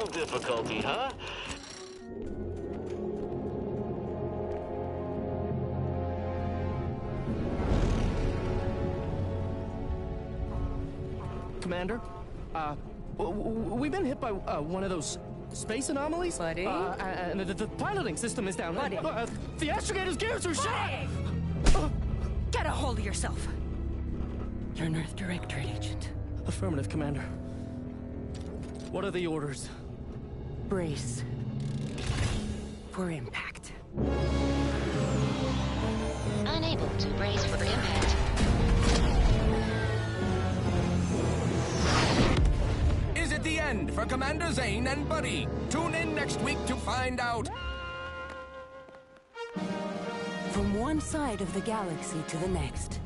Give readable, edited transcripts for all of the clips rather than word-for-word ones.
technical difficulty, huh? Commander, we've been hit by one of those space anomalies. Buddy? And the piloting system is down. Buddy? The astrogator's gears are shot! Get a hold of yourself. You're an Earth Directorate agent. Affirmative, Commander. What are the orders? Brace for impact. Unable to brace for impact. Is it the end for Commander Zane and Buddy? Tune in next week to find out. From one side of the galaxy to the next,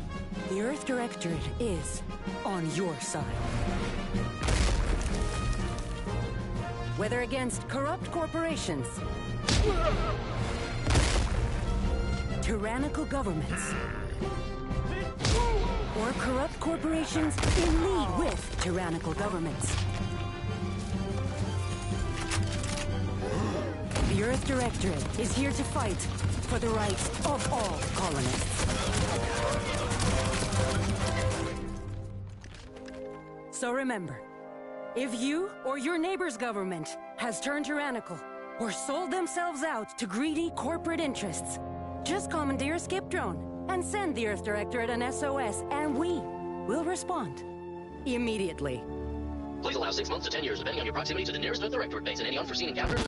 the Earth Directorate is on your side. Whether against corrupt corporations, tyrannical governments, or corrupt corporations in league with tyrannical governments. The Earth Directorate is here to fight for the rights of all colonists. So remember, if you or your neighbor's government has turned tyrannical or sold themselves out to greedy corporate interests, just commandeer a skip drone and send the Earth Directorate an SOS, and we will respond immediately. Please allow 6 months to 10 years, depending on your proximity to the nearest Earth Directorate base and any unforeseen encounters.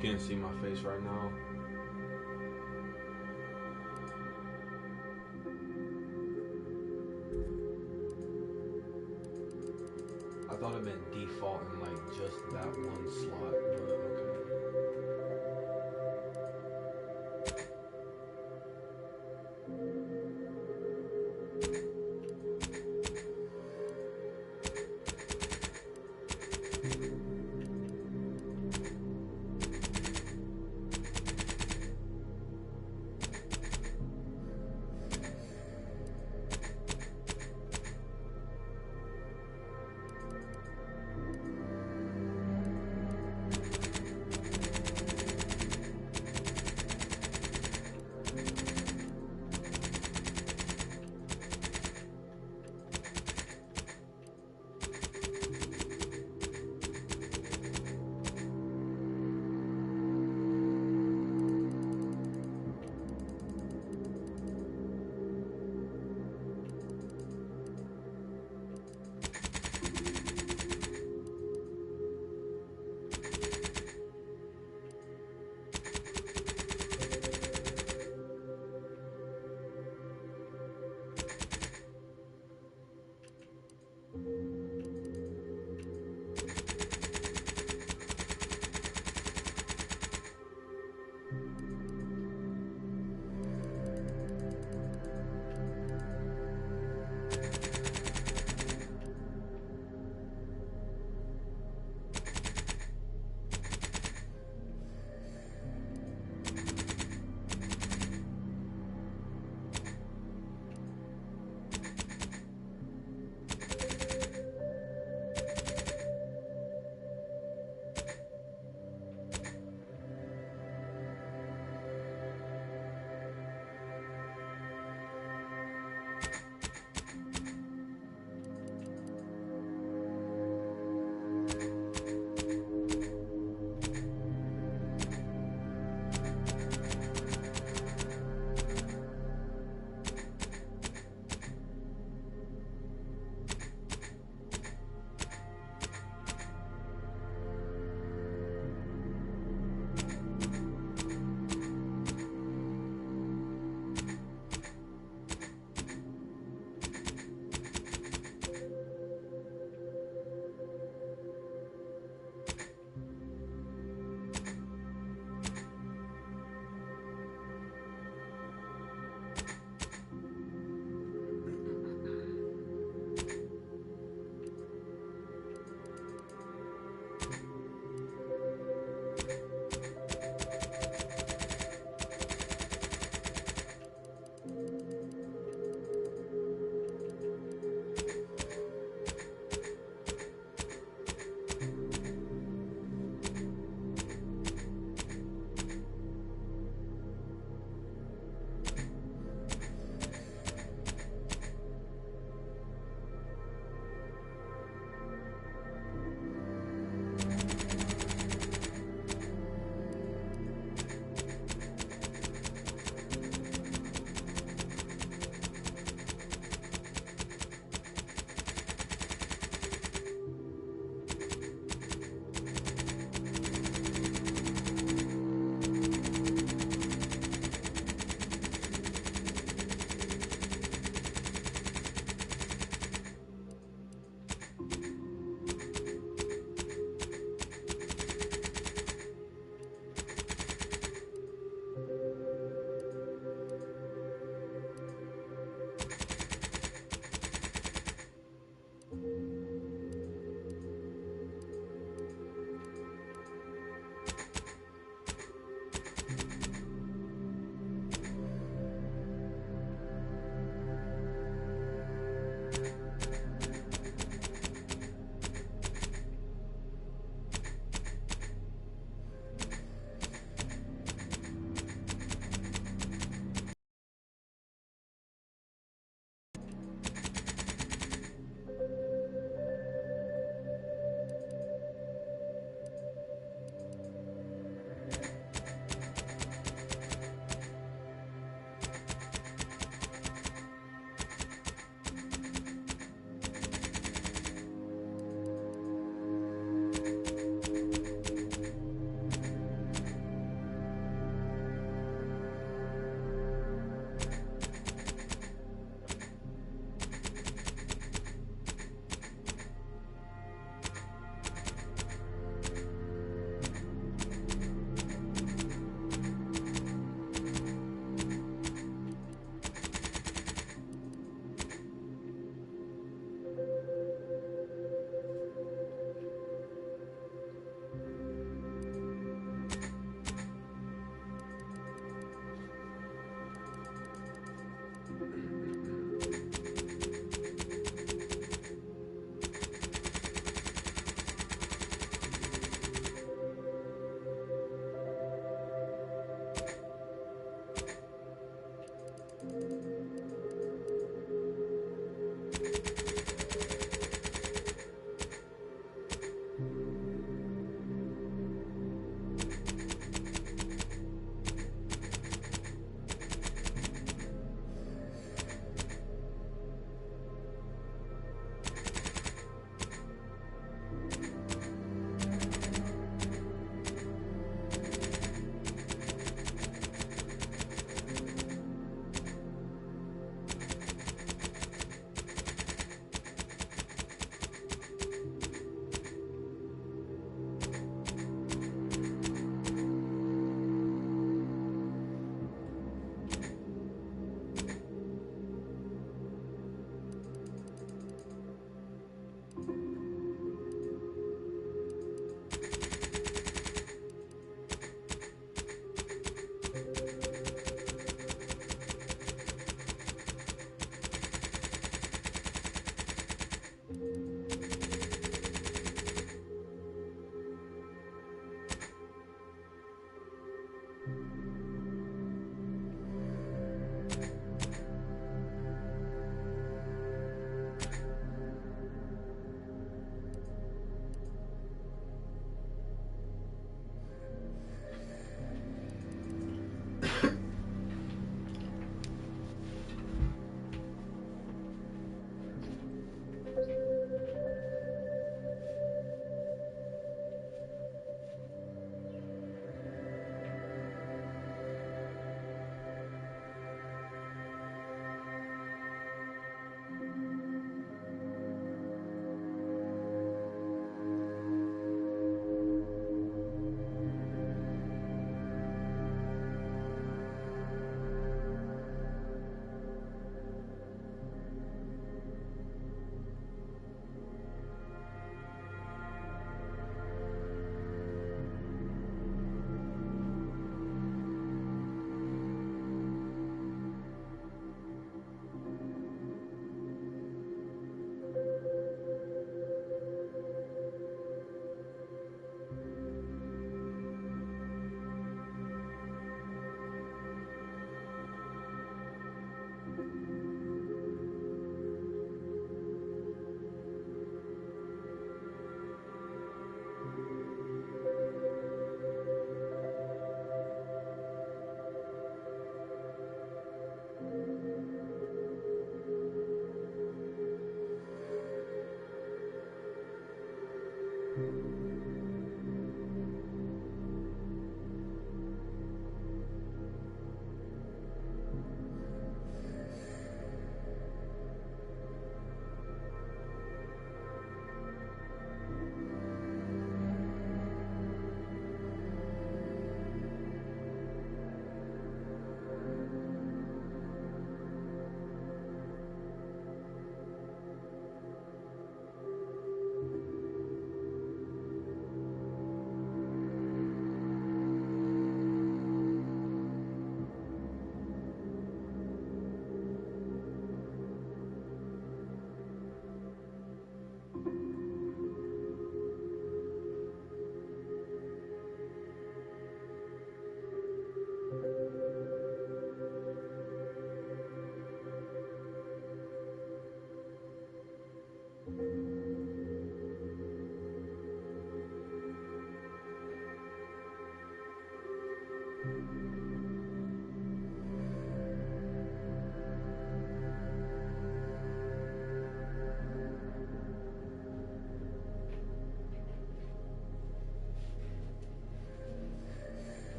can't see my face right now. I thought it meant default in like just that one slot, but okay.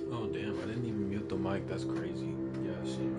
Oh damn, I didn't even mute the mic. That's crazy. Yeah, I see.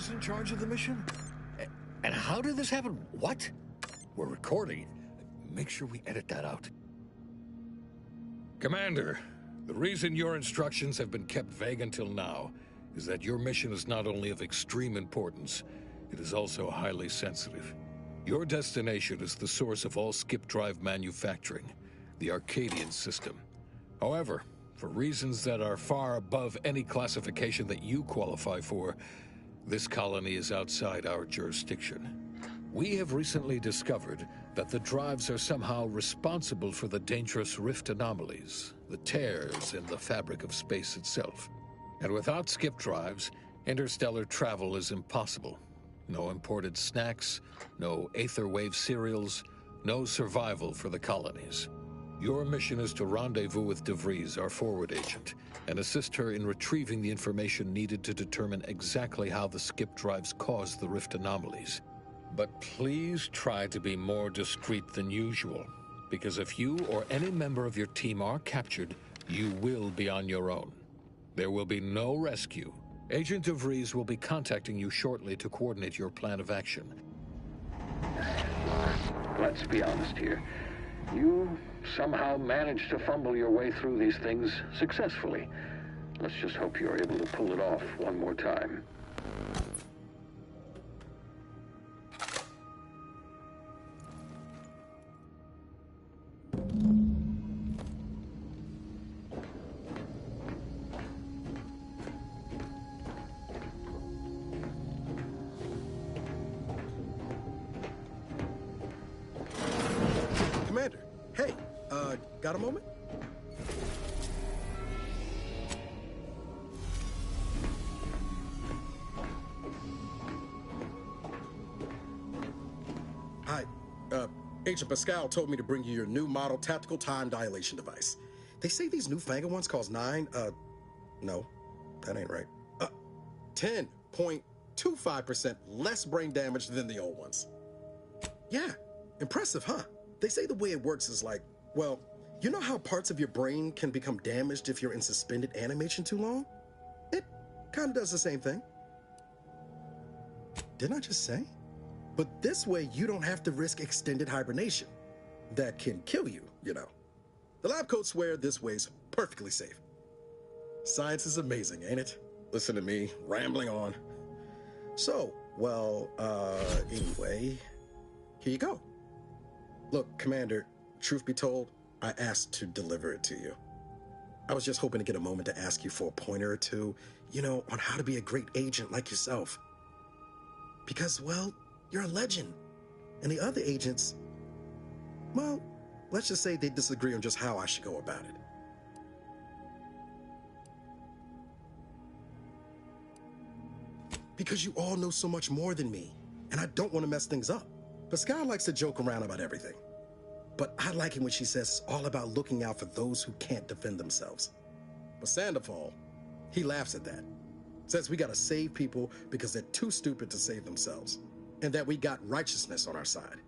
was in charge of the mission? And how did this happen? What? We're recording. Make sure we edit that out. Commander, the reason your instructions have been kept vague until now is that your mission is not only of extreme importance, it is also highly sensitive. Your destination is the source of all skip drive manufacturing, the Arcadian system. However, for reasons that are far above any classification that you qualify for, this colony is outside our jurisdiction. We have recently discovered that the drives are somehow responsible for the dangerous rift anomalies, the tears in the fabric of space itself. And without skip drives, interstellar travel is impossible. No imported snacks, no aether wave cereals, no survival for the colonies. Your mission is to rendezvous with DeVries, our forward agent, and assist her in retrieving the information needed to determine exactly how the skip drives cause the rift anomalies. But please try to be more discreet than usual, because if you or any member of your team are captured, you will be on your own. There will be no rescue. Agent DeVries will be contacting you shortly to coordinate your plan of action. Let's be honest here. You somehow managed to fumble your way through these things successfully. Let's just hope you're able to pull it off one more time. Commander, hey, got a moment? Hi, Agent Pascal told me to bring you your new model tactical time dilation device. They say these newfangled ones cause no, that ain't right. 10.25% less brain damage than the old ones. Yeah, impressive, huh? They say the way it works is like, well, you know how parts of your brain can become damaged if you're in suspended animation too long? It kind of does the same thing. Didn't I just say? But this way, you don't have to risk extended hibernation. That can kill you, you know. The lab coats swear this way's perfectly safe. Science is amazing, ain't it? Listen to me, rambling on. So, well, anyway, here you go. Look, Commander, truth be told, I asked to deliver it to you. I was just hoping to get a moment to ask you for a pointer or two, you know, on how to be a great agent like yourself. Because, well, you're a legend. And the other agents, well, let's just say they disagree on just how I should go about it. Because you all know so much more than me, and I don't want to mess things up. Pascal likes to joke around about everything. But I like it when she says it's all about looking out for those who can't defend themselves. But Sandoval, he laughs at that. Says we gotta save people because they're too stupid to save themselves. And that we got righteousness on our side.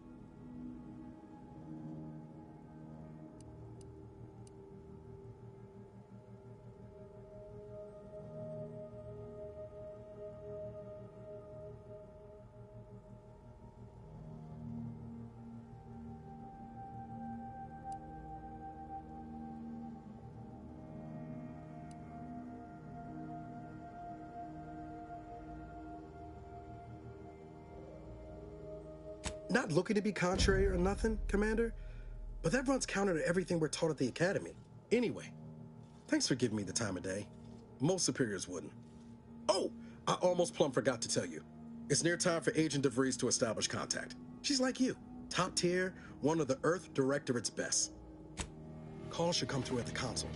Not looking to be contrary or nothing, Commander, but that runs counter to everything we're taught at the Academy. Anyway, thanks for giving me the time of day. Most superiors wouldn't. Oh, I almost plumb forgot to tell you. It's near time for Agent DeVries to establish contact. She's like you, top tier, one of the Earth Directorate's best. Call should come through at the console.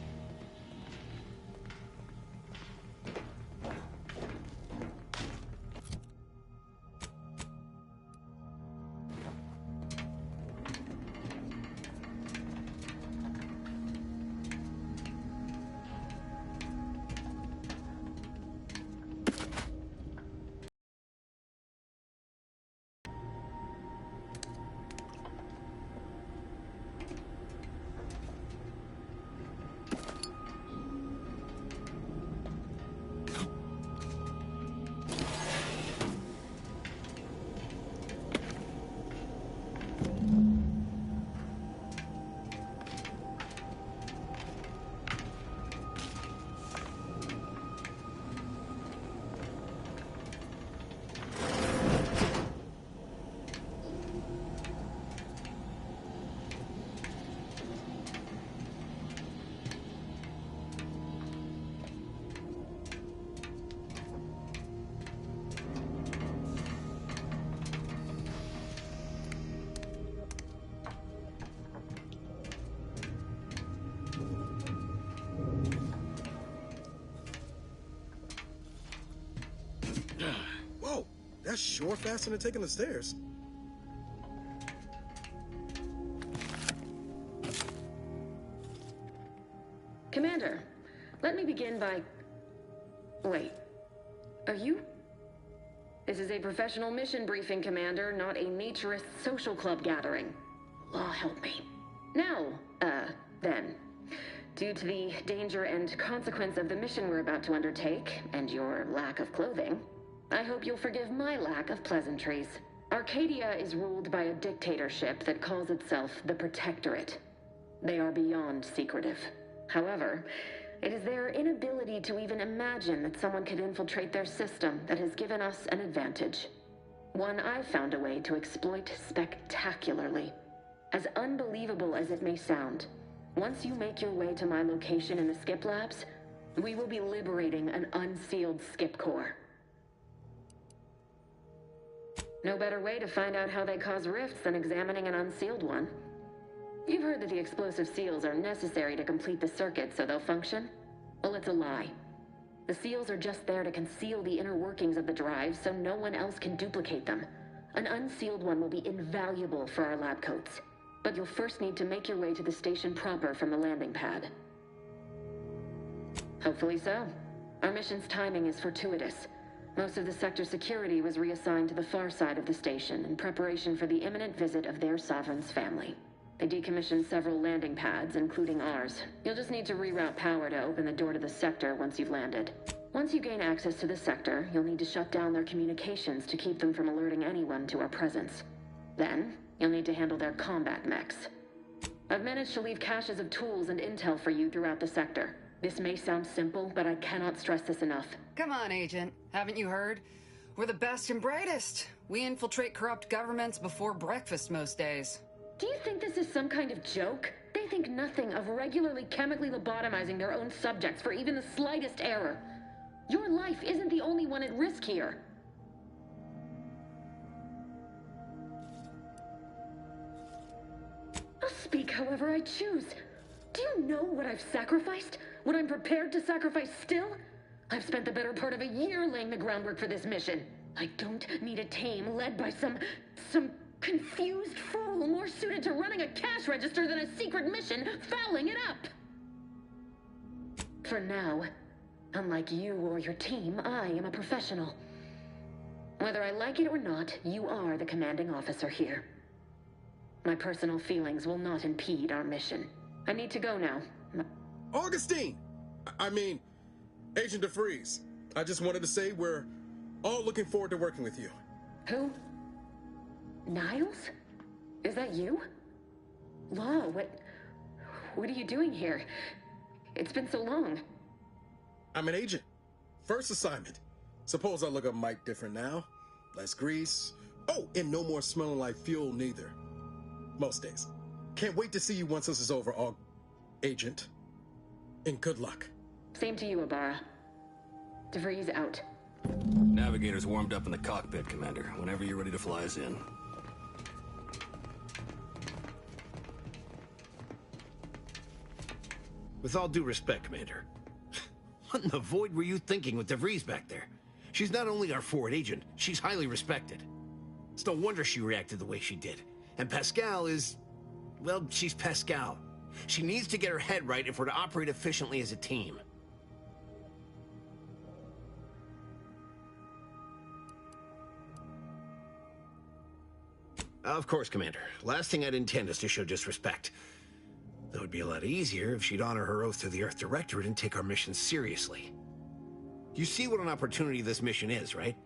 That's sure faster than taking the stairs. Commander, let me begin by... Wait, are you? This is a professional mission briefing, Commander, not a naturist social club gathering. Law help me. Now, then, due to the danger and consequence of the mission we're about to undertake, and your lack of clothing, I hope you'll forgive my lack of pleasantries. Arcadia is ruled by a dictatorship that calls itself the Protectorate. They are beyond secretive. However, it is their inability to even imagine that someone could infiltrate their system that has given us an advantage. One I've found a way to exploit spectacularly. As unbelievable as it may sound, once you make your way to my location in the Skip Labs, we will be liberating an unsealed Skip Core. No better way to find out how they cause rifts than examining an unsealed one. You've heard that the explosive seals are necessary to complete the circuit so they'll function? Well, it's a lie. The seals are just there to conceal the inner workings of the drive so no one else can duplicate them. An unsealed one will be invaluable for our lab coats. But you'll first need to make your way to the station proper from the landing pad. Hopefully so. Our mission's timing is fortuitous. Most of the sector security was reassigned to the far side of the station in preparation for the imminent visit of their sovereign's family. They decommissioned several landing pads, including ours. You'll just need to reroute power to open the door to the sector once you've landed. Once you gain access to the sector, you'll need to shut down their communications to keep them from alerting anyone to our presence. Then, you'll need to handle their combat mechs. I've managed to leave caches of tools and intel for you throughout the sector. This may sound simple, but I cannot stress this enough. Come on, Agent. Haven't you heard? We're the best and brightest. We infiltrate corrupt governments before breakfast most days. Do you think this is some kind of joke? They think nothing of regularly chemically lobotomizing their own subjects for even the slightest error. Your life isn't the only one at risk here. I'll speak however I choose. Do you know what I've sacrificed? What I'm prepared to sacrifice still? I've spent the better part of a year laying the groundwork for this mission. I don't need a team led by some confused fool more suited to running a cash register than a secret mission fouling it up. For now, unlike you or your team, I am a professional. Whether I like it or not, you are the commanding officer here. My personal feelings will not impede our mission. I need to go now. Augustine! I mean, Agent DeFreeze. I just wanted to say we're all looking forward to working with you. Who? Niles? Is that you? Law, what are you doing here? It's been so long. I'm an agent. First assignment. Suppose I look a mite different now. Less grease. Oh, and no more smelling like fuel neither. Most days. Can't wait to see you once this is over, Agent. And good luck. Same to you, Ibarra. DeVries out. Navigator's warmed up in the cockpit, Commander. Whenever you're ready to fly us in. With all due respect, Commander, what in the void were you thinking with DeVries back there? She's not only our forward agent, she's highly respected. It's no wonder she reacted the way she did. And Pascal is... well, she's Pascal. She needs to get her head right if we're to operate efficiently as a team. Of course, Commander. Last thing I'd intend is to show disrespect. Though it'd be a lot easier if she'd honor her oath to the Earth Directorate and take our mission seriously. You see what an opportunity this mission is, right?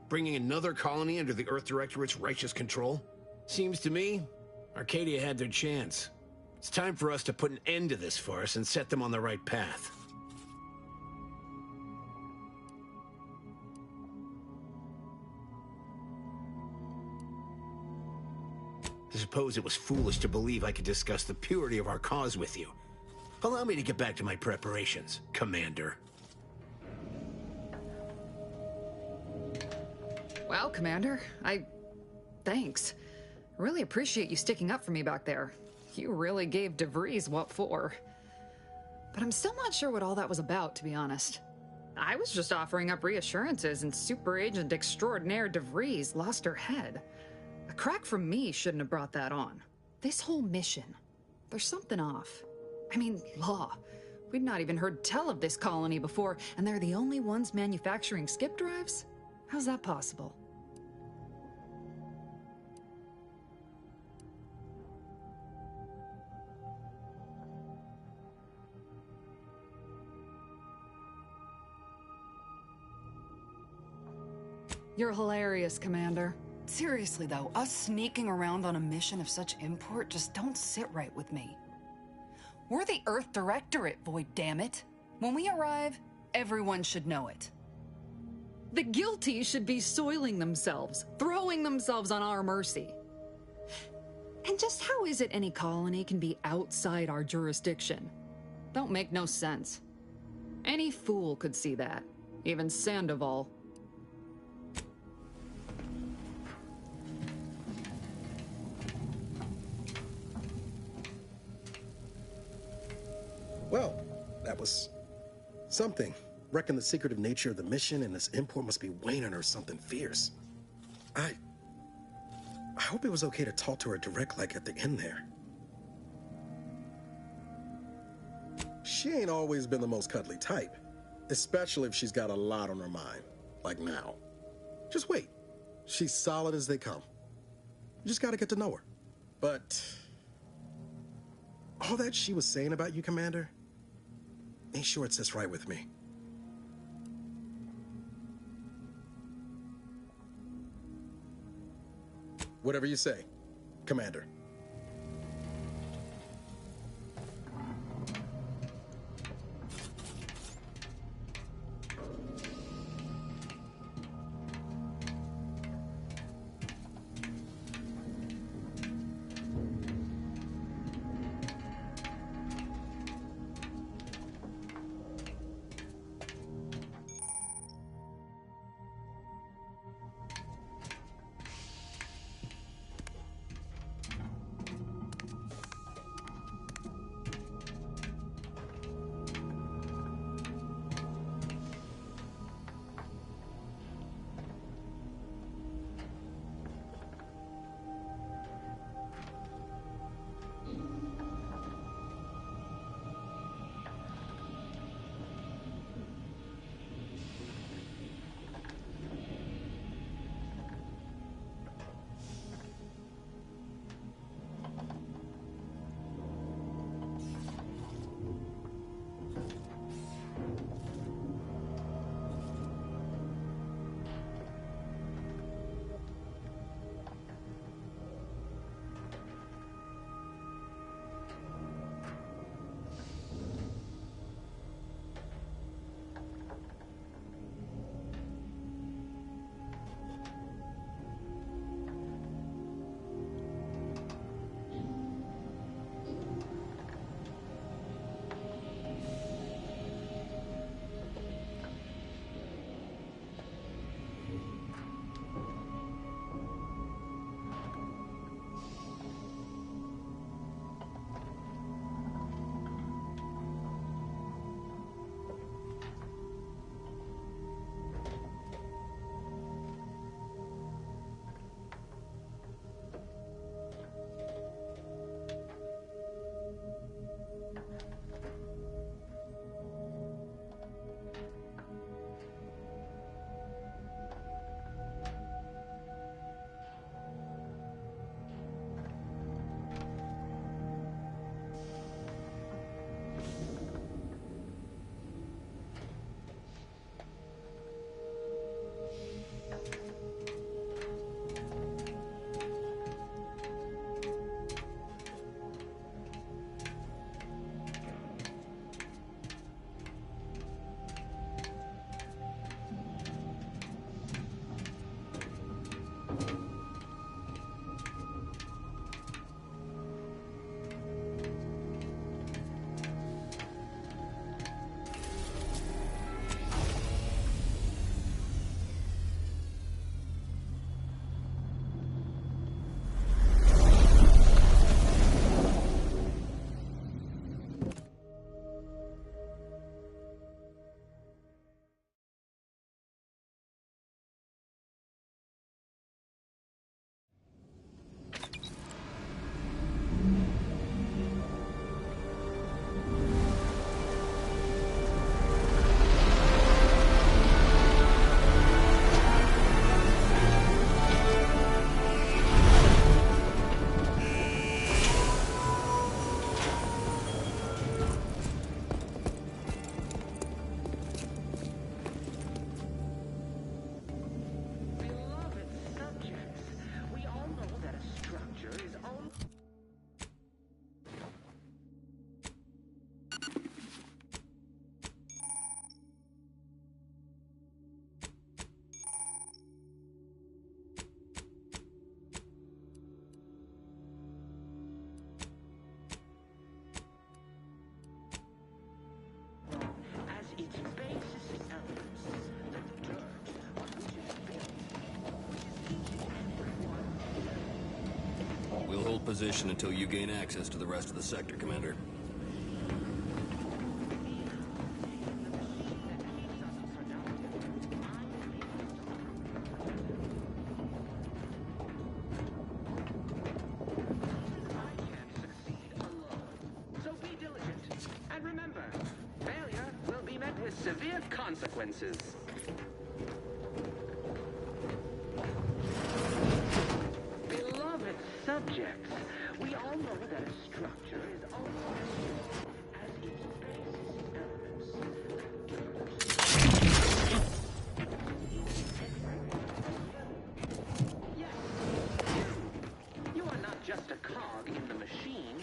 Bringing another colony under the Earth Directorate's righteous control? Seems to me, Arcadia had their chance. It's time for us to put an end to this farce and set them on the right path. I suppose it was foolish to believe I could discuss the purity of our cause with you. Allow me to get back to my preparations, Commander. Well, Commander, thanks. Really appreciate you sticking up for me back there. You really gave DeVries what for. But I'm still not sure what all that was about, to be honest. I was just offering up reassurances, and Super Agent Extraordinaire DeVries lost her head. A crack from me shouldn't have brought that on. This whole mission, there's something off. I mean, law. We'd not even heard tell of this colony before, and they're the only ones manufacturing skip drives? How's that possible? You're hilarious, Commander. Seriously, though, us sneaking around on a mission of such import just don't sit right with me. We're the Earth Directorate, Void, damn it. When we arrive, everyone should know it. The guilty should be soiling themselves, throwing themselves on our mercy. And just how is it any colony can be outside our jurisdiction? Don't make no sense. Any fool could see that, even Sandoval. Well, that was something. Reckon the secretive nature of the mission and this import must be waning or something fierce. I hope it was okay to talk to her direct like at the end there. She ain't always been the most cuddly type, especially if she's got a lot on her mind, like now. Just wait. She's solid as they come. You just gotta get to know her. But all that she was saying about you, Commander, ain't sure it sits right with me. Whatever you say, Commander. its basest elements, the dirt on which it's built, which is each and every one. We'll hold position until you gain access to the rest of the sector, Commander. Severe consequences. Beloved subjects, we all know that a structure is only as its basest elements. Yes, you are not just a cog in the machine.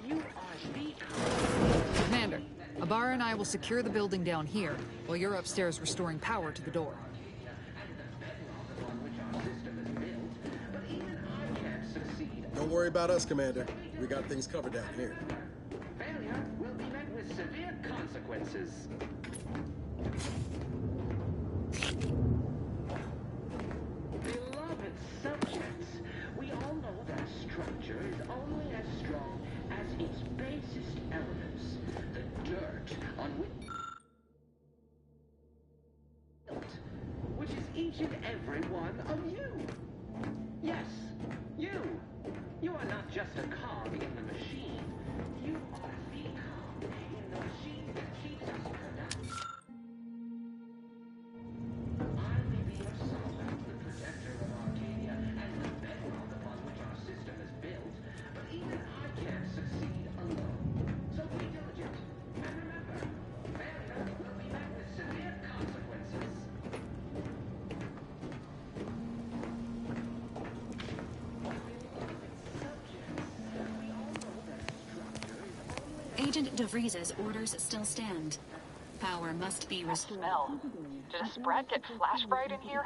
You are the cog. Commander, Abara and I will secure the building down here, while you're upstairs restoring power to the door. Don't worry about us, Commander. We got things covered down here. Failure will be met with severe consequences. Beloved subjects, we all know that a structure is only as strong as its basest elements. The dirt on which is each and every one of you. Yes, you. You are not just a cog in the machine. You are the cog in the machine that keeps us productive. I may be your sovereign, the protector of Arcadia, and the bedrock upon which our system is built, but even I can't succeed alone. So be diligent, and remember, failure will be met with severe consequences. Agent DeVries's orders still stand. Power must be restored. Smell. Did a Sprat get flash fried in here?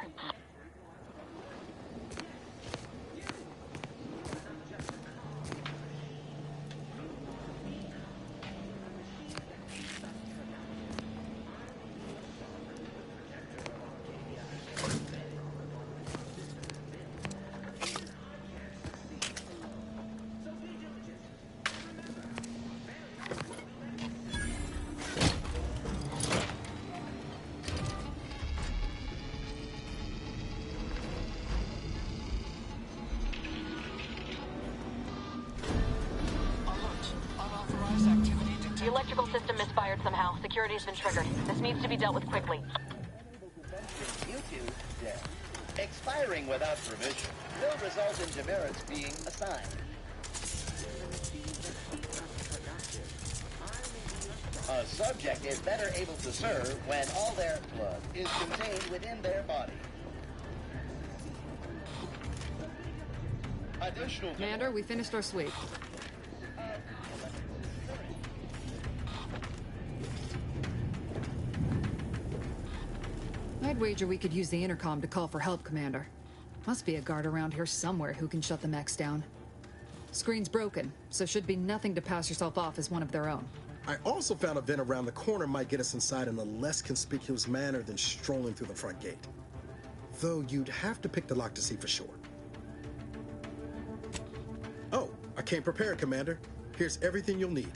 The electrical system misfired somehow. Security's been triggered. This needs to be dealt with quickly. YouTube dead. Expiring without provision will result in demerits being assigned. A subject is better able to serve when all their blood is contained within their body. Additional... Commander, we finished our sweep. I'd wager we could use the intercom to call for help, Commander. Must be a guard around here somewhere who can shut the mechs down. Screen's broken, so should be nothing to pass yourself off as one of their own. I also found a vent around the corner might get us inside in a less conspicuous manner than strolling through the front gate. Though you'd have to pick the lock to see for sure. Oh, I came prepared, Commander. Here's everything you'll need.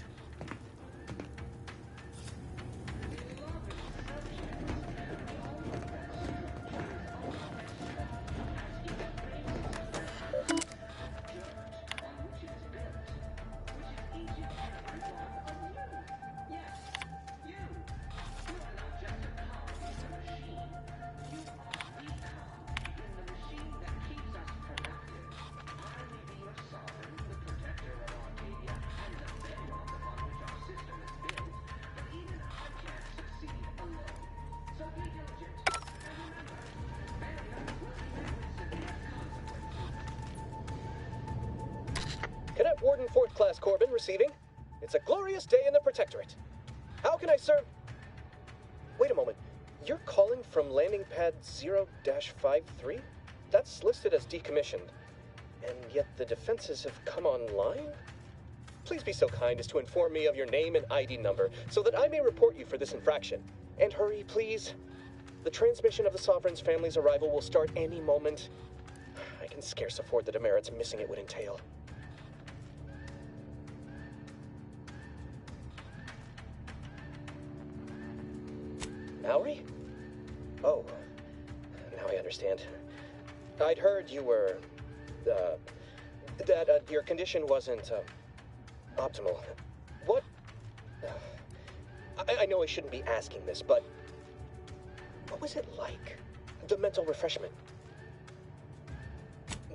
Cadet Warden Fort Class Corbin receiving. It's a glorious day in the Protectorate. How can I serve? Wait a moment. You're calling from landing pad 0-53? That's listed as decommissioned. And yet the defenses have come online? Please be so kind as to inform me of your name and ID number so that I may report you for this infraction. And hurry, please. The transmission of the Sovereign's family's arrival will start any moment. I can scarce afford the demerits missing it would entail. Mallory? Oh, now I understand. I'd heard you were, that your condition wasn't, optimal. What? I know I shouldn't be asking this, but what was it like? The mental refreshment?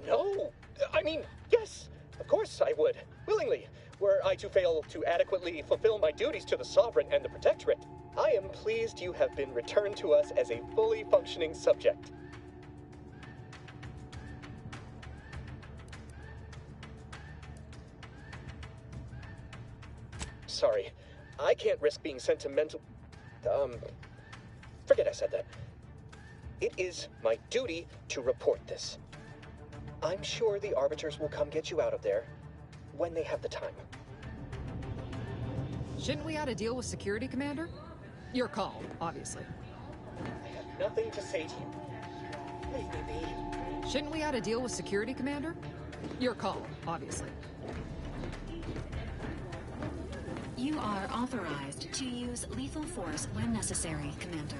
No! I mean, yes! Of course I would. Willingly. Were I to fail to adequately fulfill my duties to the Sovereign and the Protectorate, I am pleased you have been returned to us as a fully functioning subject. Sorry, I can't risk being sent to mental... forget I said that. It is my duty to report this. I'm sure the Arbiters will come get you out of there when they have the time. Shouldn't we ought to deal with security, Commander? Your call, obviously. I have nothing to say to you. Leave me be. Shouldn't we ought to deal with security, Commander? Your call, obviously. You are authorized to use lethal force when necessary, Commander.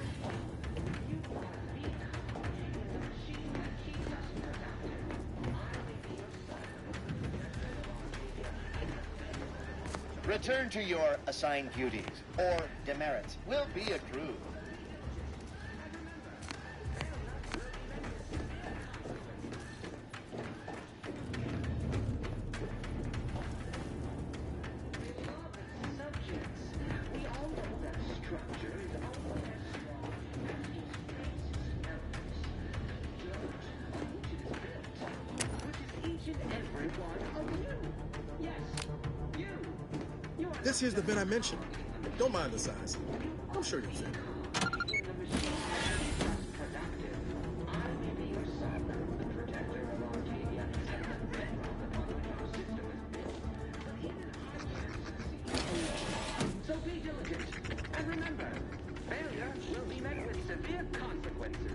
Return to your assigned duties, or demerits will be accrued. This here's the vent I mentioned. Don't mind the size. I'm sure you'll fit. So be diligent, and remember, failure will be met with severe consequences.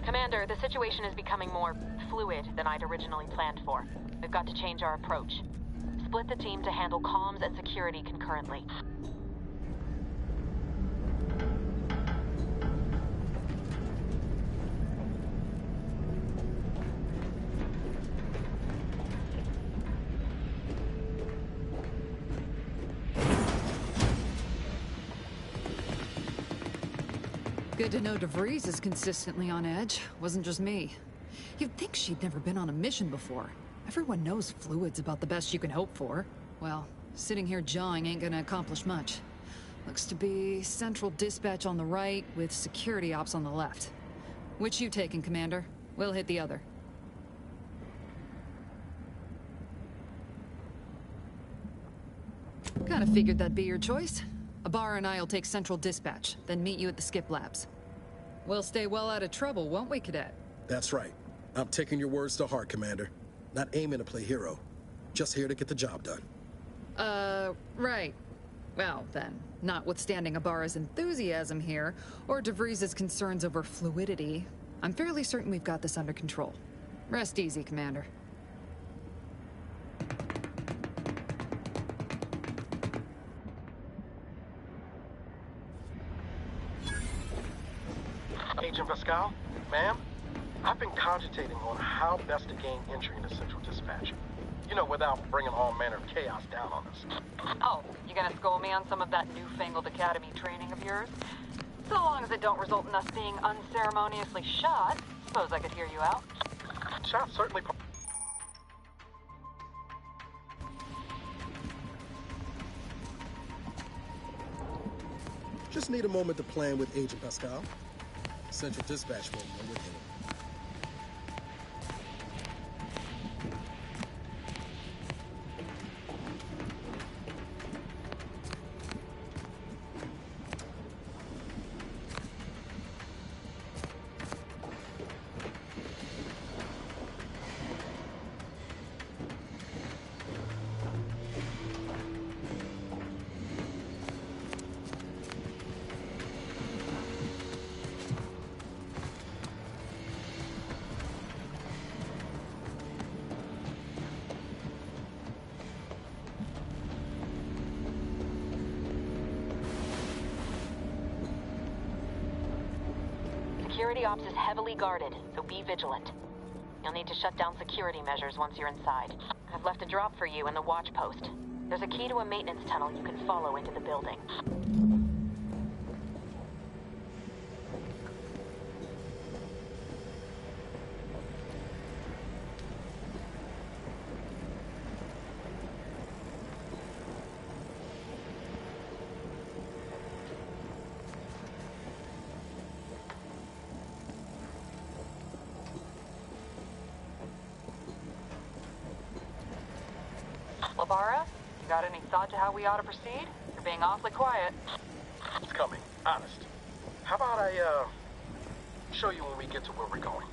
Commander, the situation is becoming more fluid than I'd originally planned for. We've got to change our approach. Split the team to handle comms and security concurrently. Good to know DeVries is consistently on edge. Wasn't just me. You'd think she'd never been on a mission before. Everyone knows fluid's about the best you can hope for. Well, sitting here jawing ain't gonna accomplish much. Looks to be central dispatch on the right with security ops on the left. Which you taking, Commander? We'll hit the other. Kinda figured that'd be your choice. Ibarra and I'll take central dispatch, then meet you at the skip labs. We'll stay well out of trouble, won't we, Cadet? That's right. I'm taking your words to heart, Commander. Not aiming to play hero. Just here to get the job done. Right. Well, then, notwithstanding Ibarra's enthusiasm here, or DeVries' concerns over fluidity, I'm fairly certain we've got this under control. Rest easy, Commander. Agent Pascal, ma'am, I've been cogitating on how best to gain entry into Central Dispatch. You know, without bringing all manner of chaos down on us. Oh, you gonna school me on some of that newfangled academy training of yours? So long as it don't result in us being unceremoniously shot, suppose I could hear you out. Shot certainly... Just need a moment to plan with Agent Pascal. Central Dispatch will know with him. Security ops is heavily guarded, so be vigilant. You'll need to shut down security measures once you're inside. I've left a drop for you in the watch post. There's a key to a maintenance tunnel you can follow into the building. Ibarra, you got any thought to how we ought to proceed? You're being awfully quiet. It's coming, honest. How about I, show you when we get to where we're going?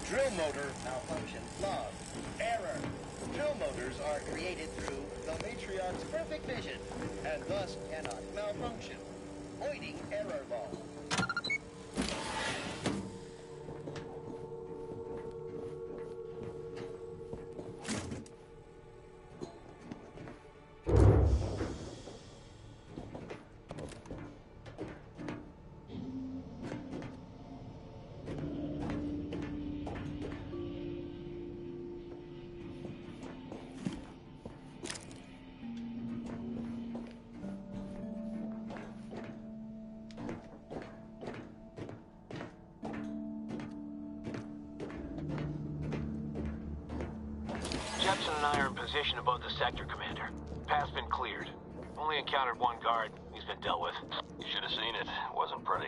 Drill motor malfunction log. Error. Drill motors are created through the Matriarch's perfect vision, and thus cannot malfunction. Voiding error log. Jepson and I are in position above the sector, Commander. Path's been cleared. Only encountered one guard. He's been dealt with. You should have seen it. It wasn't pretty.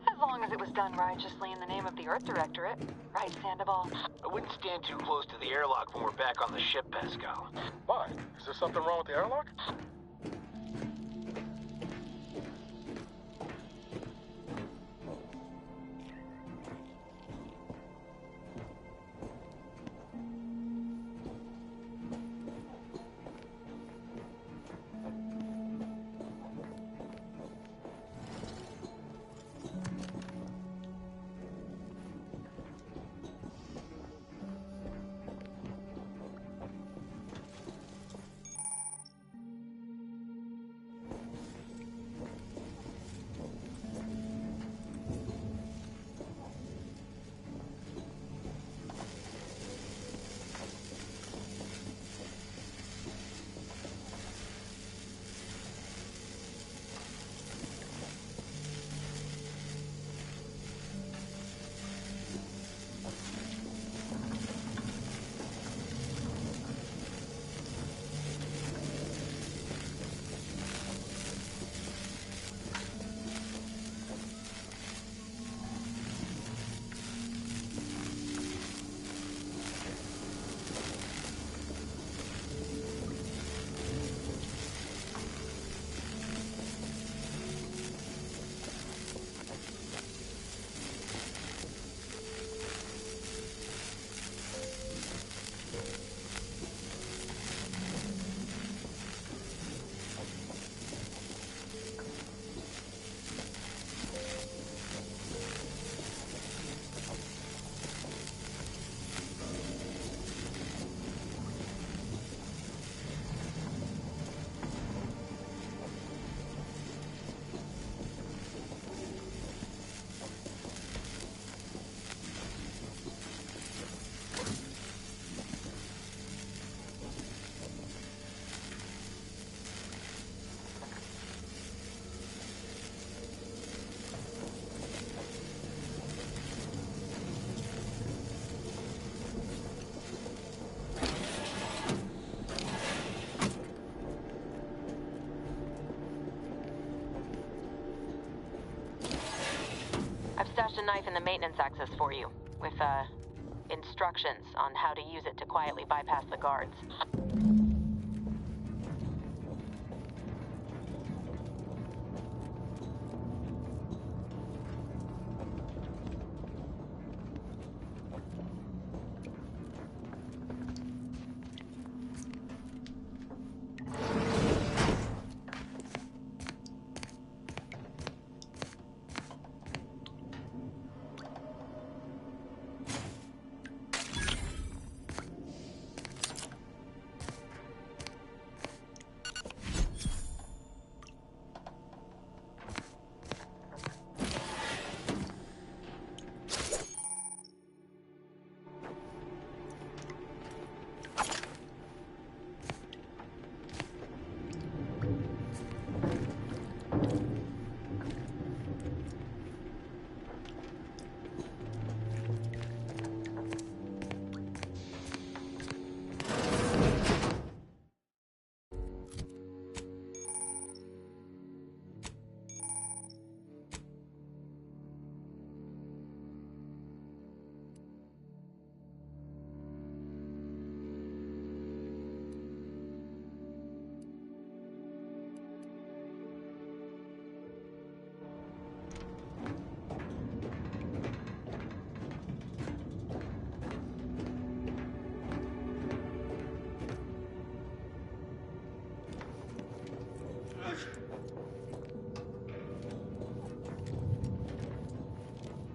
As long as it was done righteously in the name of the Earth Directorate. Right, Sandoval? I wouldn't stand too close to the airlock when we're back on the ship, Pascal. Why? Is there something wrong with the airlock? Stashed a knife in the maintenance access for you, with, instructions on how to use it to quietly bypass the guards.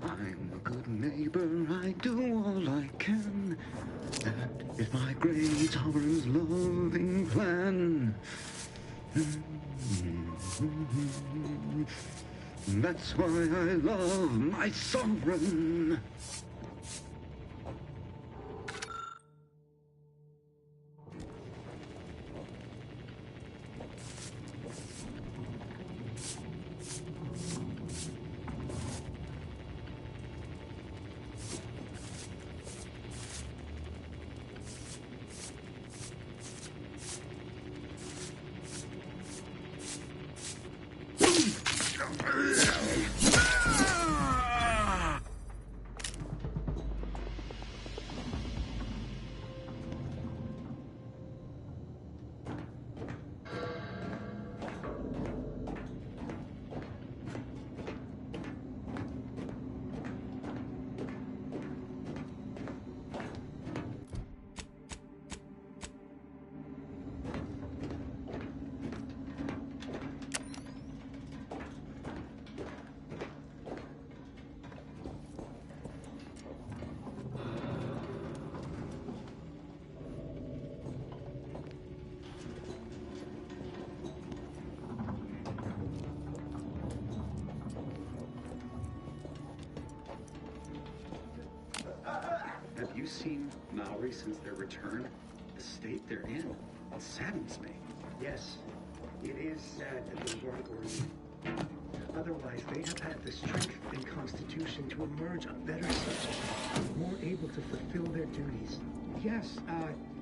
I'm a good neighbor, I do all I can. That is my great sovereign's loving plan. That's why I love my sovereign. Have you seen Maori since their return? The state they're in, it saddens me. Yes, it is sad that they weren't already. Otherwise, they have had the strength and constitution to emerge a better subject, more able to fulfill their duties. Yes,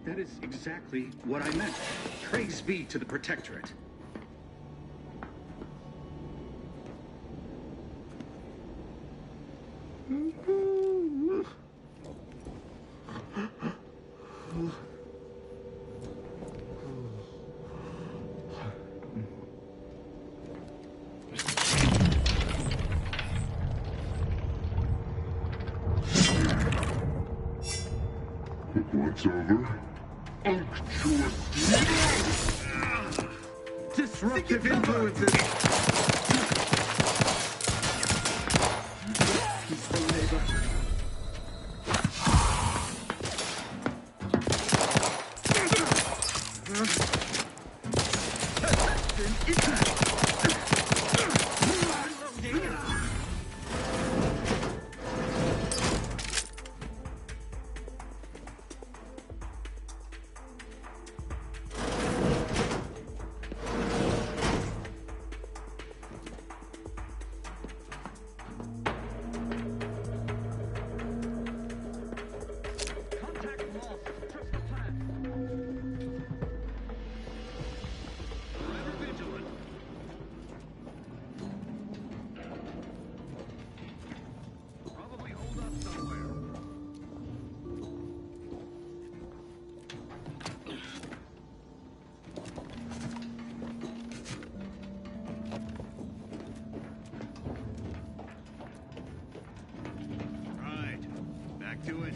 that is exactly what I meant. Praise be to the Protectorate. What's over? Disruptive influences! Peaceful neighbor. Do it.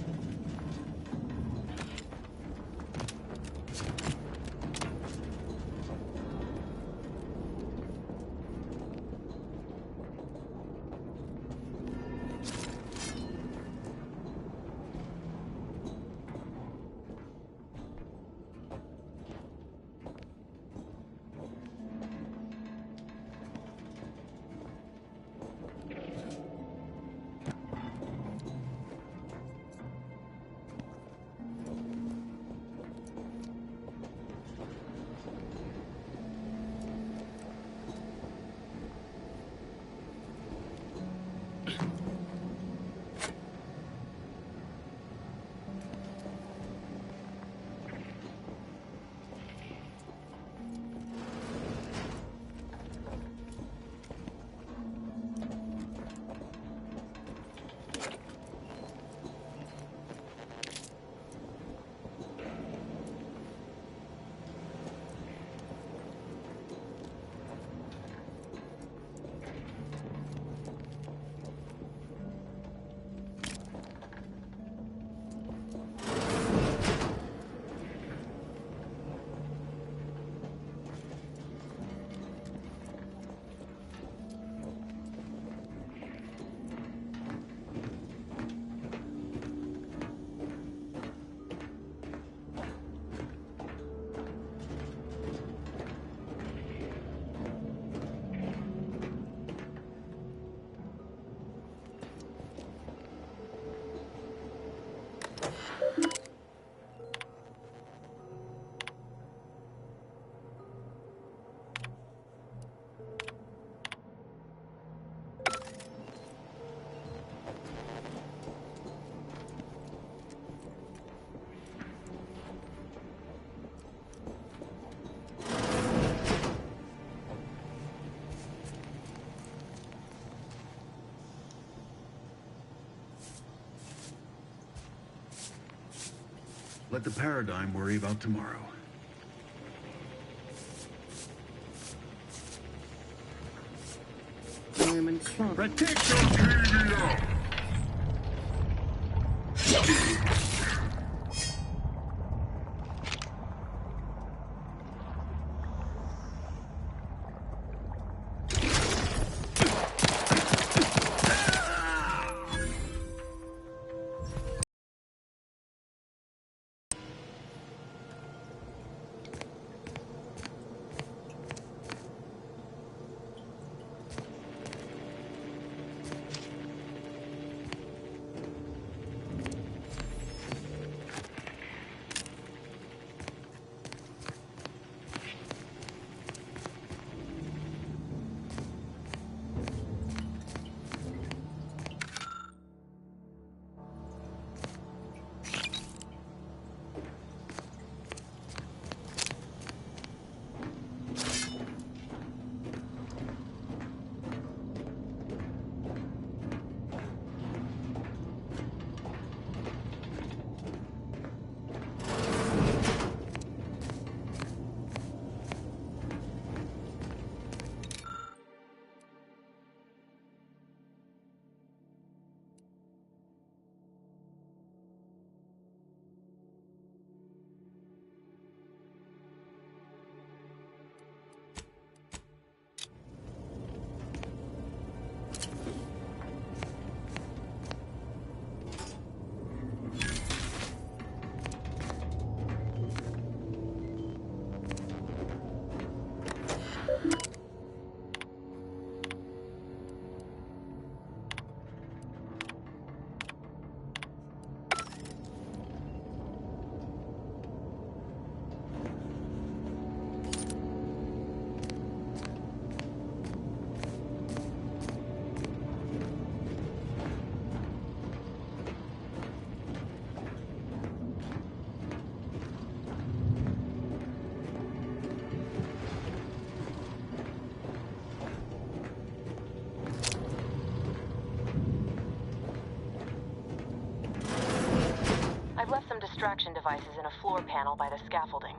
Let the Paradigm worry about tomorrow. Distraction devices in a floor panel by the scaffolding.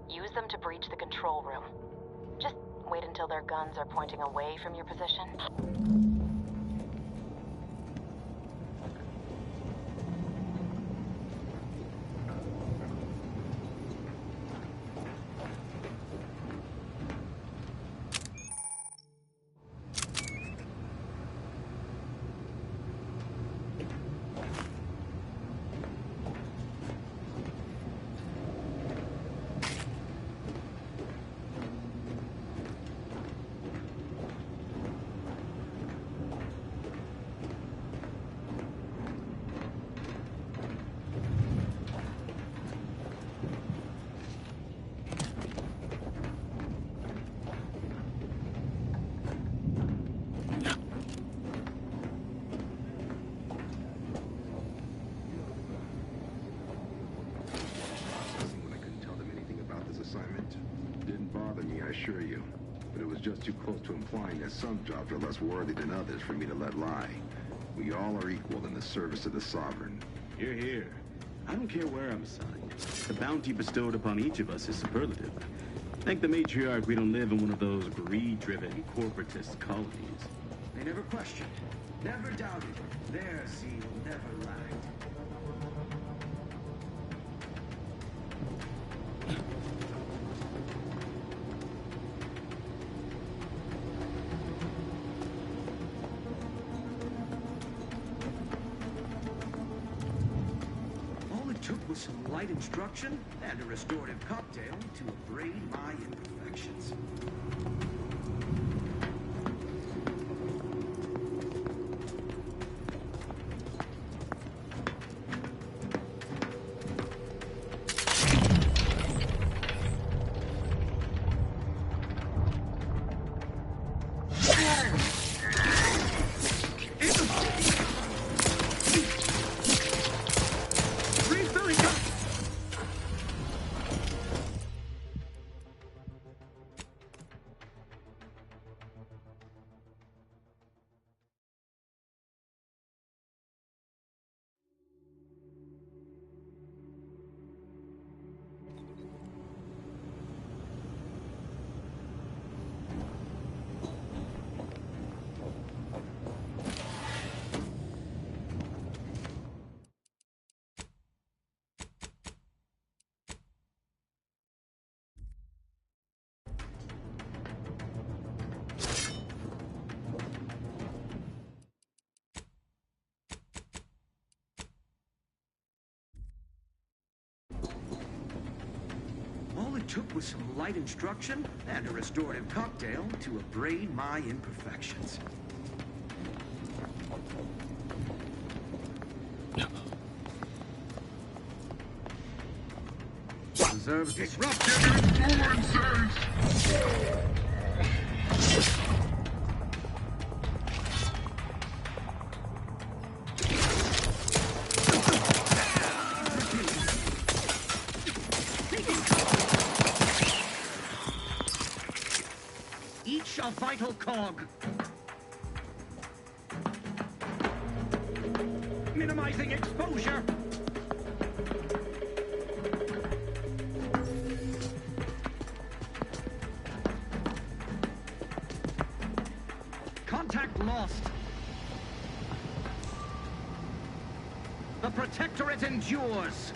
Use them to breach the control room. Just wait until their guns are pointing away from your position. I assure you. But it was just too close to implying that some jobs are less worthy than others for me to let lie. We all are equal in the service of the Sovereign. Hear, hear. I don't care where I'm assigned. The bounty bestowed upon each of us is superlative. Thank the matriarch we don't live in one of those greed-driven corporatist colonies. They never questioned, never doubted. Their zeal never lacked. With some light instruction and a restorative cocktail to abrade my imperfections. took with some light instruction and a restorative cocktail to abrade my imperfections. Deserves disruption. Each a vital cog. Minimizing exposure. Contact lost. The Protectorate endures.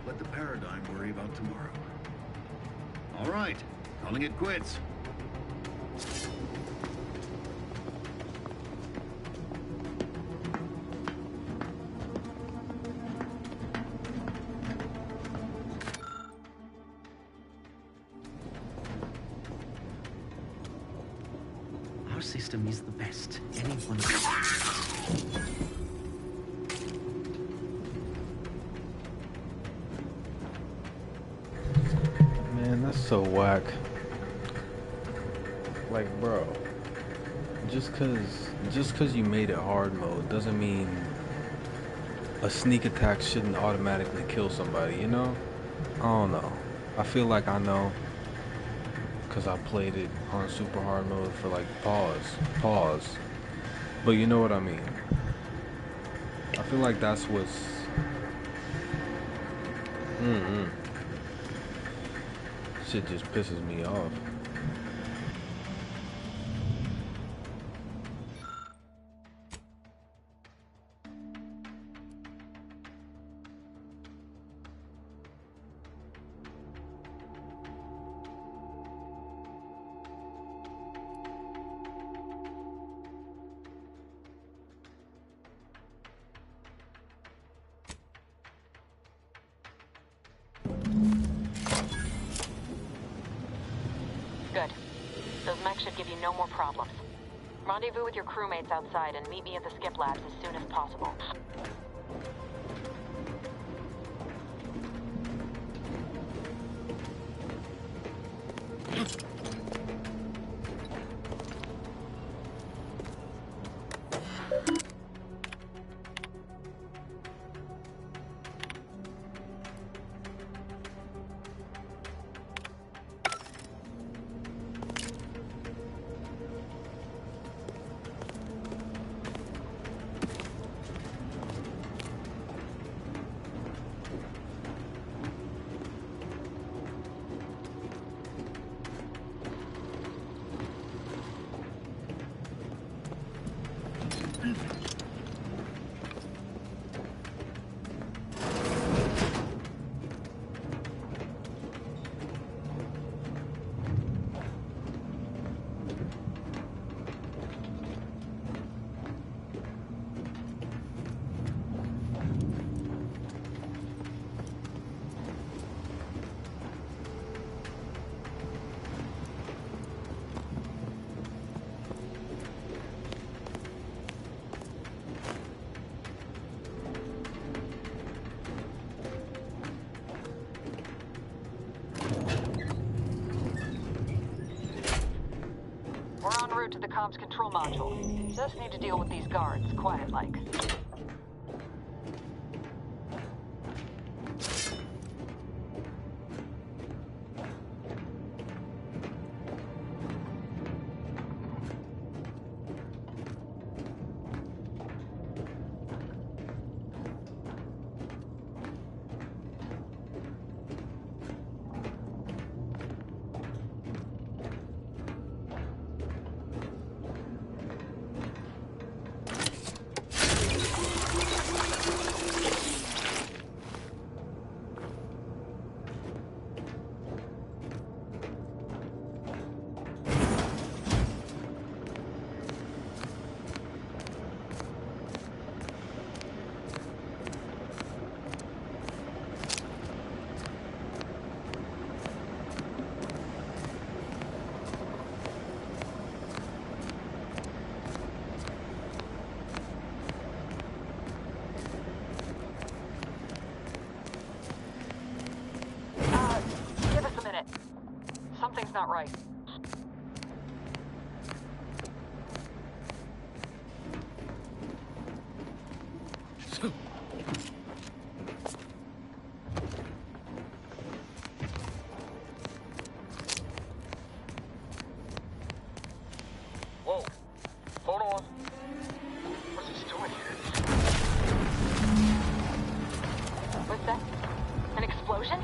Let the Paradigm worry about tomorrow. All right, calling it quits. Our system is the best. Anyone. Man, that's so whack. Like, bro, just cause you made it hard mode doesn't mean a sneak attack shouldn't automatically kill somebody, you know? I don't know. I feel like I know, cause I played it on super hard mode for like pause. But you know what I mean. I feel like that's what's shit just pisses me off. Good. Those mechs should give you no more problems. Rendezvous with your crewmates outside and meet me at the skip labs as soon as possible. We're en route to the comms control module. Just need to deal with these guards, quiet-like. not right. Whoa. Hold on. What's he doing here? What's that? An explosion?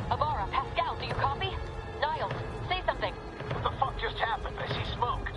Avara, Pascal, do you copy? Niles, say something. What the fuck just happened? I see smoke.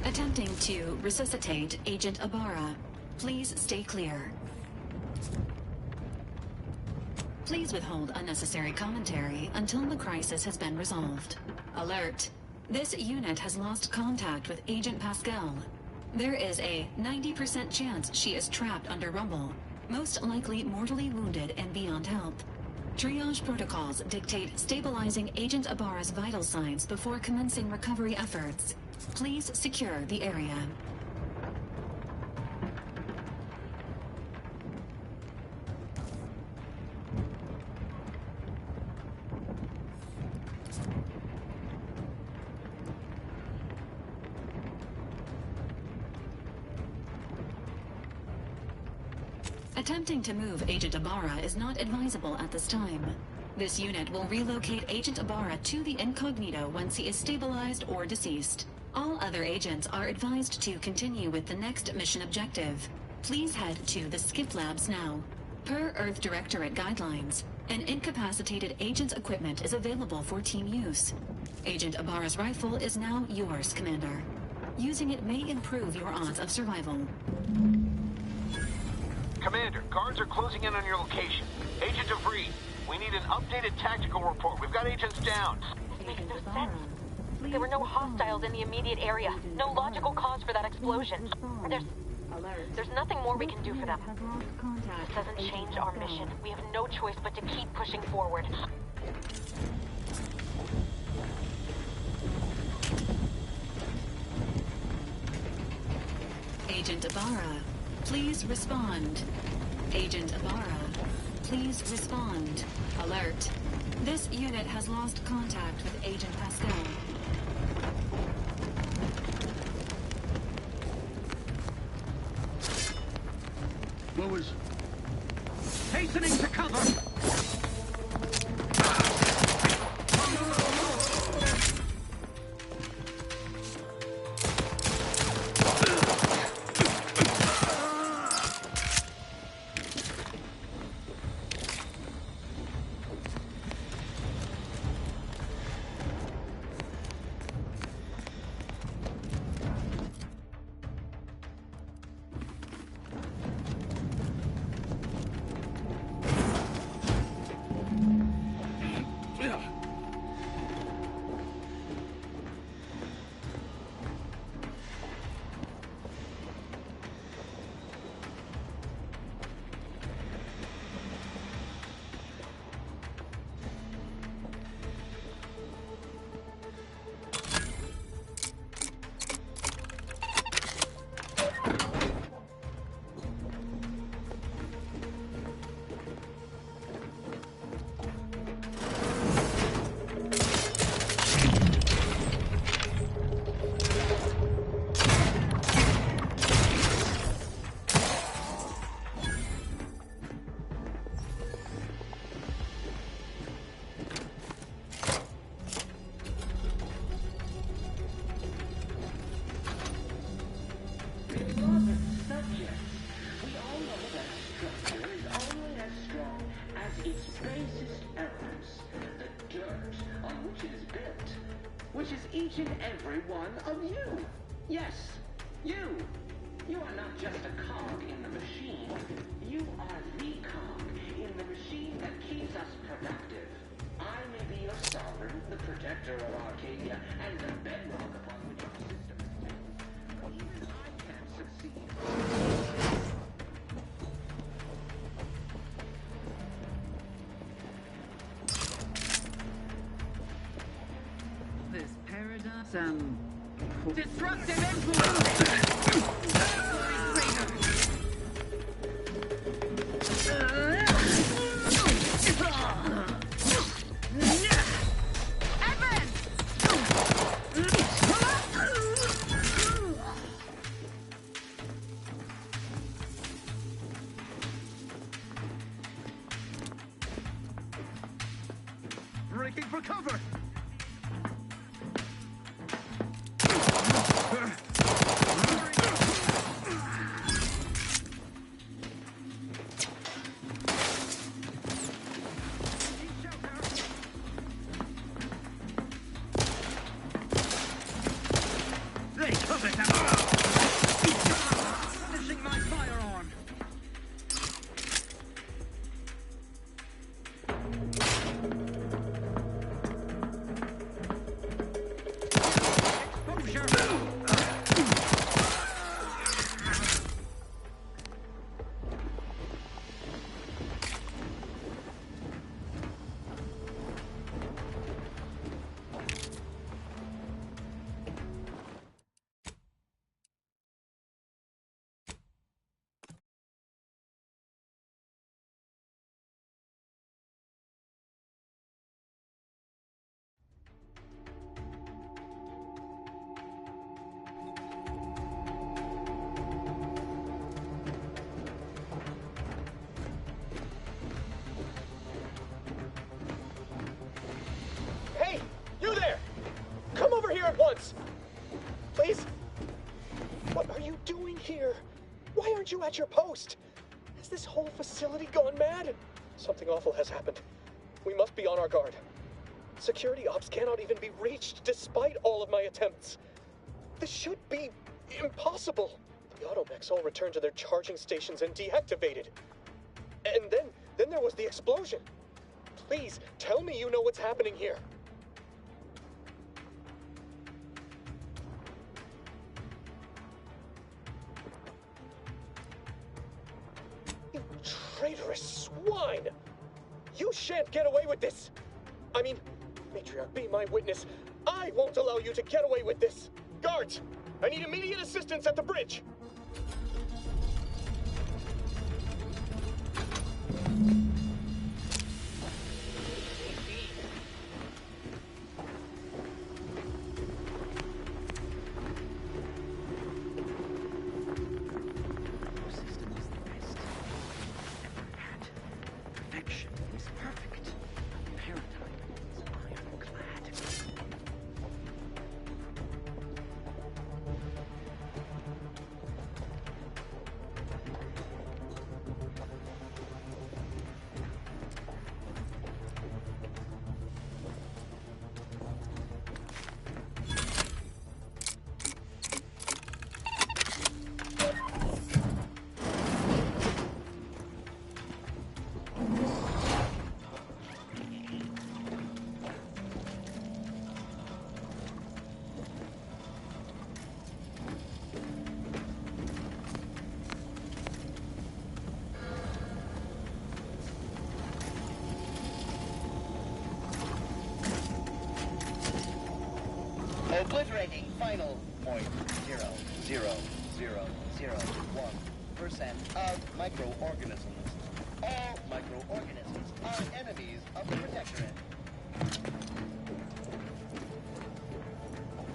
Attempting to resuscitate Agent Ibarra. Please stay clear. Please withhold unnecessary commentary until the crisis has been resolved. Alert. This unit has lost contact with Agent Pascal. There is a 90% chance she is trapped under rubble, most likely mortally wounded and beyond help. Triage protocols dictate stabilizing Agent Ibarra's vital signs before commencing recovery efforts. Please secure the area. Attempting to move Agent Ibarra is not advisable at this time. This unit will relocate Agent Ibarra to the incognito once he is stabilized or deceased. All other agents are advised to continue with the next mission objective. Please head to the Skip Labs now. Per Earth Directorate guidelines, an incapacitated agent's equipment is available for team use. Agent Ibarra's rifle is now yours, Commander. Using it may improve your odds of survival. Commander, guards are closing in on your location. Agent DeVries, we need an updated tactical report. We've got agents down. This makes no sense. There were no hostiles in the immediate area. No logical cause for that explosion. There's nothing more we can do for them. This doesn't change our mission. We have no choice but to keep pushing forward. Agent Ibarra, please respond. Agent Ibarra, please respond. Alert. This unit has lost contact with Agent Pascal. What was... Hastening to cover! each and every one of you. Yes, you. You are not just a cog in the machine. You are the cog in the machine that keeps us productive. I may be your sovereign, the protector of Arcadia, and the bedrock upon which our system is built. But even I can't succeed. This paradox and disruptive influence. Breaking for cover! They covet them. Finishing my firearm. Hey, you there! Come over here at once! Please? What are you doing here? Why aren't you at your post? Has this whole facility gone mad? Something awful has happened. We must be on our guard. Security ops cannot even be reached despite all of my attempts. This should be impossible. The automechs all returned to their charging stations and deactivated. And then there was the explosion. Please, tell me you know what's happening here. You traitorous swine! You shan't get away with this! I mean, Matriarch, be my witness. I won't allow you to get away with this! Guards! I need immediate assistance at the bridge! Perfection is perfect. The paradigm is ironclad. Obliterating final 0.00001% of microorganisms. All microorganisms are enemies of the Protectorate.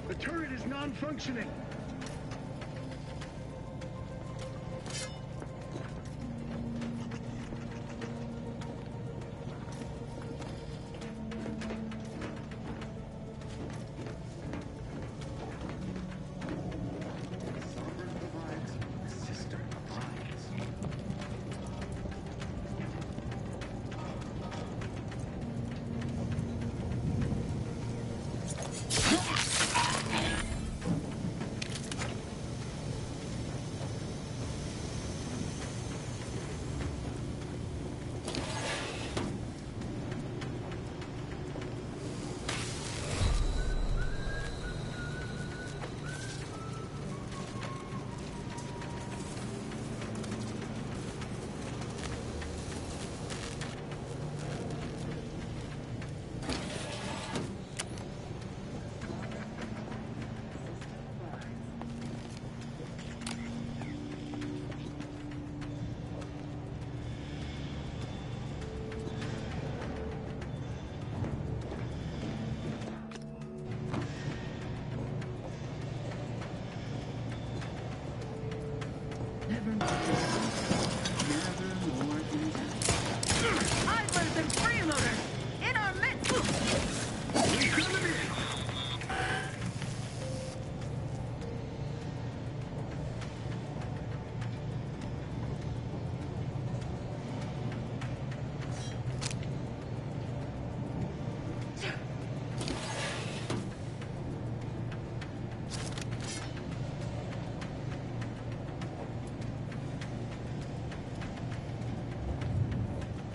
The turret is non-functioning.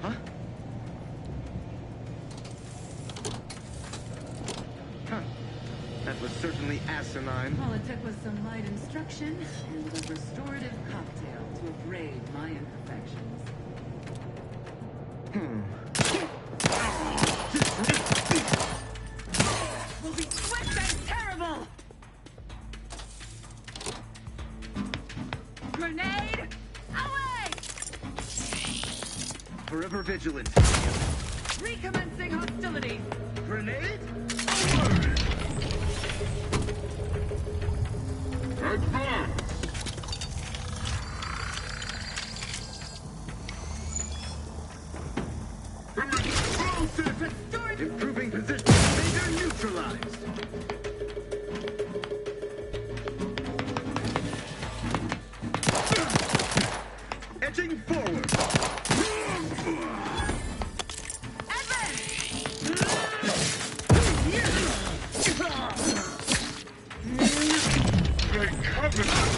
Huh? Huh. That was certainly asinine. All it took was some light instruction and a restorative cocktail to abrade my imperfections. Will be swift and terrible! Grenade! Away! Forever vigilant. Recommencing hostilities! Grenade? Advance! Improving position. Major neutralized. Edging forward. Great covenant!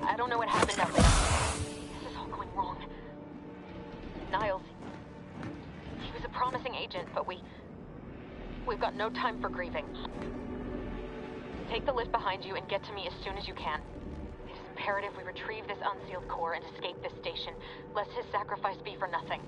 I don't know what happened out there. This is all going wrong. Niles, he was a promising agent, but we've got no time for grieving. Take the lift behind you and get to me as soon as you can. It is imperative we retrieve this unsealed core and escape this station, lest his sacrifice be for nothing.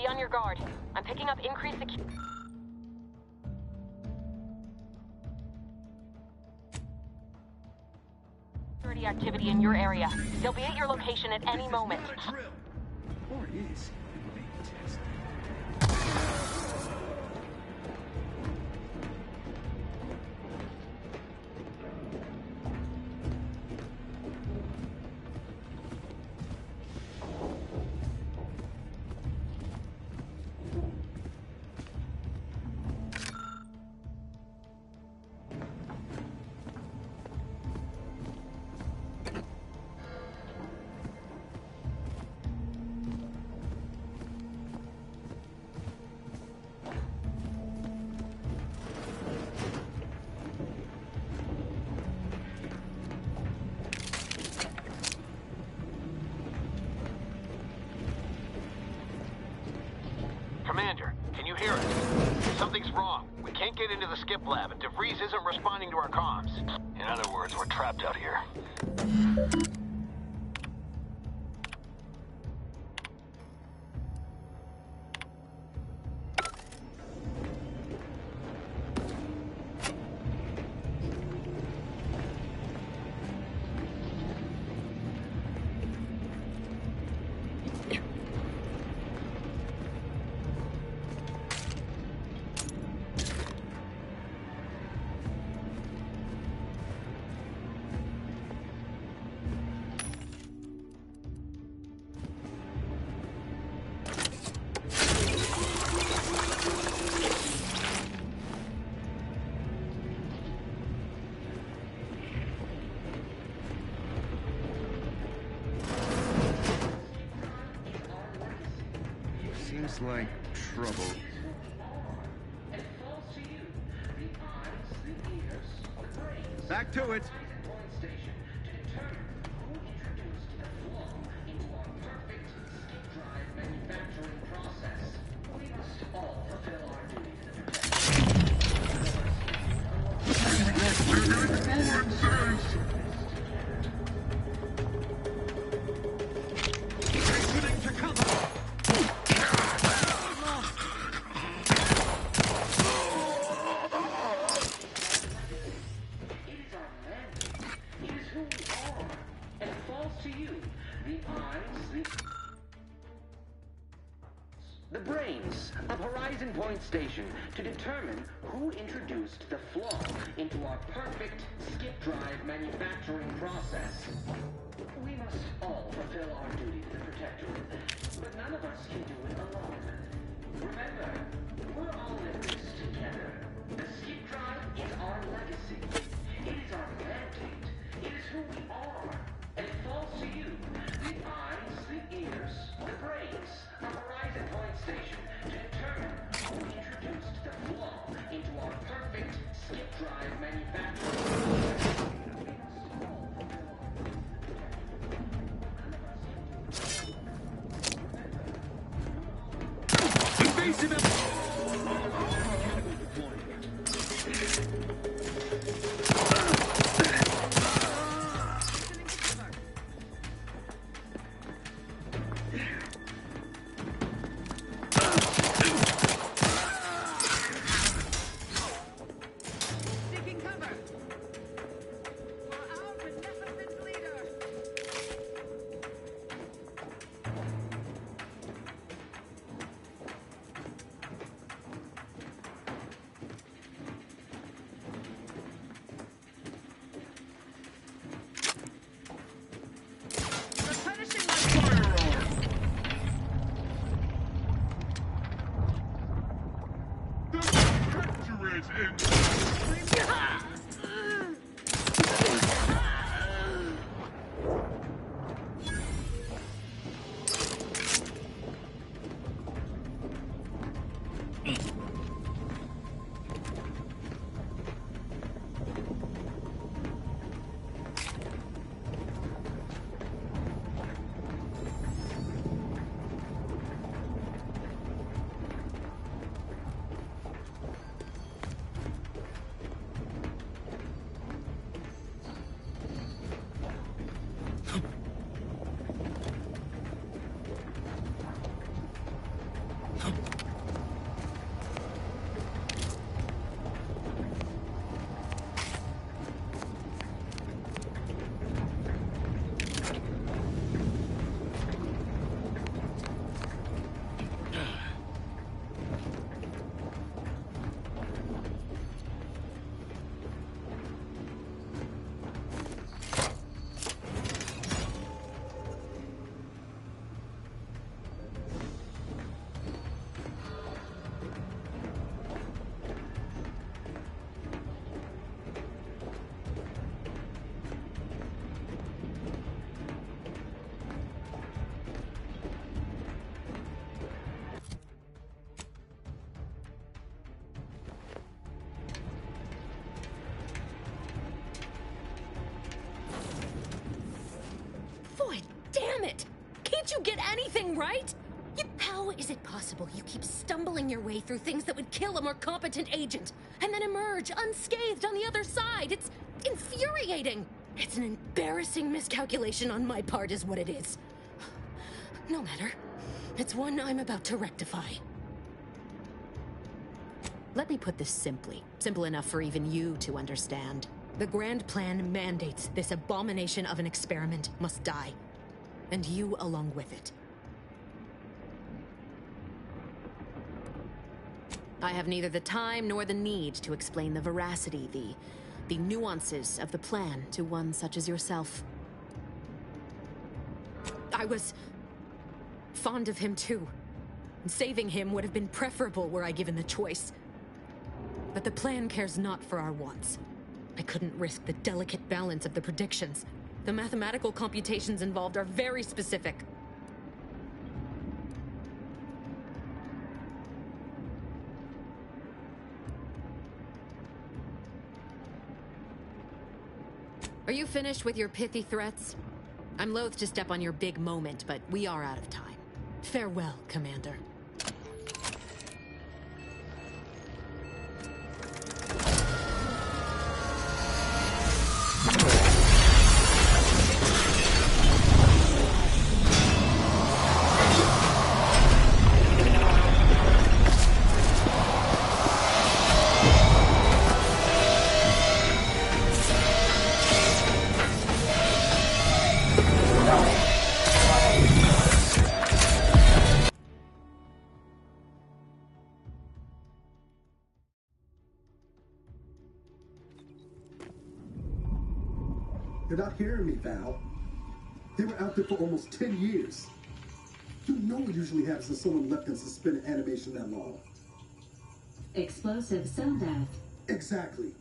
on your guard. I'm picking up increased security activity in your area. They'll be at your location at any moment. Or is Commander, can you hear us? Something's wrong. We can't get into the skip lab, and DeVries isn't responding to our comms. In other words, we're trapped out here. Seems like trouble. Back to it. The brains of Horizon Point Station to determine who introduced the flaw into our perfect skip drive manufacturing process. We must all fulfill our duty to the Protectorate, but none of us can do it alone. Remember, we're all in this together. The skip drive is our legacy. It is our mandate. It is who we are. And it falls to you, the eyes, the ears, the brains of Horizon Point Station to determine who introduced the flaw into our perfect skip drive manufacturing process. Can't you get anything right? How is it possible you keep stumbling your way through things that would kill a more competent agent, and then emerge unscathed on the other side? It's infuriating. It's an embarrassing miscalculation on my part is what it is. No matter. It's one I'm about to rectify. Let me put this simply. Simple enough for even you to understand. The grand plan mandates this abomination of an experiment must die. And you along with it. I have neither the time nor the need to explain the veracity, the nuances of the plan to one such as yourself. I was fond of him too. Saving him would have been preferable were I given the choice. But the plan cares not for our wants. I couldn't risk the delicate balance of the predictions. The mathematical computations involved are very specific. Are you finished with your pithy threats? I'm loath to step on your big moment, but we are out of time. Farewell, Commander. You're not hearing me, Val. They were out there for almost 10 years. You know what usually happens when someone left in suspended animation that long. Explosive cell death. Exactly.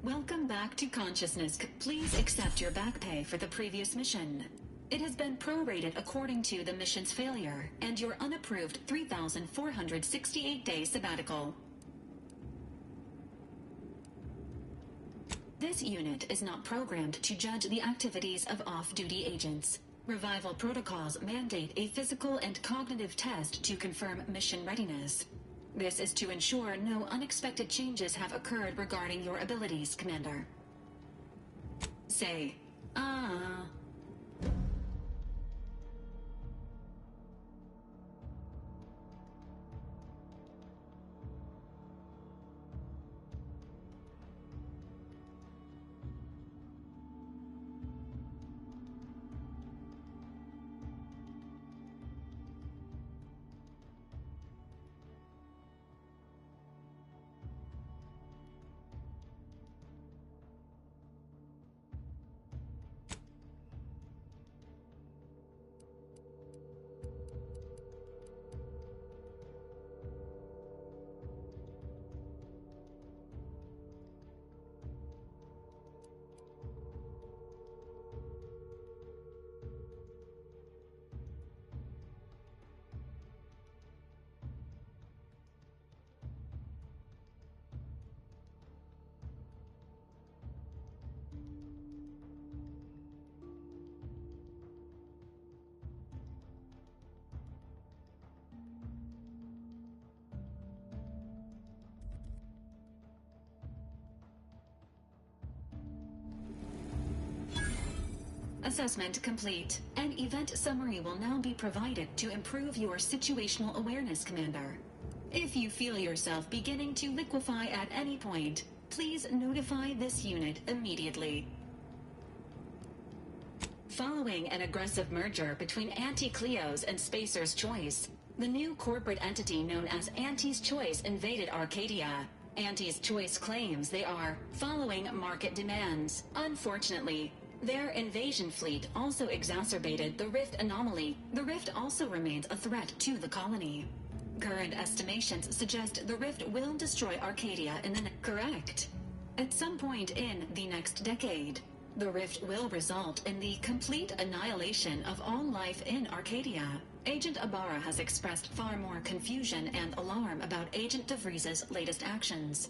Welcome back to consciousness. Please accept your back pay for the previous mission. It has been prorated according to the mission's failure and your unapproved 3,468-day sabbatical. This unit is not programmed to judge the activities of off-duty agents. Revival protocols mandate a physical and cognitive test to confirm mission readiness. This is to ensure no unexpected changes have occurred regarding your abilities, Commander. Say, assessment complete. An event summary will now be provided to improve your situational awareness, Commander. If you feel yourself beginning to liquefy at any point, please notify this unit immediately. Following an aggressive merger between Anti-Cleo's and Spacer's Choice, the new corporate entity known as Anti's Choice invaded Arcadia. Anti's Choice claims they are following market demands. Unfortunately, their invasion fleet also exacerbated the Rift anomaly. The Rift also remains a threat to the colony. Current estimations suggest the Rift will destroy Arcadia in the correct. At some point in the next decade, the Rift will result in the complete annihilation of all life in Arcadia. Agent Ibarra has expressed far more confusion and alarm about Agent DeVries's latest actions.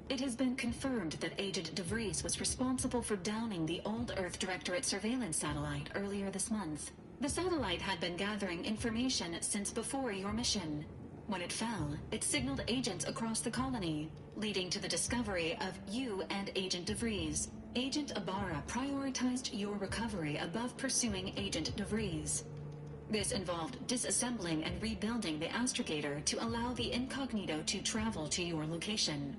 It It has been confirmed that Agent DeVries was responsible for downing the old Earth Directorate surveillance satellite earlier this month. The satellite had been gathering information since before your mission. When it fell, it signaled agents across the colony, leading to the discovery of you and Agent DeVries. Agent Ibarra prioritized your recovery above pursuing Agent DeVries. This involved disassembling and rebuilding the astrogator to allow the incognito to travel to your location.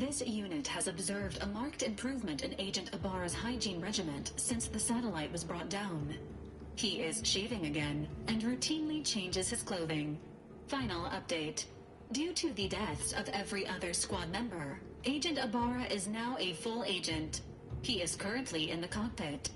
This unit has observed a marked improvement in Agent Ibarra's hygiene regiment since the satellite was brought down. He is shaving again and routinely changes his clothing. Final update. Due to the deaths of every other squad member, Agent Ibarra is now a full agent. He is currently in the cockpit.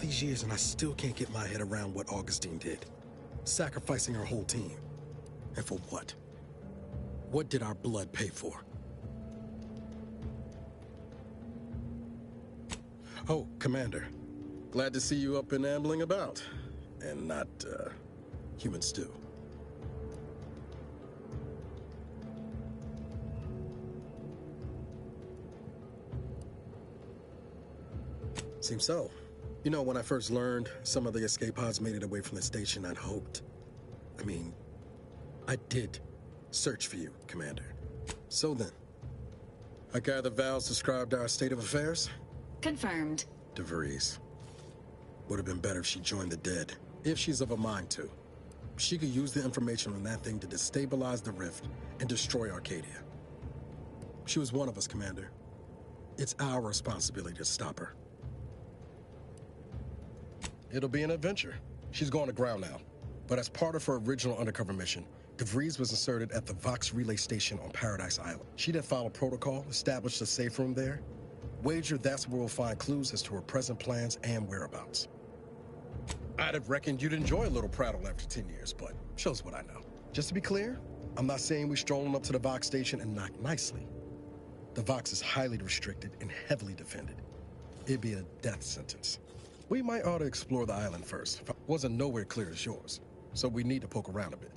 these years and I still can't get my head around what Augustine did. Sacrificing her whole team. And for what? What did our blood pay for? Oh, Commander. Glad to see you up and ambling about. And not, human stew. Seems so. You know, when I first learned some of the escape pods made it away from the station, I'd hoped. I did search for you, Commander. So then, I gather Val's described our state of affairs? Confirmed. DeVries. Would have been better if she joined the dead, if she's of a mind to. She could use the information on that thing to destabilize the rift and destroy Arcadia. She was one of us, Commander. It's our responsibility to stop her. It'll be an adventure. She's going to ground now. But as part of her original undercover mission, DeVries was inserted at the Vox relay station on Paradise Island. She then followed protocol, established a safe room there. Wager that's where we'll find clues as to her present plans and whereabouts. I'd have reckoned you'd enjoy a little prattle after 10 years, but shows what I know. Just to be clear, I'm not saying we're strolling up to the Vox station and knock nicely. The Vox is highly restricted and heavily defended. It'd be a death sentence. We might ought to explore the island first. Wasn't nowhere clear as yours, so we need to poke around a bit.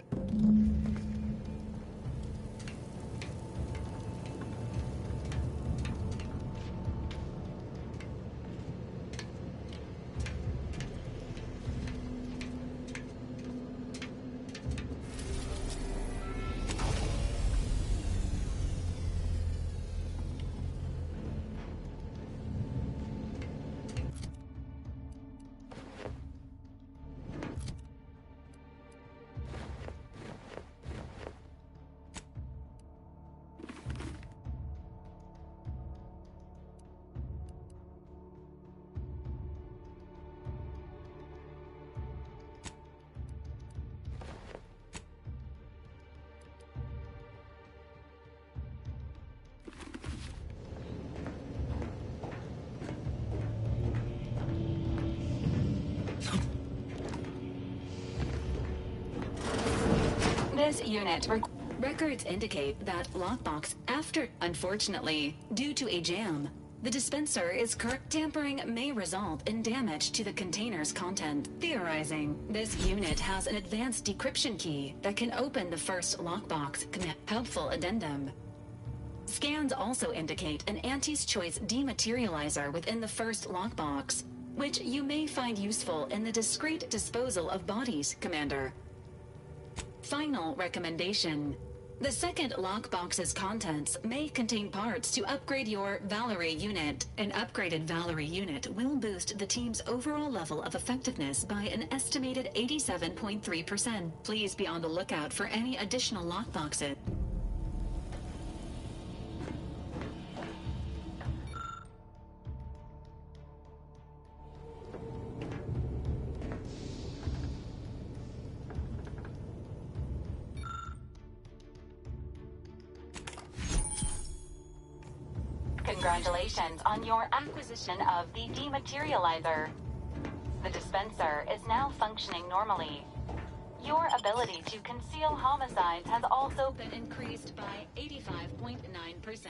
This unit records indicate that lockbox after, unfortunately, due to a jam, the dispenser is correct. Tampering may result in damage to the container's content. Theorizing, this unit has an advanced decryption key that can open the first lockbox. Helpful addendum. Scans also indicate an Auntie's Choice dematerializer within the first lockbox, which you may find useful in the discreet disposal of bodies, Commander. Final recommendation. The second lockbox's contents may contain parts to upgrade your Valerie unit. An upgraded Valerie unit will boost the team's overall level of effectiveness by an estimated 87.3%. Please be on the lookout for any additional lockboxes. Congratulations on your acquisition of the dematerializer. The dispenser is now functioning normally. Your ability to conceal homicides has also been increased by 85.9%.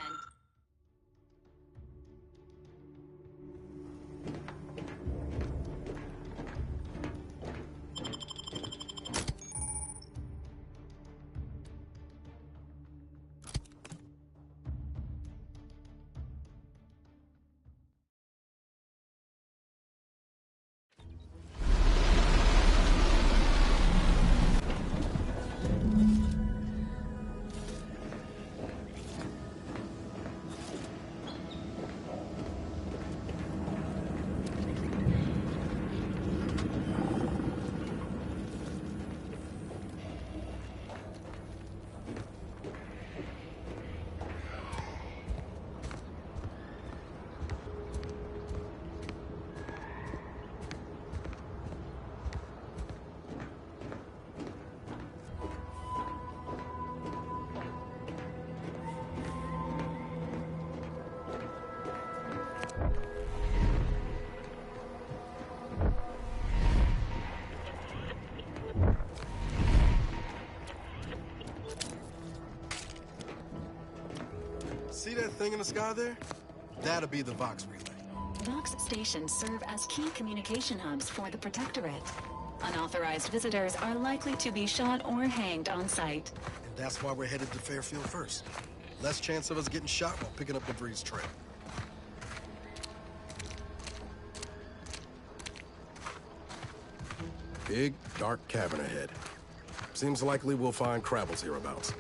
thing in the sky there? That'll be the Vox relay. Vox stations serve as key communication hubs for the Protectorate. Unauthorized visitors are likely to be shot or hanged on sight. And that's why we're headed to Fairfield first. Less chance of us getting shot while picking up debris trail. Big, dark cavern ahead. Seems likely we'll find Crabbles hereabouts.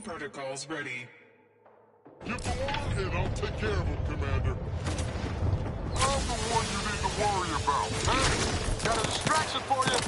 Protocols ready. Get the one and I'll take care of him, Commander. I'm the one you need to worry about. Hey, got a distraction for you?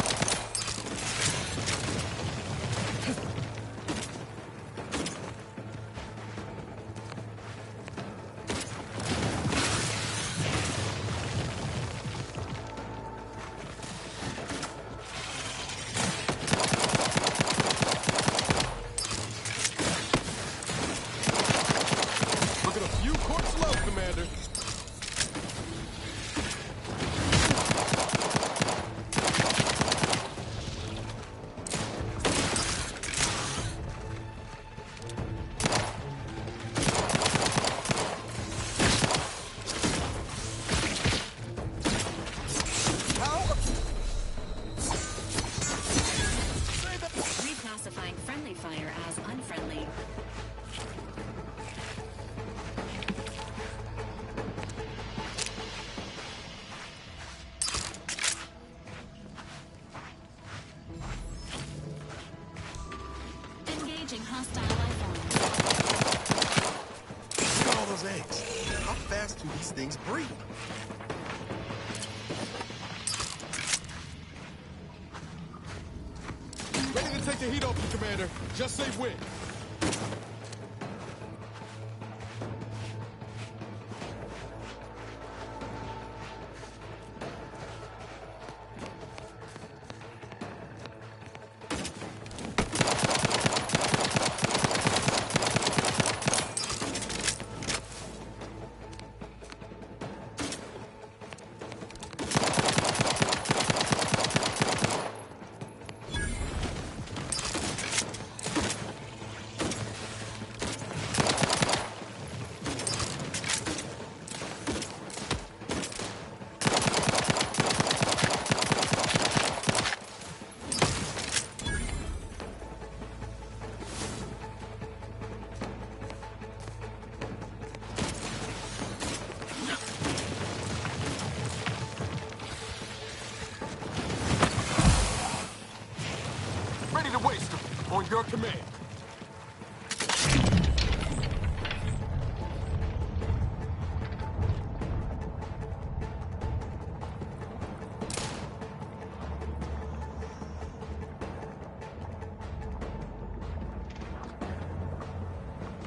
Reclassifying friendly fire as unfriendly. Engaging hostile life forms. Look at all those eggs. How fast do these things breathe? Ready to take the heat off you, Commander. Just say when. On your command.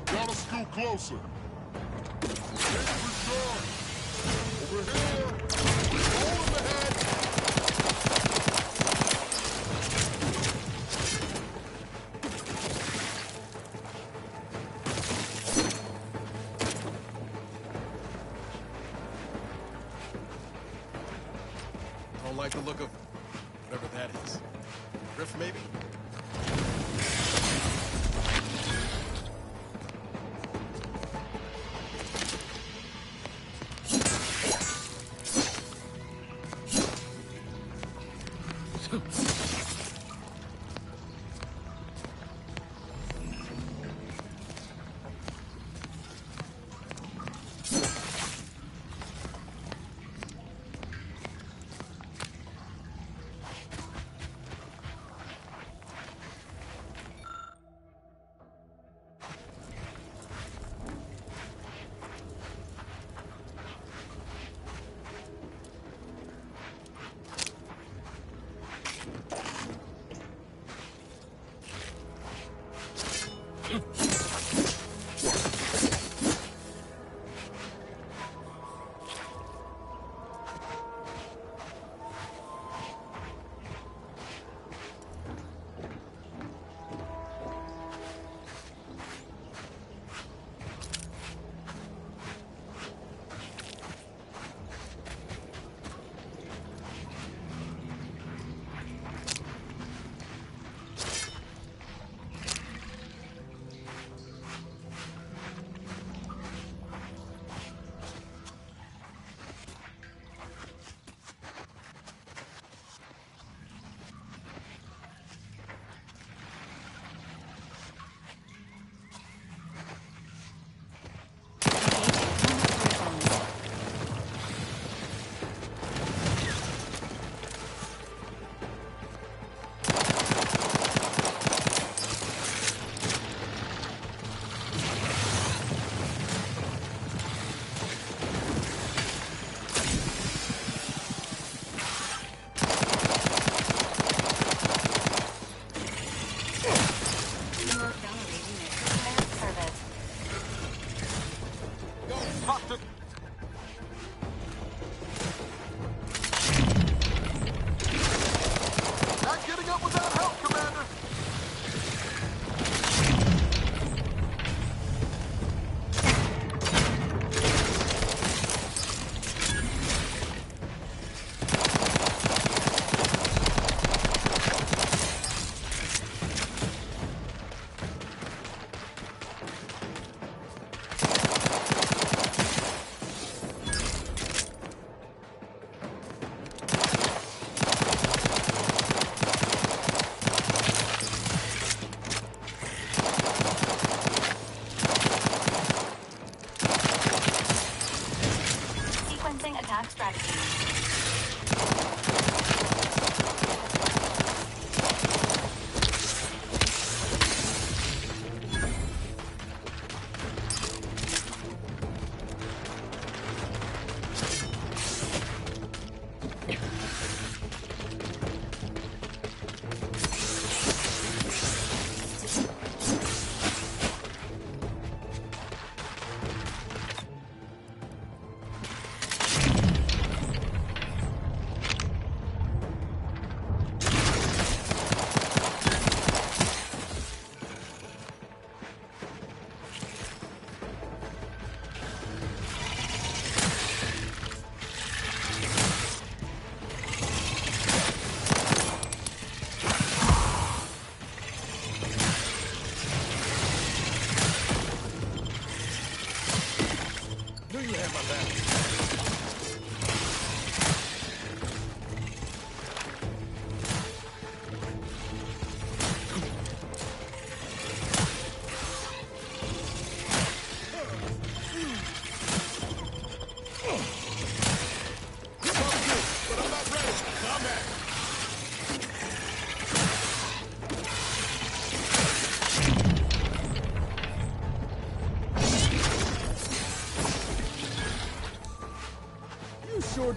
Gotta scoot closer. Over here. Hold him ahead. Don't like the look of whatever that is. Rift, maybe?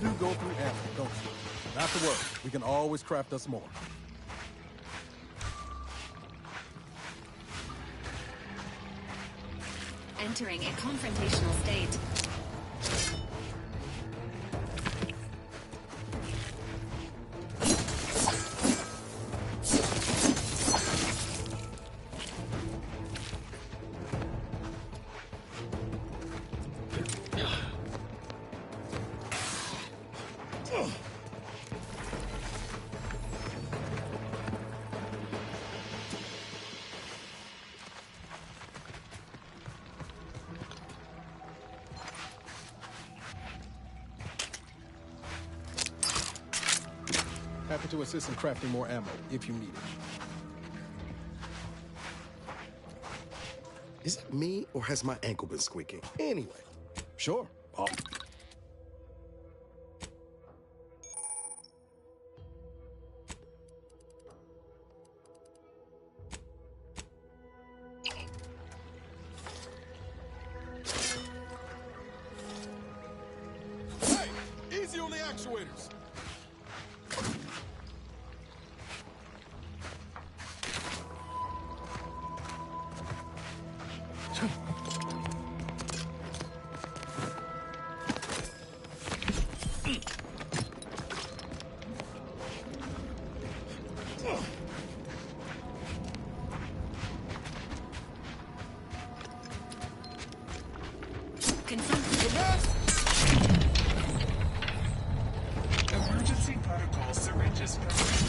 do go through ammo, don't you? Not to worry. We can always craft us more. Entering a confrontational state. Happy to assist in crafting more ammo, if you need it. Is it me, or has my ankle been squeaking? Anyway, sure. Hey, easy on the actuators. Emergency protocol syringes present.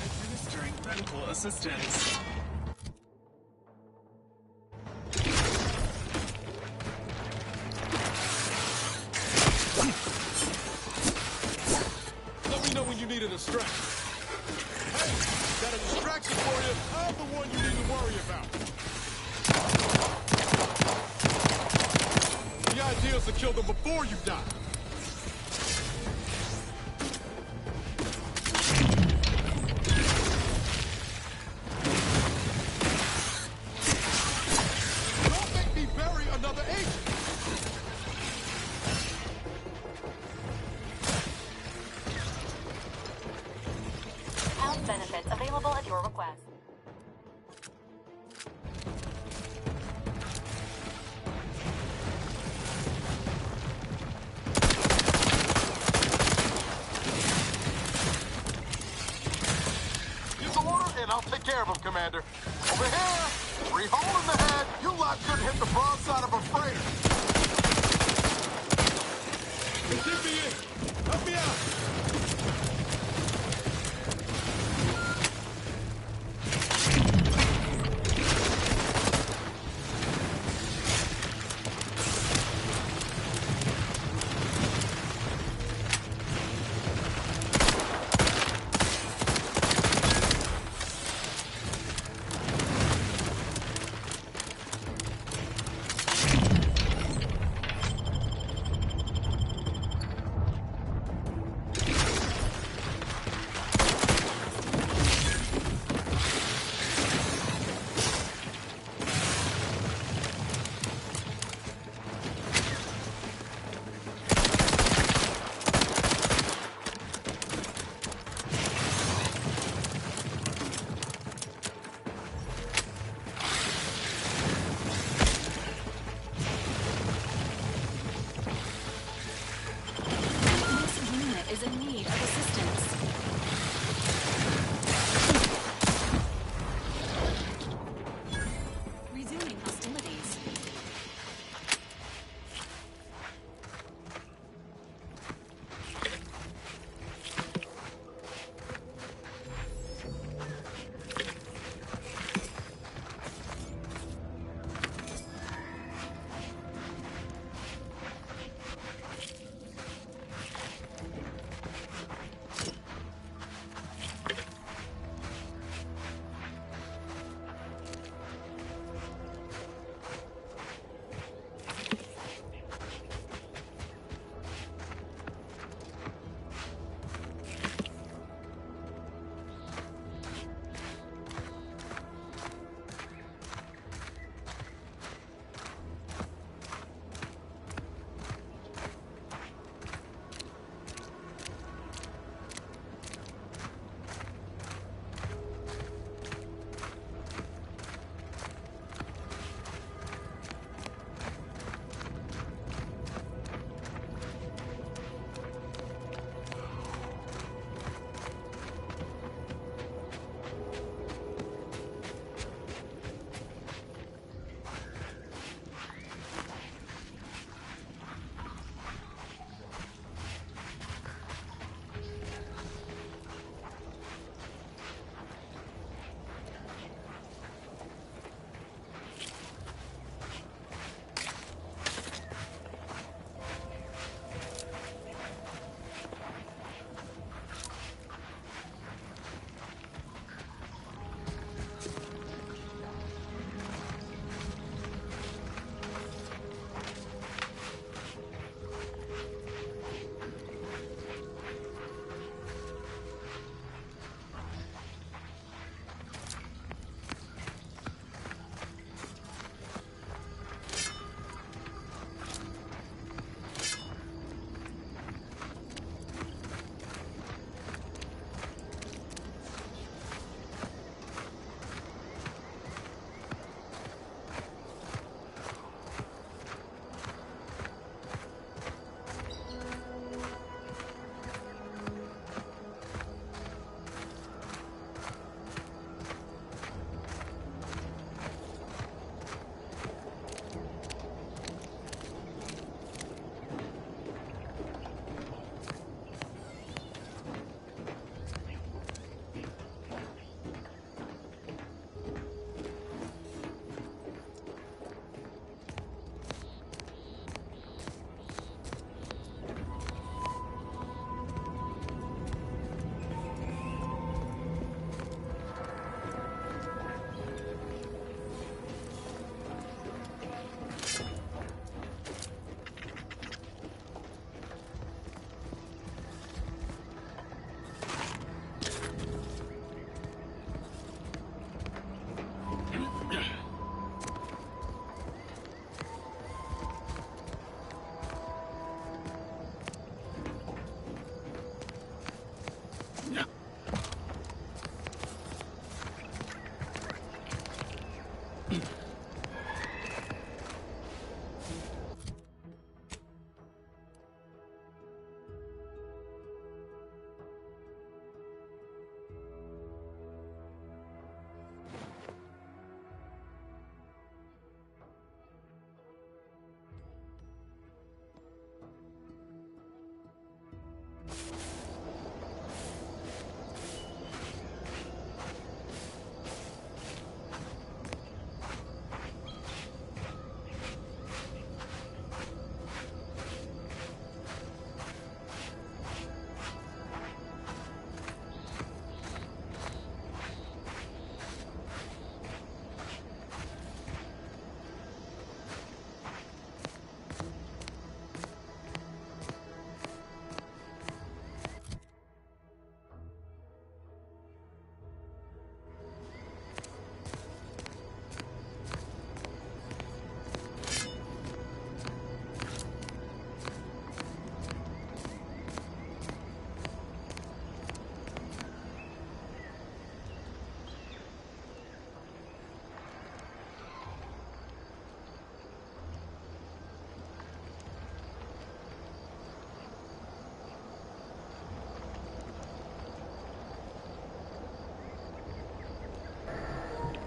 Administering medical assistance. Let me know when you need a distraction. Hey, got a distraction for you. I'm the one you need to worry about. The idea is to kill them before you die. Don't make me bury another agent. Health benefits available at your request. Use the water, and I'll take care of him, Commander. Over here! 3 hole in the head! You lot couldn't hit the broadside of a freighter! Get me in! Help me out!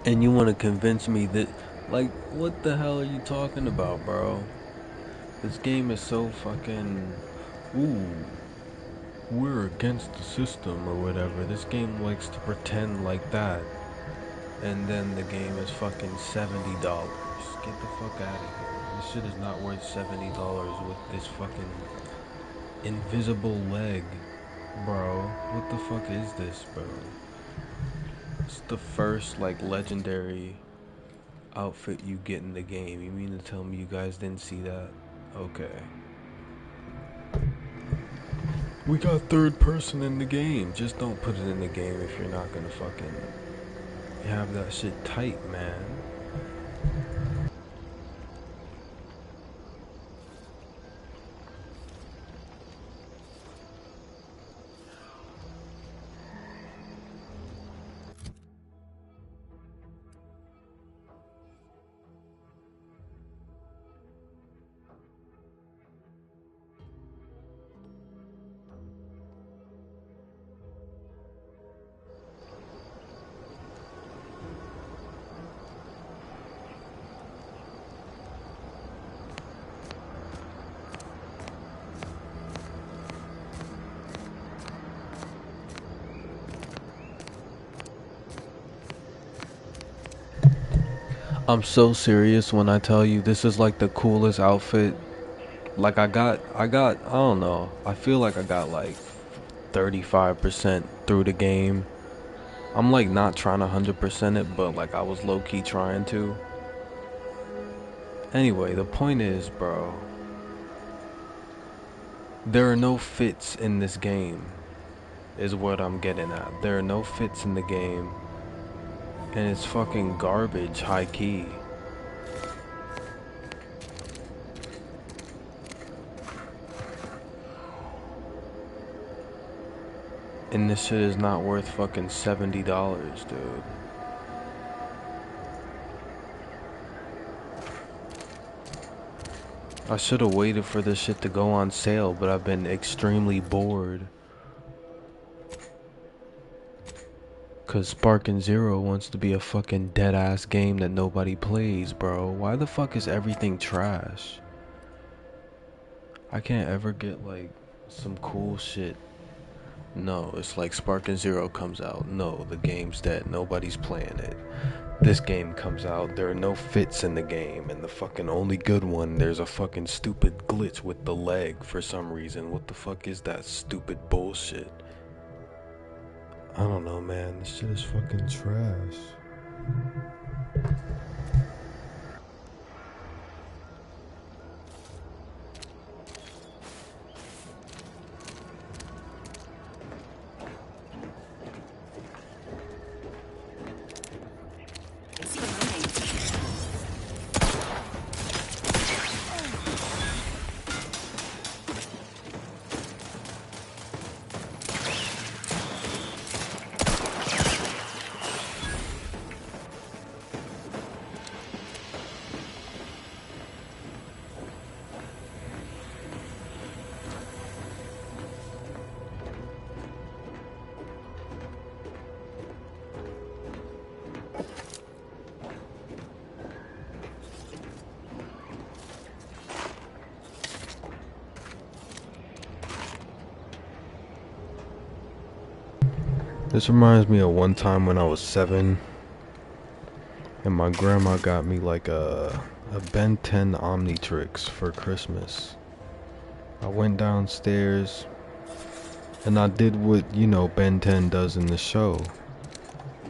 And you want to convince me that, like, what the hell are you talking about, bro? This game is so fucking, ooh, we're against the system or whatever. This game likes to pretend like that. And then the game is fucking $70. Get the fuck out of here. This shit is not worth $70 with this fucking invisible leg, bro. What the fuck is this, bro? It's the first, like, legendary outfit you get in the game. You mean to tell me you guys didn't see that? Okay. We got third person in the game. Just don't put it in the game if you're not gonna fucking have that shit tight, man. I'm so serious when I tell you this is like the coolest outfit. Like I don't know. I feel like I got like 35% through the game. I'm like not trying to 100% it, but like I was low-key trying to. Anyway, the point is, bro, there are no fits in this game, is what I'm getting at. There are no fits in the game. And it's fucking garbage, high key. And this shit is not worth fucking $70, dude. I should have waited for this shit to go on sale, but I've been extremely bored. Cause Sparking Zero wants to be a fucking dead-ass game that nobody plays, bro. Why the fuck is everything trash? I can't ever get like some cool shit. No, it's like Sparking Zero comes out. No, the game's dead. Nobody's playing it. This game comes out. There are no fits in the game. And the fucking only good one, there's a fucking stupid glitch with the leg for some reason. What the fuck is that stupid bullshit? I don't know, man. This shit is fucking trash. This reminds me of one time when I was 7 and my grandma got me like a Ben 10 Omnitrix for Christmas. I went downstairs and I did what, you know, Ben 10 does in the show.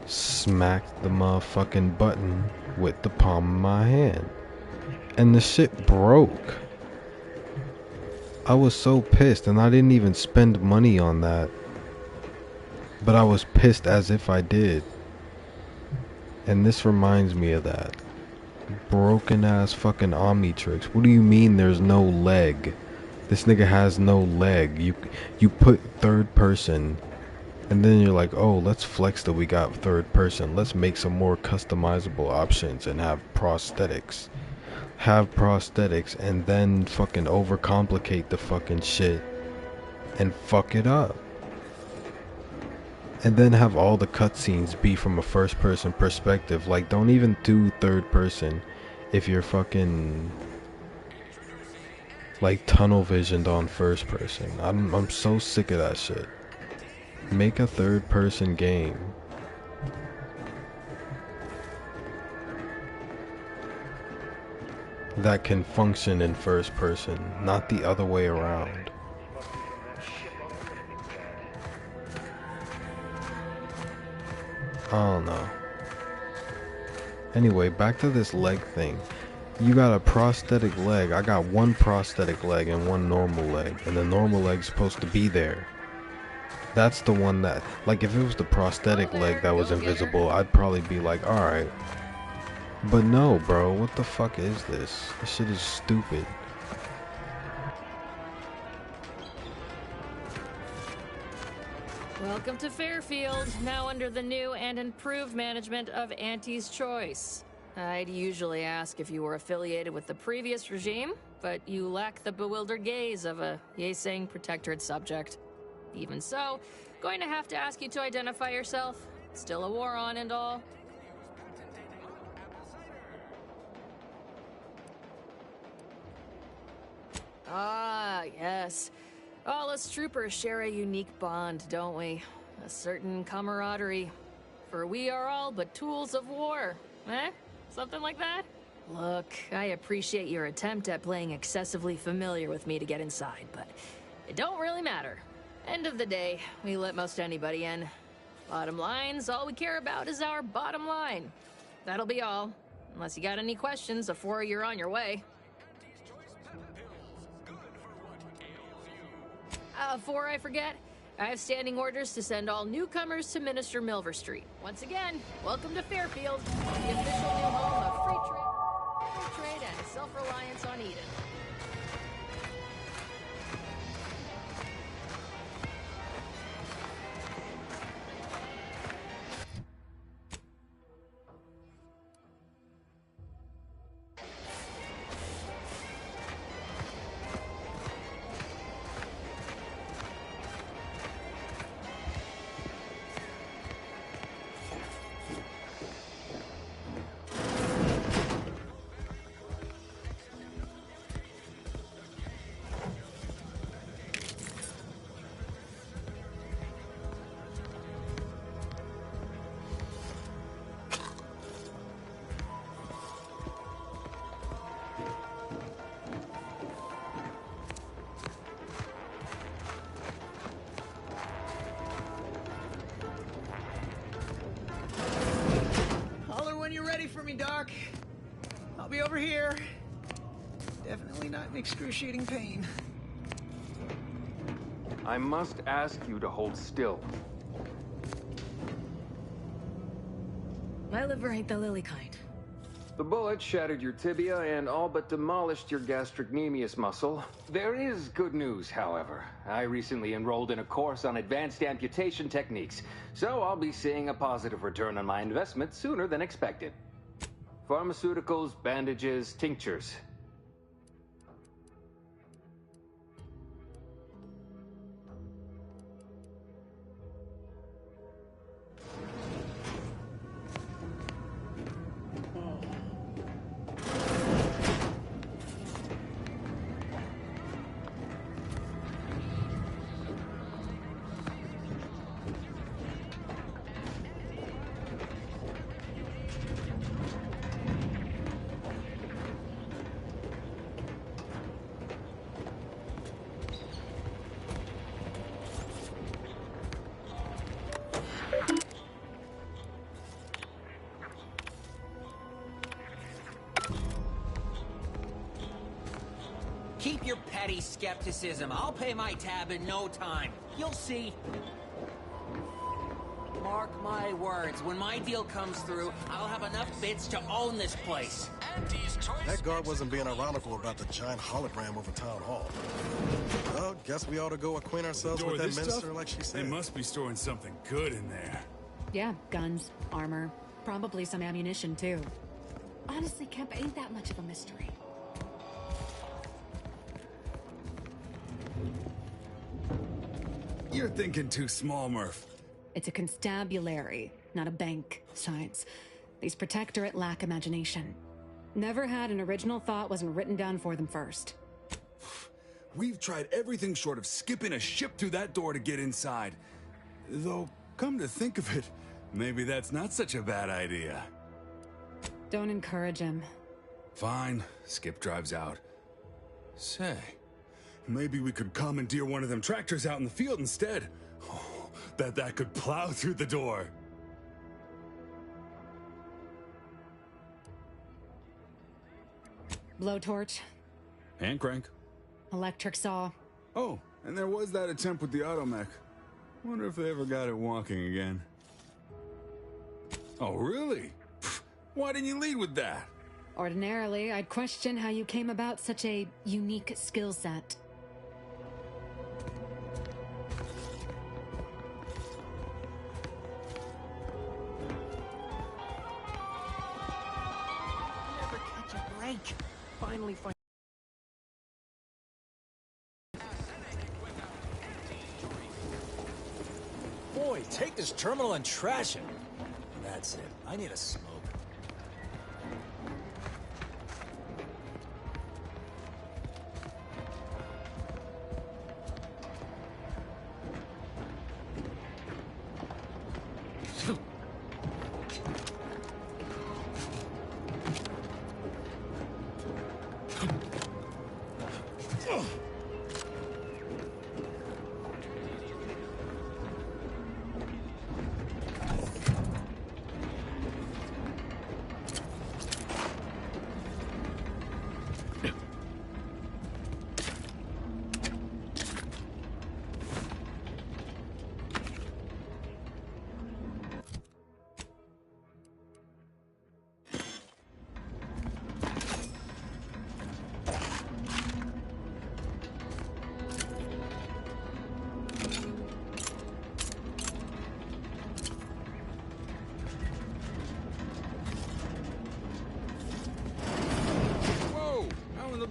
Smacked the motherfucking button with the palm of my hand. And the shit broke. I was so pissed, and I didn't even spend money on that. But I was pissed as if I did. And this reminds me of that. Broken ass fucking Omnitrix. What do you mean there's no leg? This nigga has no leg. You put third person, and then you're like, oh, let's flex that we got third person. Let's make some more customizable options and have prosthetics. Have prosthetics and then fucking overcomplicate the fucking shit and fuck it up. and then have all the cutscenes be from a first person perspective. Like, don't even do third person if you're fucking like tunnel visioned on first person. I'm so sick of that shit. Make a third person game. That can function in first person, not the other way around. I don't know. Anyway, back to this leg thing. You got a prosthetic leg. I got one prosthetic leg and one normal leg, and the normal leg's supposed to be there. That's the one that, like, if it was the prosthetic leg that was invisible, I'd probably be like, alright. But no, bro, what the fuck is this? This shit is stupid. Welcome to Fairfield, now under the new and improved management of Auntie's Choice. I'd usually ask if you were affiliated with the previous regime, but you lack the bewildered gaze of a yay-saying protectorate subject. Even so, going to have to ask you to identify yourself. Still a war on and all. Ah, yes. All us troopers share a unique bond, don't we? A certain camaraderie. For we are all but tools of war. Eh? Something like that? Look, I appreciate your attempt at playing excessively familiar with me to get inside, but it don't really matter. End of the day, we let most anybody in. Bottom line's all we care about is our bottom line. That'll be all. Unless you got any questions before you're on your way. Before I forget, I have standing orders to send all newcomers to Minister Milver Street. Once again, welcome to Fairfield, the official new home of free trade and self-reliance on Eden. For me, Doc. I'll be over here. Definitely not in excruciating pain. I must ask you to hold still. My liver ain't the lily kind. The bullet shattered your tibia and all but demolished your gastrocnemius muscle. There is good news, however. I recently enrolled in a course on advanced amputation techniques, so I'll be seeing a positive return on my investment sooner than expected. Pharmaceuticals, bandages, tinctures. Keep your petty skepticism. I'll pay my tab in no time. You'll see. Mark my words, when my deal comes through, I'll have enough bits to own this place. That guard wasn't being ironical about the giant hologram over town hall. Well, guess we ought to go acquaint ourselves with that minister like she said. They must be storing something good in there. Yeah, guns, armor, probably some ammunition too. Honestly, Kemp ain't that much of a mystery. You're thinking too small, Murph. It's a constabulary, not a bank. Besides, these Protectorate lack imagination. Never had an original thought wasn't written down for them first. We've tried everything short of skipping a ship through that door to get inside. Though, come to think of it, maybe that's not such a bad idea. Don't encourage him. Fine, Skip drives out. Say, maybe we could commandeer one of them tractors out in the field instead. Oh, that could plow through the door. Blowtorch. Hand crank. Electric saw. Oh, and there was that attempt with the automech. Wonder if they ever got it walking again. Oh, really? Why didn't you lead with that? Ordinarily, I'd question how you came about such a unique skill set. Never catch a break. Finally find. Boy, take this terminal and trash it. That's it. I need a smoke.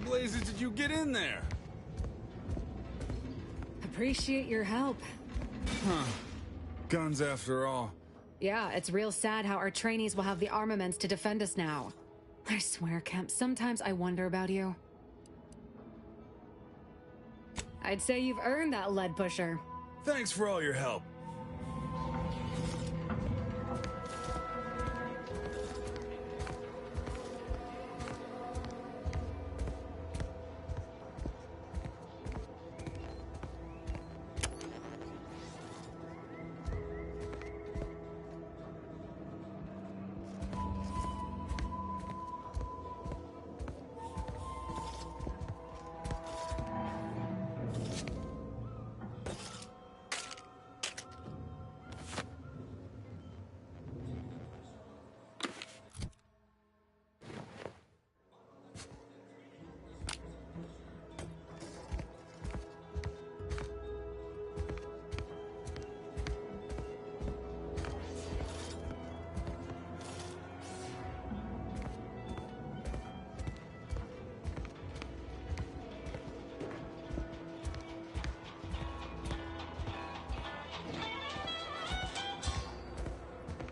Blazes did you get in there? Appreciate your help. Huh. Guns after all. Yeah, it's real sad how our trainees will have the armaments to defend us now. I swear, Kemp, sometimes I wonder about you. I'd say you've earned that lead pusher. Thanks for all your help.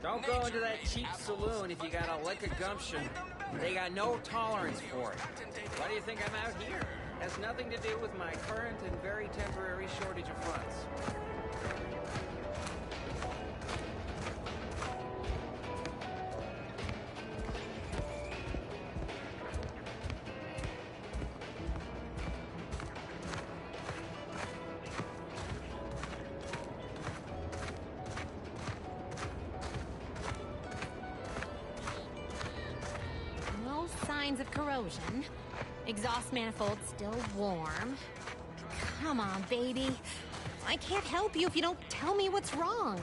Don't go into that cheap saloon if you got a lick of gumption. They got no tolerance for it. Why do you think I'm out here? Has nothing to do with my current and very temporary shortage of funds. Of corrosion. Exhaust manifold still warm. Come on, baby. I can't help you if you don't tell me what's wrong.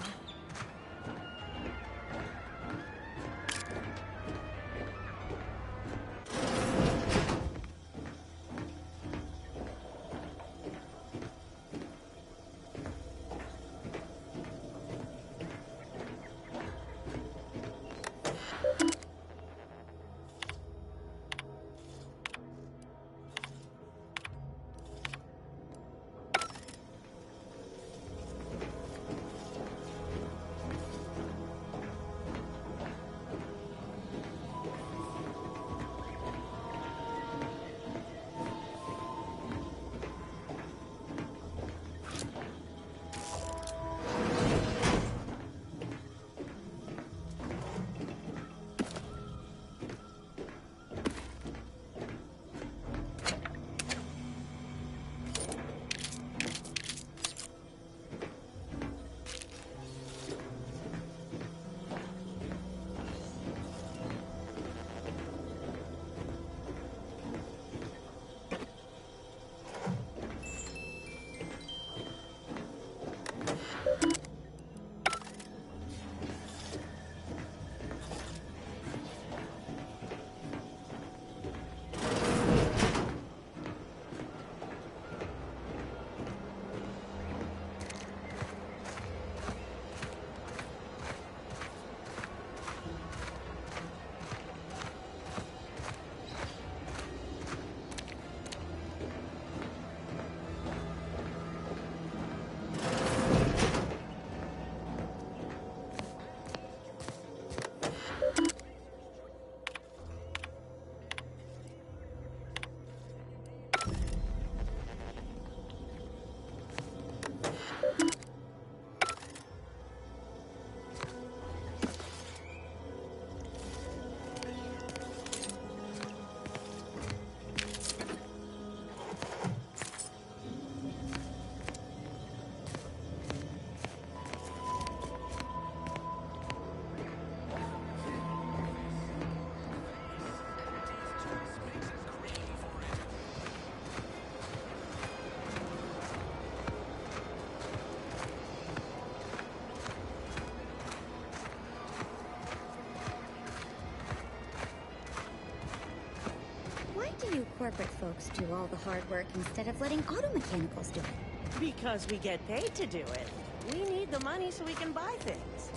corporate folks do all the hard work instead of letting auto mechanicals do it? Because we get paid to do it. We need the money so we can buy things.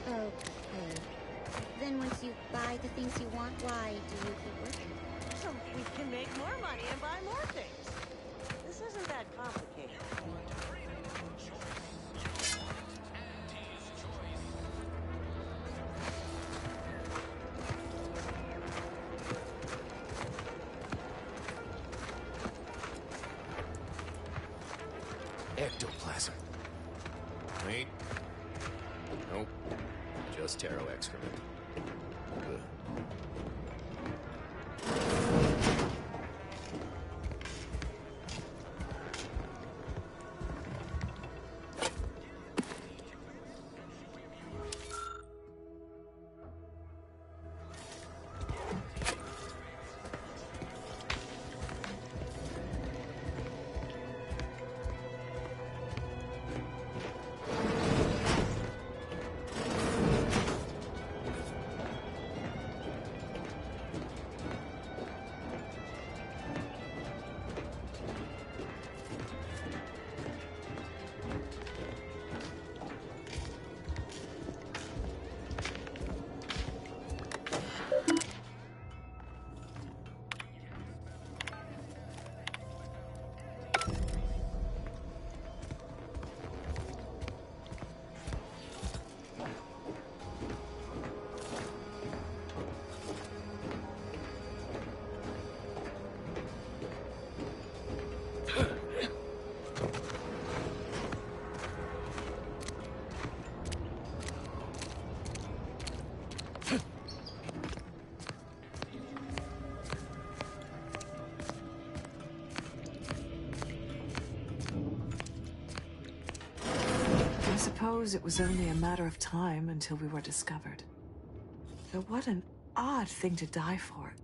Okay. Then once you buy the things you want, why do you keep working? So we can make more money and buy more things. This isn't that complicated. Ectoplasm. Wait. Nope. Just taro excrement. Ugh. I suppose it was only a matter of time until we were discovered. Though what an odd thing to die for.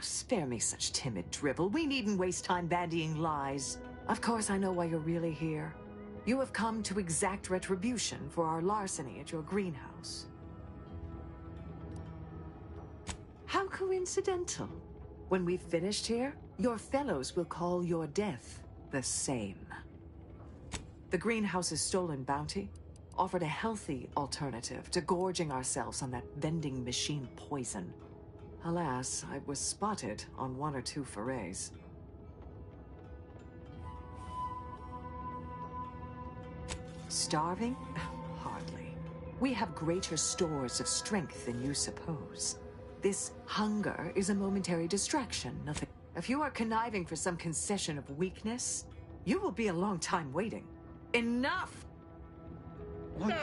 Spare me such timid drivel. We needn't waste time bandying lies. Of course, I know why you're really here. You have come to exact retribution for our larceny at your greenhouse. How coincidental. When we've finished here, your fellows will call your death the same. The greenhouse's stolen bounty offered a healthy alternative to gorging ourselves on that vending machine poison. Alas, I was spotted on 1 or 2 forays. Starving? Hardly. We have greater stores of strength than you suppose. This hunger is a momentary distraction, nothing. If you are conniving for some concession of weakness, you will be a long time waiting. Enough! What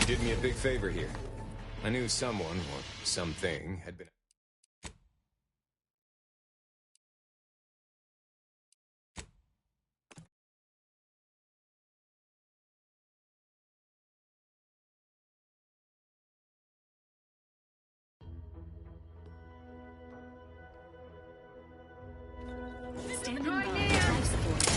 You did me a big favor here. I knew someone, or something, had been... Standing by for life support.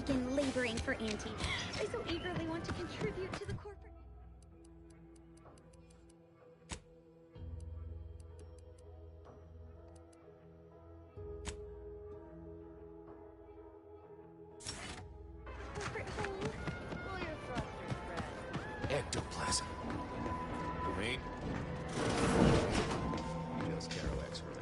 begin laboring for Auntie. I so eagerly want to contribute to the corporate... Ectoplasm. Wait. Just Caro excrement.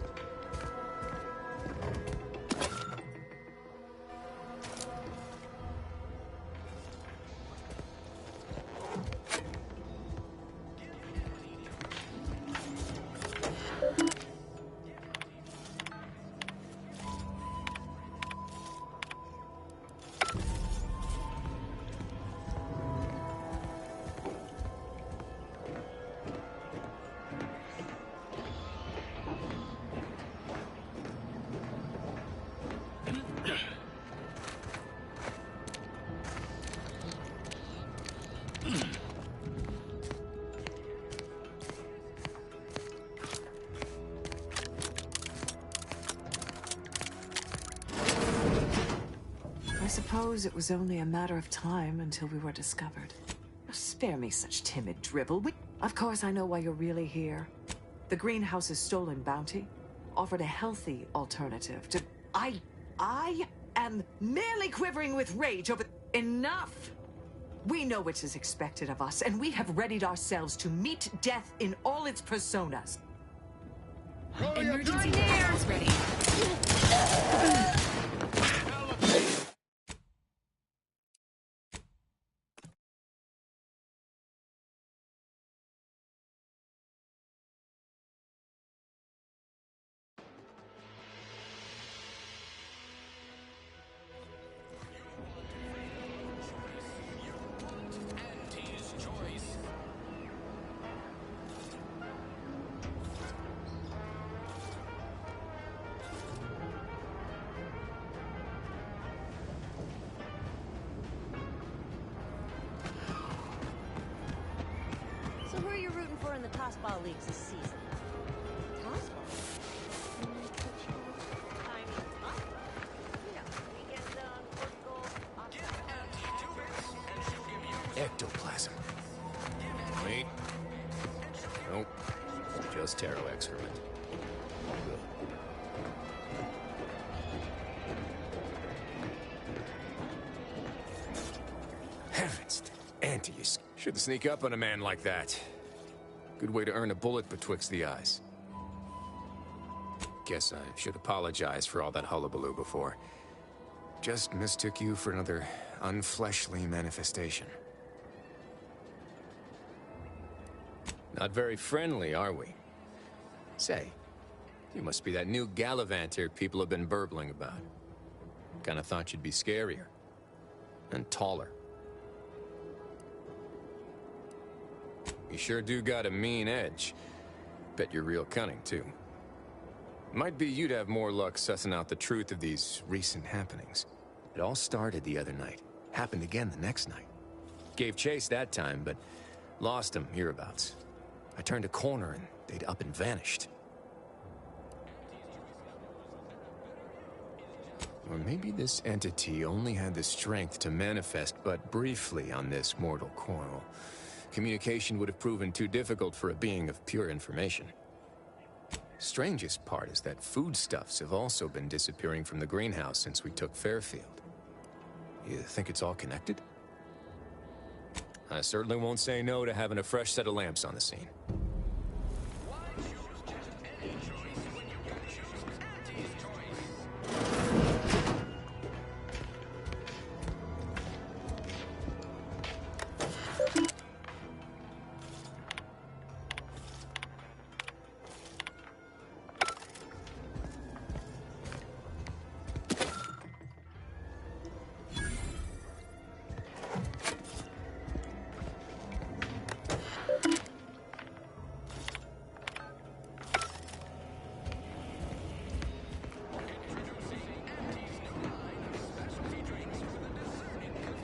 I suppose it was only a matter of time until we were discovered. Spare me such timid drivel. Of course, I know why you're really here. The greenhouse's stolen bounty offered a healthy alternative to... I am merely quivering with rage over... Enough! We know what is expected of us, and we have readied ourselves to meet death in all its personas. Emergency repairs ready. So who are you rooting for in the tossball leagues this season? Tossball? I mean, tossball. You know, weekends on Portugal. Ectoplasm. Wait. Nope. Just Taro excrement. Good. Heavens, Antes. Shouldn't sneak up on a man like that. Good way to earn a bullet betwixt the eyes. Guess I should apologize for all that hullabaloo before. Just mistook you for another unfleshly manifestation. Not very friendly, are we? Say, you must be that new Gallivanter people have been burbling about. Kinda thought you'd be scarier. And taller. You sure do got a mean edge. Bet you're real cunning, too. Might be you'd have more luck sussing out the truth of these recent happenings. It all started the other night. Happened again the next night. Gave chase that time, but lost them hereabouts. I turned a corner and they'd up and vanished. Or maybe this entity only had the strength to manifest but briefly on this mortal coil. Communication would have proven too difficult for a being of pure information. Strangest part is that foodstuffs have also been disappearing from the greenhouse since we took Fairfield. You think it's all connected? I certainly won't say no to having a fresh set of lamps on the scene.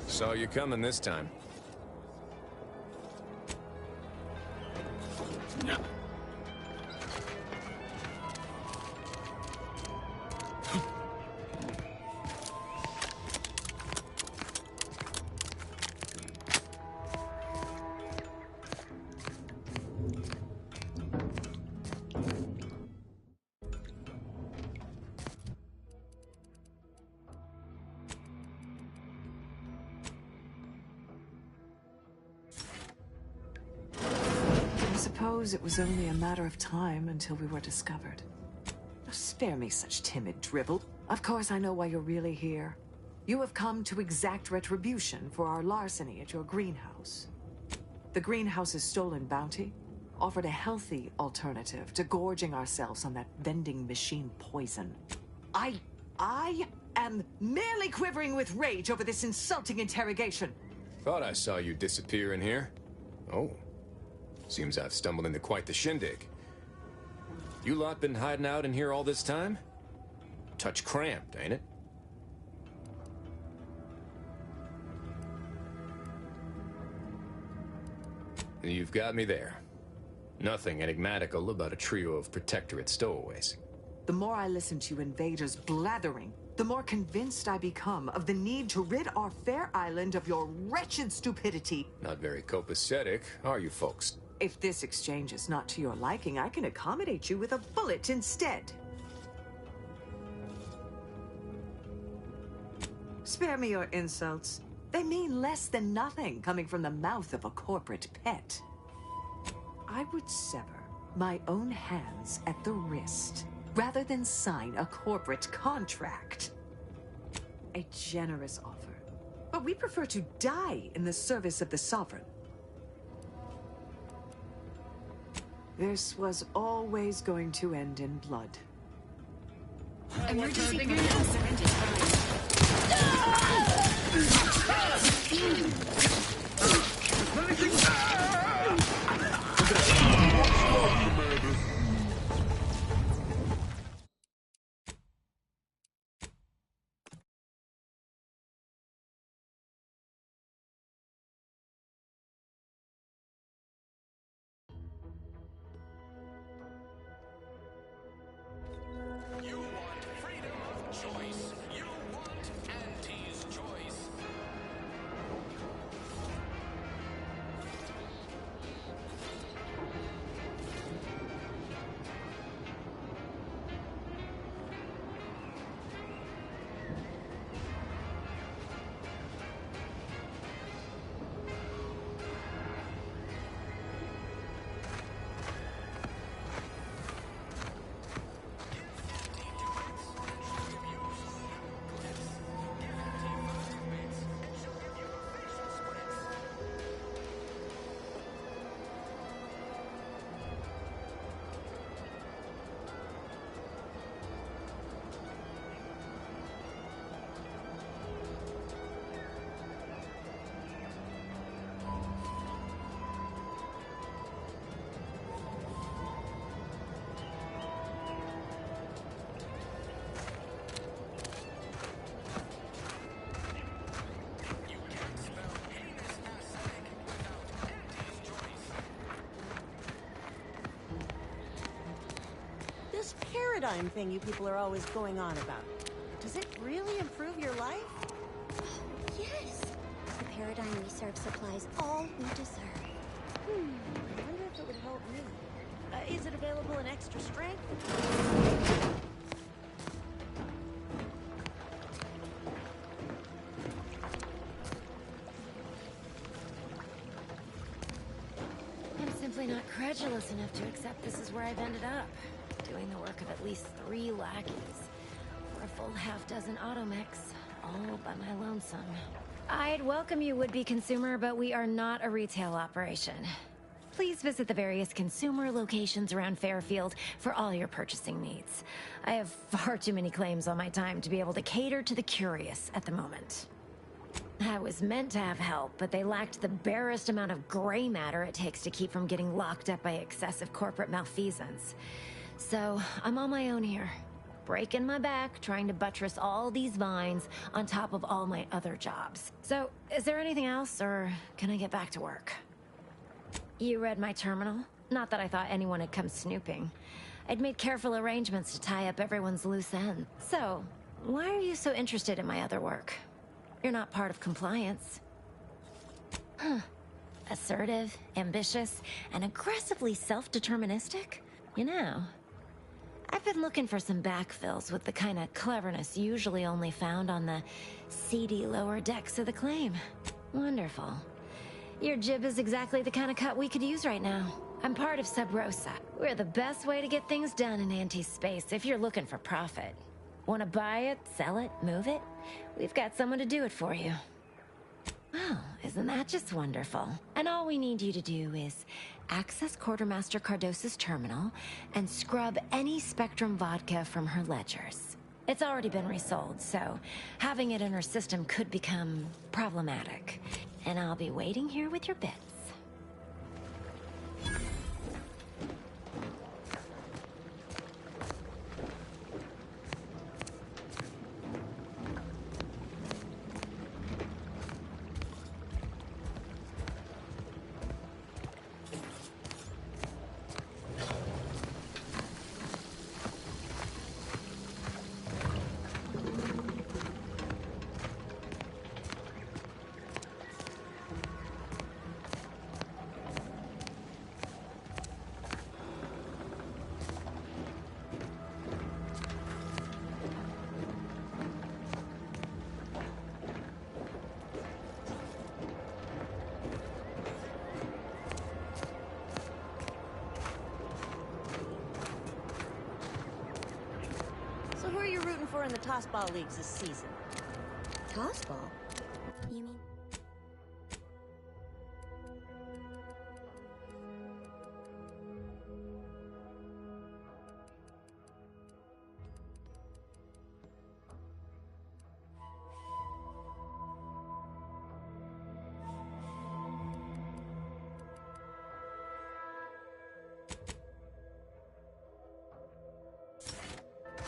Saw you coming this time. suppose it was only a matter of time until we were discovered. Oh, spare me such timid drivel. Of course I know why you're really here. You have come to exact retribution for our larceny at your greenhouse. The greenhouse's stolen bounty offered a healthy alternative to gorging ourselves on that vending machine poison. I am merely quivering with rage over this insulting interrogation. Thought I saw you disappear in here. Oh. Seems I've stumbled into quite the shindig. You lot been hiding out in here all this time? Touch cramped, ain't it? You've got me there. Nothing enigmatical about a trio of Protectorate stowaways. The more I listen to you invaders blathering, the more convinced I become of the need to rid our fair island of your wretched stupidity. Not very copacetic, are you folks? If this exchange is not to your liking, I can accommodate you with a bullet instead. Spare me your insults. They mean less than nothing coming from the mouth of a corporate pet. I would sever my own hands at the wrist rather than sign a corporate contract. A generous offer, but we prefer to die in the service of the Sovereign. This was always going to end in blood. Emergency protocol syringes prime. This paradigm thing you people are always going on about. Does it really improve your life? Yes. The paradigm we serve supplies all we deserve. I wonder if it would help me. Is it available in extra strength? I'm simply not credulous enough to accept this is where I've ended up. Doing the work of at least 3 lackeys. For a full half-dozen automechs, all by my lonesome. I'd welcome you, would-be consumer, but we are not a retail operation. Please visit the various consumer locations around Fairfield for all your purchasing needs. I have far too many claims on my time to be able to cater to the curious at the moment. I was meant to have help, but they lacked the barest amount of gray matter it takes to keep from getting locked up by excessive corporate malfeasance. So, I'm on my own here, breaking my back, trying to buttress all these vines on top of all my other jobs. So, is there anything else, or can I get back to work? You read my terminal? Not that I thought anyone had come snooping. I'd made careful arrangements to tie up everyone's loose ends. So, why are you so interested in my other work? You're not part of compliance. Huh. Assertive, ambitious, and aggressively self-deterministic? You know, I've been looking for some backfills with the kind of cleverness usually only found on the seedy lower decks of the claim. Wonderful. Your jib is exactly the kind of cut we could use right now. I'm part of Sub Rosa. We're the best way to get things done in anti-space if you're looking for profit. Want to buy it, sell it, move it? We've got someone to do it for you. Oh, isn't that just wonderful? And all we need you to do is access Quartermaster Cardos's terminal and scrub any Spectrum vodka from her ledgers. It's already been resold, so having it in her system could become problematic. And I'll be waiting here with your bits. So who are you rooting for in the tossball leagues this season? Tossball? You mean?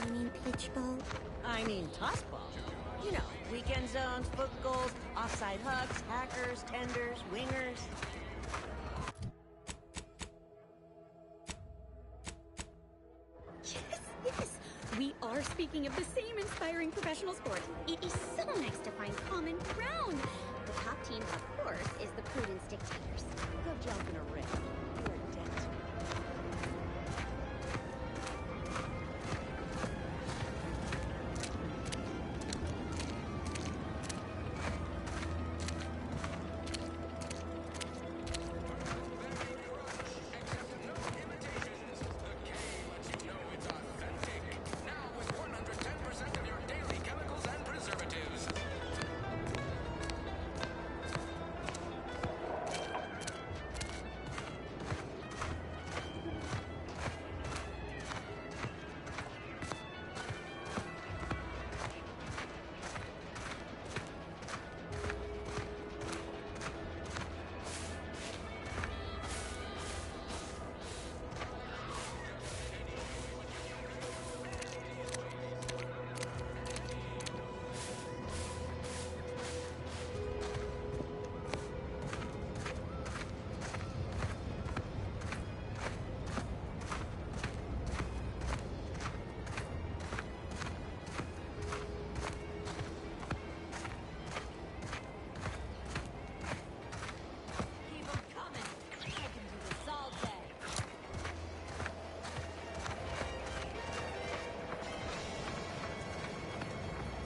You mean pitch ball? I mean tossball. You know, weekend zones, foot goals, offside hucks, hackers, tenders, wingers. Yes, we are speaking of the same inspiring professional sport. It is so nice to find common ground. The top team, of course, is the Prudence Dictators. Go jump in a ring. You're a debt to me.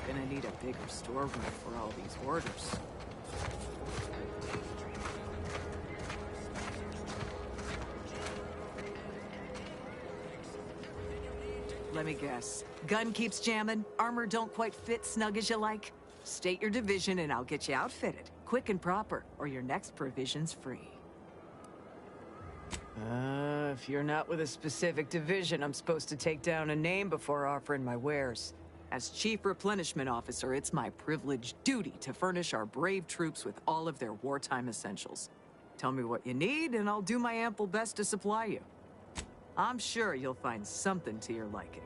Gonna need a bigger storeroom for all these orders. Let me guess. Gun keeps jamming, armor don't quite fit snug as you like. State your division and I'll get you outfitted. Quick and proper, or your next provision's free. If you're not with a specific division, I'm supposed to take down a name before offering my wares. As Chief Replenishment Officer, it's my privileged duty to furnish our brave troops with all of their wartime essentials. Tell me what you need, and I'll do my ample best to supply you. I'm sure you'll find something to your liking.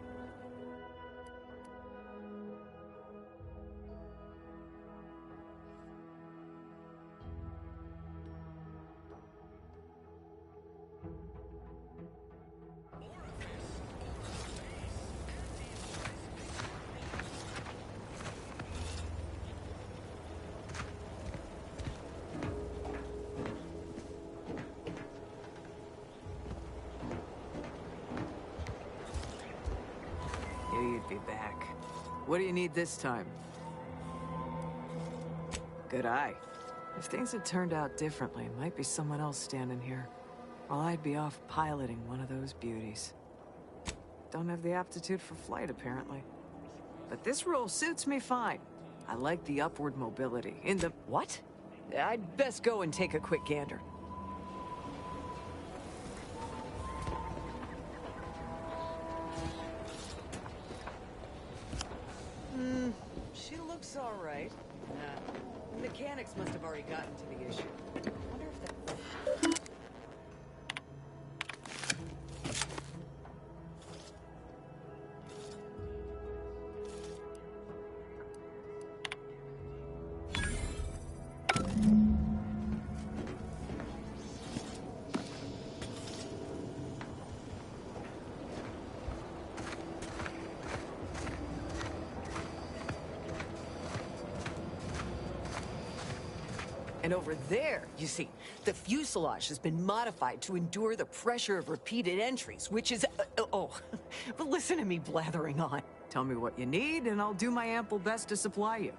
You'd be back. What do you need this time? Good eye. If things had turned out differently, it might be someone else standing here. Well, I'd be off piloting one of those beauties. Don't have the aptitude for flight, apparently. But this role suits me fine. I like the upward mobility. In the... What? I'd best go and take a quick gander. She looks all right. Mechanics must have already gotten to the issue. I wonder if that... And over there, you see, the fuselage has been modified to endure the pressure of repeated entries, which is... but listen to me blathering on. Tell me what you need, and I'll do my ample best to supply you.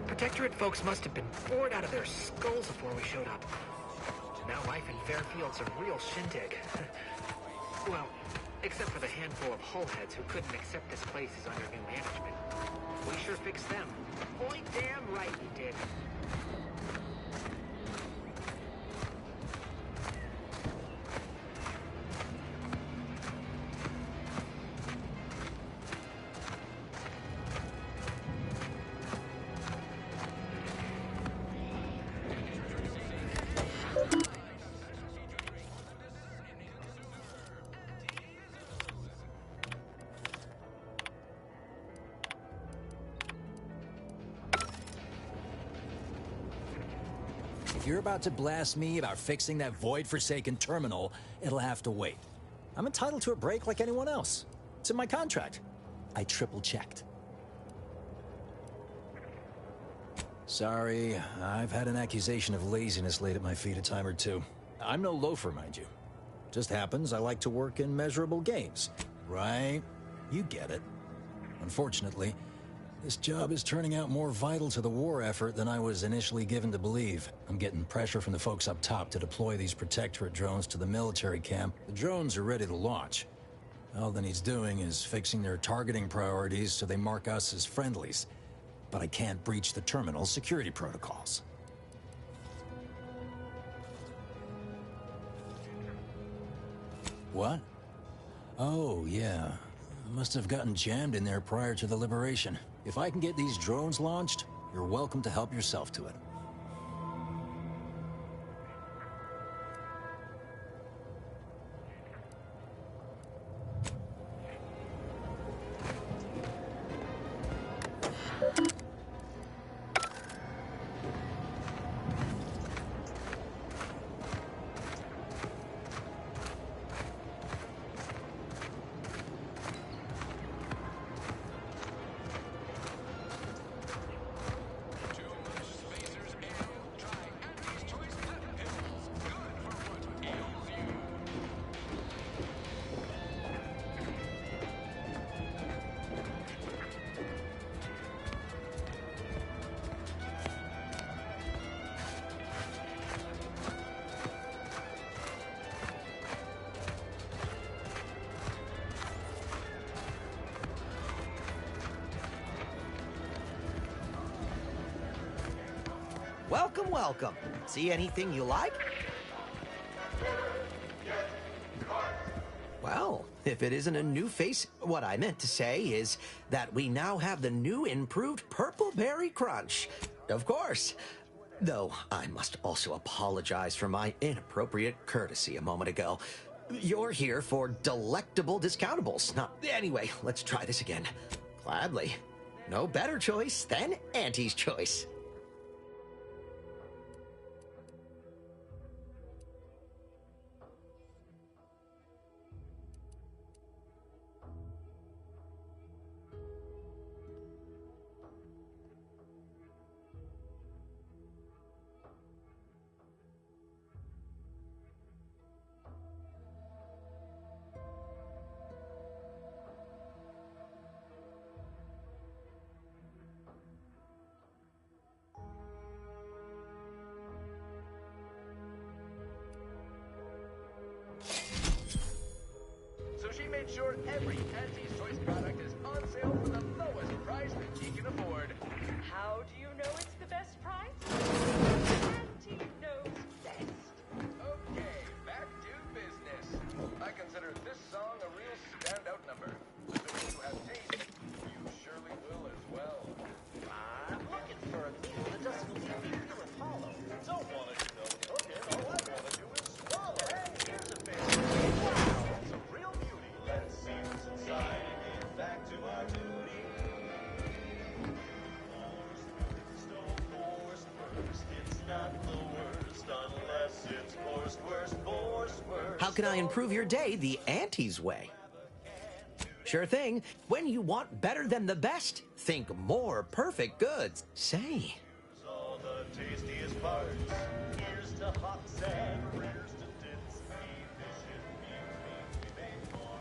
Protectorate folks must have been bored out of their skulls before we showed up. Now life in Fairfield's a real shindig. Well, except for the handful of hull heads who couldn't accept this place as under new management. We sure fixed them. Point damn right we did. If you're about to blast me about fixing that void-forsaken terminal, it'll have to wait. I'm entitled to a break like anyone else. It's in my contract. I triple-checked. Sorry, I've had an accusation of laziness laid at my feet a time or two. I'm no loafer, mind you. Just happens I like to work in measurable gains. Right? You get it. Unfortunately, this job is turning out more vital to the war effort than I was initially given to believe. I'm getting pressure from the folks up top to deploy these Protectorate drones to the military camp. The drones are ready to launch. All that he's doing is fixing their targeting priorities so they mark us as friendlies. But I can't breach the terminal's security protocols. What? Oh, yeah. I must have gotten jammed in there prior to the liberation. If I can get these drones launched, you're welcome to help yourself to it. Welcome, welcome. See anything you like? Well, if it isn't a new face, what I meant to say is that we now have the new improved Purple Berry Crunch. Of course. Though I must also apologize for my inappropriate courtesy a moment ago. You're here for delectable discountables. Now, anyway, let's try this again. Gladly. No better choice than Auntie's choice. So she made sure every Auntie's Choice product is on sale for the lowest price that she can afford. How do you know it's the best price? Auntie knows best. Okay, back to business. I consider this song a real standout number. So if you have taste, you surely will as well. I'm looking for a meal that doesn't leave me feeling hollow. Don't want to do no cooking. All I want to do is swallow. Hey, here's a fish. Wow, it's a real beauty. Let's see what's inside and get back to our duty. It's not the worst unless it's worst. How can I improve your day the Auntie's way? Sure thing. When you want better than the best, think more perfect goods. Say. All the tastiest parts. Here's to hot sand. Here's to dips. Efficient beauty. We make more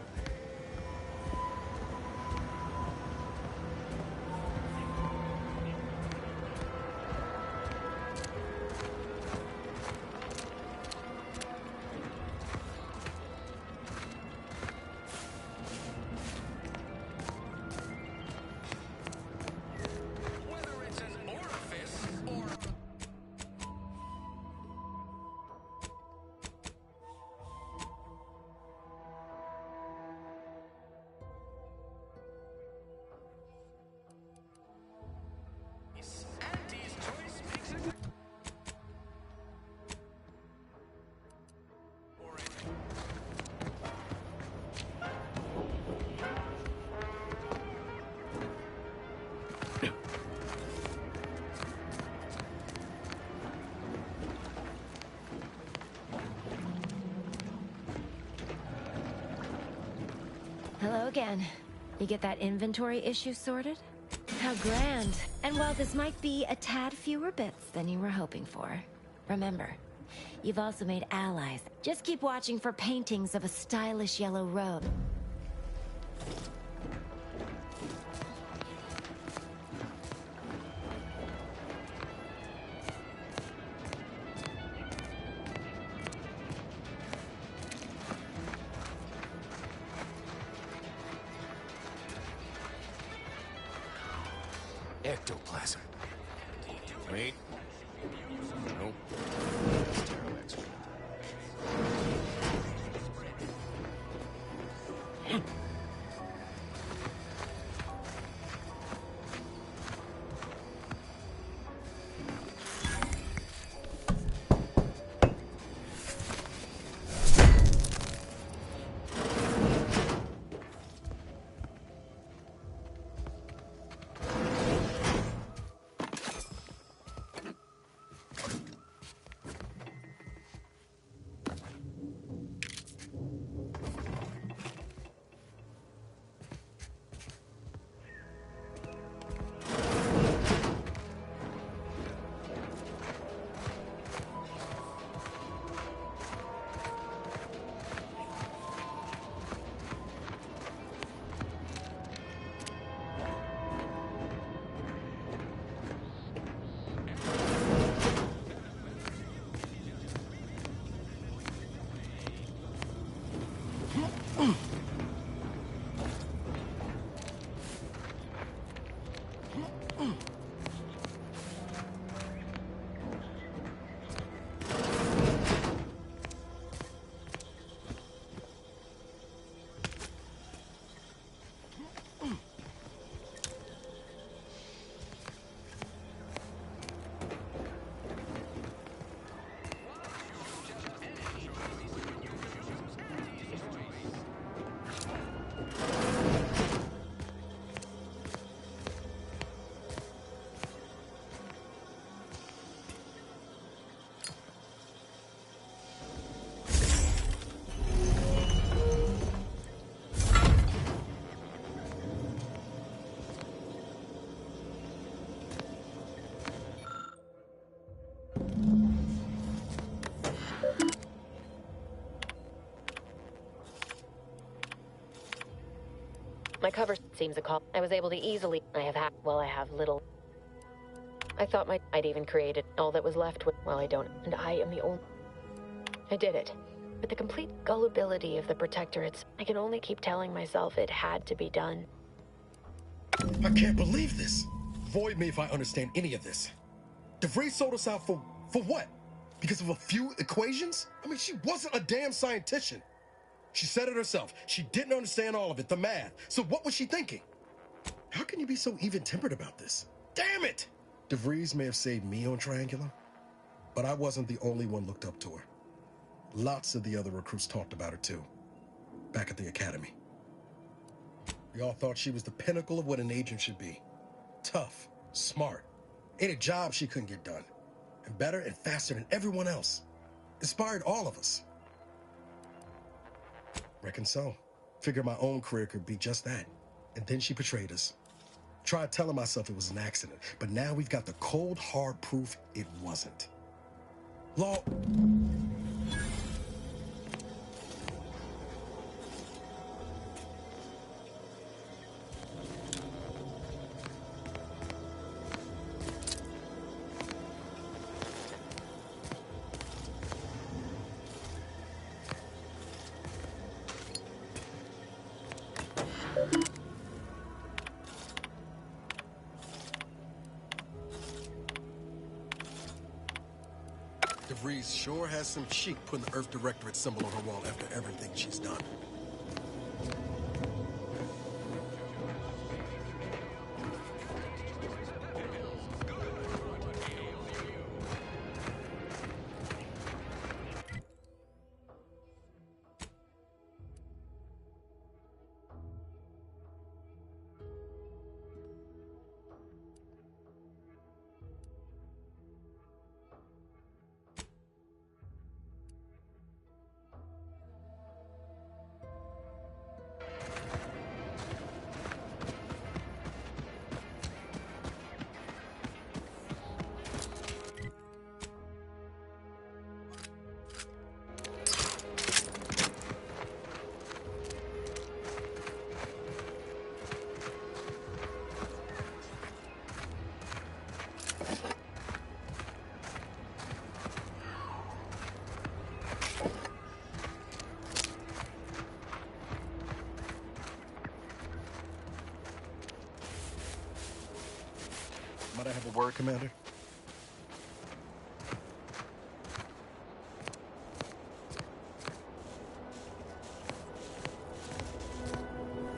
Whether it's an orifice or... Auntie's Choice makes it... Hello again. You get that inventory issue sorted? How grand. And while this might be a tad fewer bits than you were hoping for, remember, you've also made allies. Just keep watching for paintings of a stylish yellow robe. Ectoplasm. Wait. Nope. Stereox. My cover seems a call. I was able to easily... I have little... I thought I'd even created all that was left with... Well, I don't. And I am the only... I did it. With the complete gullibility of the Protectorates, I can only keep telling myself it had to be done. I can't believe this. Void me if I understand any of this. DeVries sold us out for what? Because of a few equations? I mean, she wasn't a damn scientician. She said it herself. She didn't understand all of it, the math. So what was she thinking? How can you be so even-tempered about this? Damn it! DeVries may have saved me on Triangula, but I wasn't the only one looked up to her. Lots of the other recruits talked about her too, back at the academy. We all thought she was the pinnacle of what an agent should be. Tough, smart, ain't a job she couldn't get done. And better and faster than everyone else. Inspired all of us. Reckon so. Figured my own career could be just that. And then she betrayed us. Tried telling myself it was an accident, but now we've got the cold, hard proof it wasn't. Law... DeVries sure has some chic putting the Earth Directorate symbol on her wall after everything she's done. Might I have a word, Commander?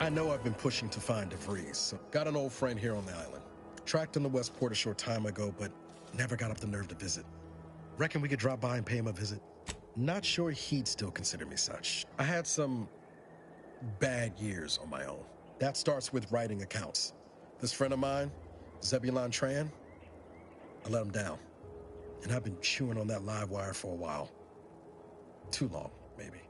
I know I've been pushing to find DeVries, so got an old friend here on the island. Tracked him to Westport a short time ago, but never got up the nerve to visit. Reckon we could drop by and pay him a visit? Not sure he'd still consider me such. I had some bad years on my own. That starts with writing accounts. This friend of mine, Zebulon Tran, I let him down. And I've been chewing on that live wire for a while. Too long, maybe.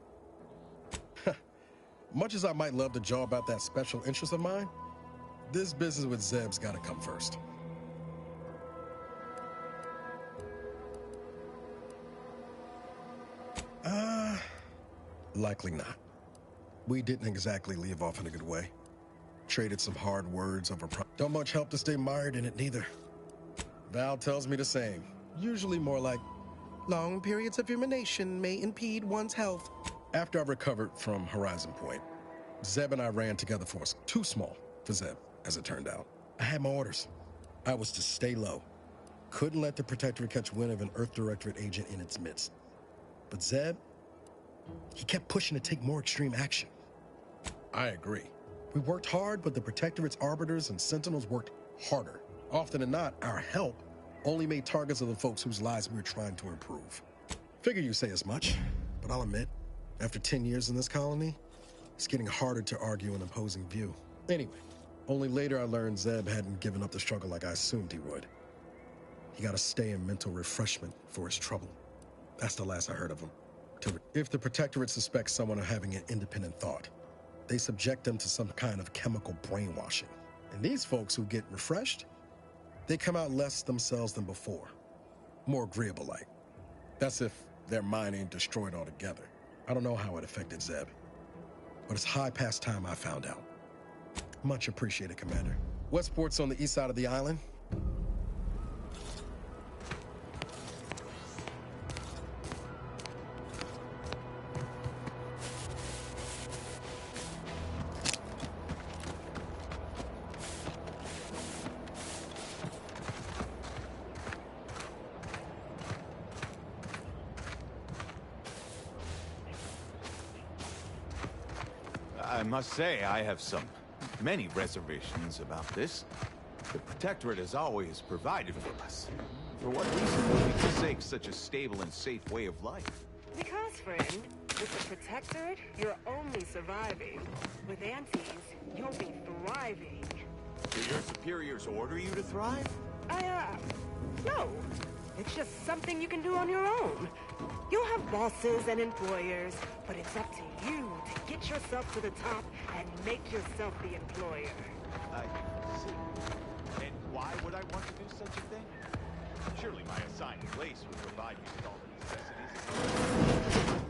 Much as I might love to jaw about that special interest of mine, this business with Zeb's gotta come first. Likely not. We didn't exactly leave off in a good way. Traded some hard words over don't much help to stay mired in it neither. Val tells me the same. Usually more like, long periods of rumination may impede one's health. After I recovered from Horizon Point, Zeb and I ran together for us. Too small for Zeb, as it turned out. I had my orders. I was to stay low. Couldn't let the Protectorate catch wind of an Earth Directorate agent in its midst. But Zeb, he kept pushing to take more extreme action. I agree. We worked hard, but the Protectorate's arbiters and sentinels worked harder. Often than not, our help only made targets of the folks whose lives we were trying to improve. Figure you say as much, but I'll admit, after 10 years in this colony, it's getting harder to argue an opposing view. Anyway, only later I learned Zeb hadn't given up the struggle like I assumed he would. He got to stay in mental refreshment for his trouble. That's the last I heard of him. If the Protectorate suspects someone of having an independent thought, they subject them to some kind of chemical brainwashing. And these folks who get refreshed, they come out less themselves than before. More agreeable-like. That's if their mind ain't destroyed altogether. I don't know how it affected Zeb, but it's high past time I found out. Much appreciated, Commander. Westport's on the east side of the island. I must say, I have many reservations about this. The Protectorate has always provided for us. For what reason would we forsake such a stable and safe way of life? Because, friend, with the Protectorate, you're only surviving. With Antes, you'll be thriving. Do your superiors order you to thrive? No. It's just something you can do on your own. You'll have bosses and employers, but it's up to you to get yourself to the top and make yourself the employer. I see. And why would I want to do such a thing? Surely my assigned place would provide me with all the necessities.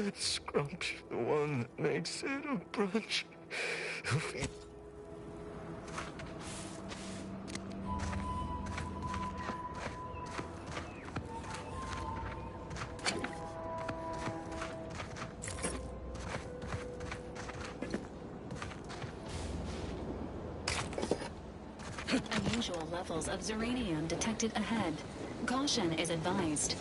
that scrunch, the one that makes it a brunch. Unusual levels of Zeranium detected ahead. Caution is advised.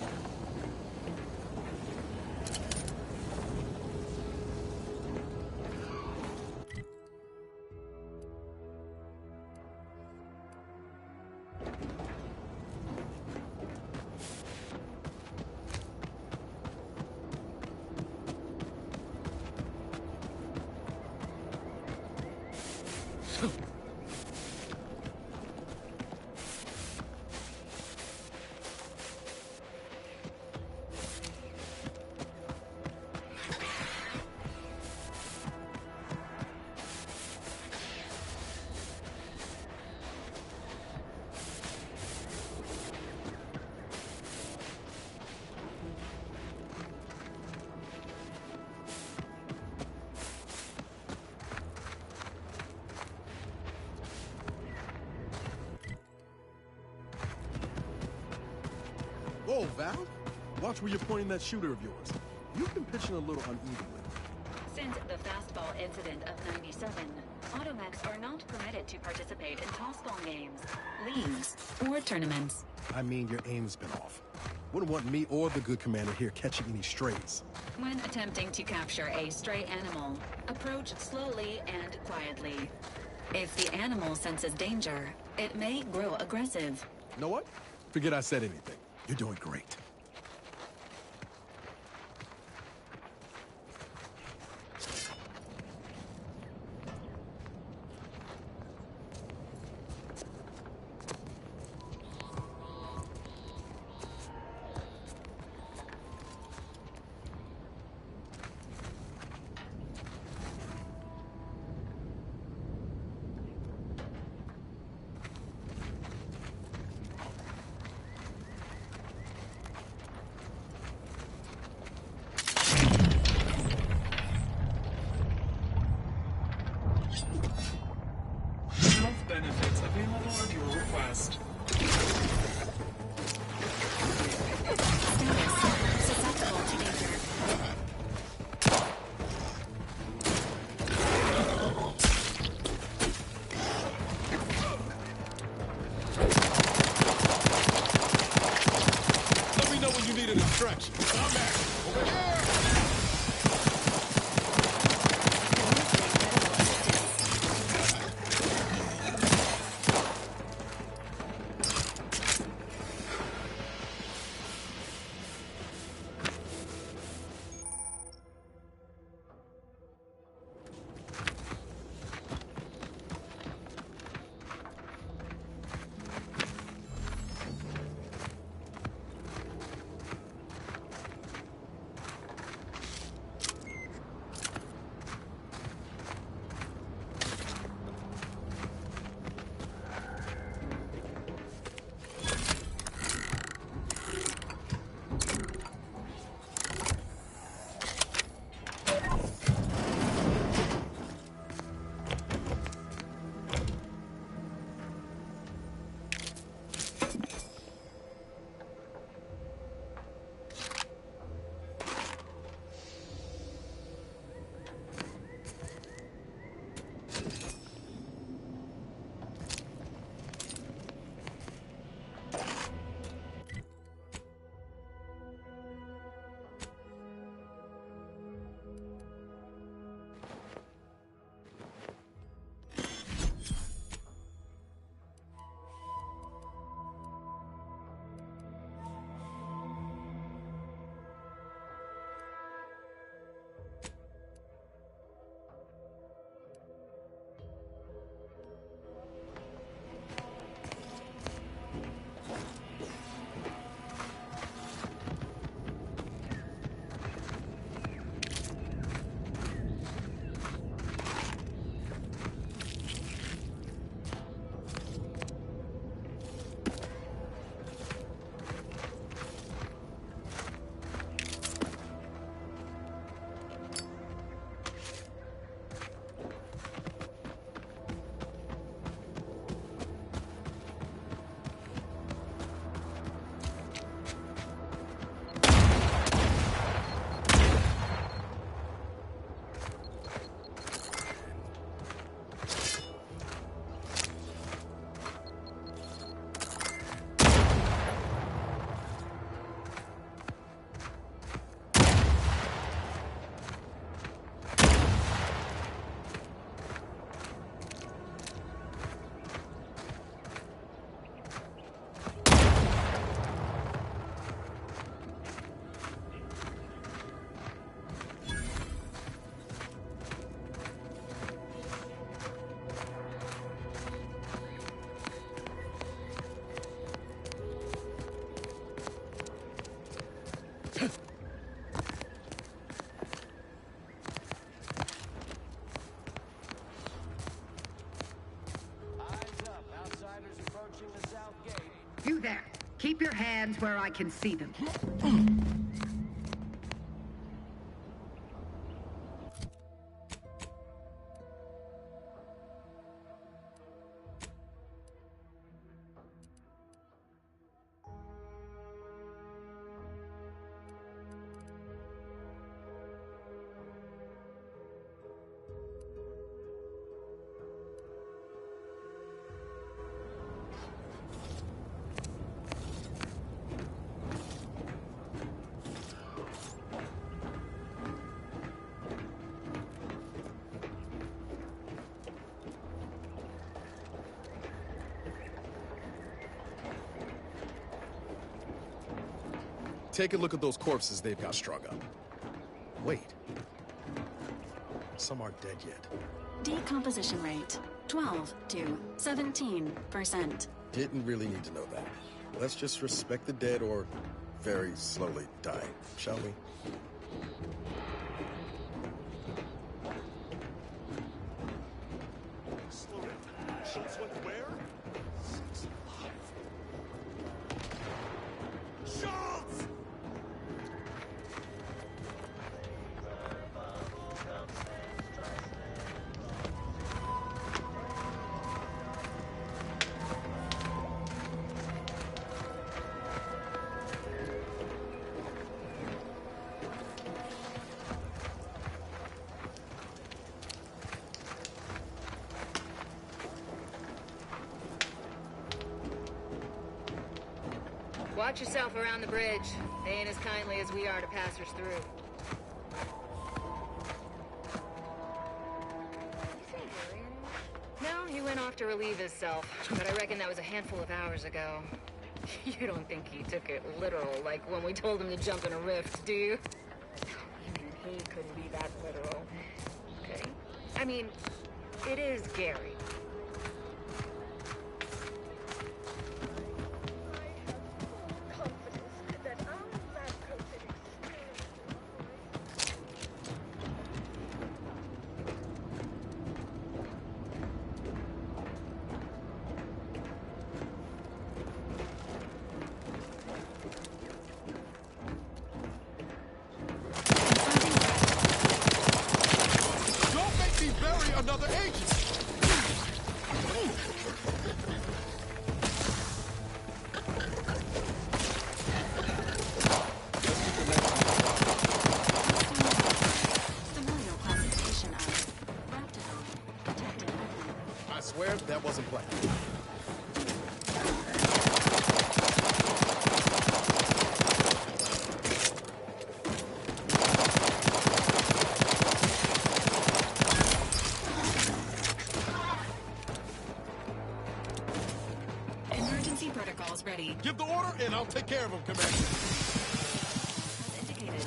Whoa, Val! Watch where you're pointing that shooter of yours. You've been pitching a little unevenly. Since the fastball incident of '97, Automechs are not permitted to participate in tossball games, leagues, or tournaments. I mean, your aim's been off. Wouldn't want me or the good commander here catching any strays. When attempting to capture a stray animal, approach slowly and quietly. If the animal senses danger, it may grow aggressive. You know what? Forget I said anything. You're doing great. Benefits available at your request. Susceptible to danger. Let me know when you need an distraction. I'm back. Over here! You there. Keep your hands where I can see them. Take a look at those corpses they've got strung up. Wait. Some aren't dead yet. Decomposition rate 12 to 17%. Didn't really need to know that. Let's just respect the dead or very slowly die, shall we? Slow down. Schultz went where? Schultz! Watch yourself around the bridge. They ain't as kindly as we are to passers through. No, he went off to relieve himself, but I reckon that was a handful of hours ago. You don't think he took it literal, like when we told him to jump in a rift, do you? He couldn't be that literal. Okay? I mean, it is Gary. Don't make me bury another agent! I swear that wasn't planned. Emergency protocols ready. Give the order and I'll take care of him, Commander. As indicated.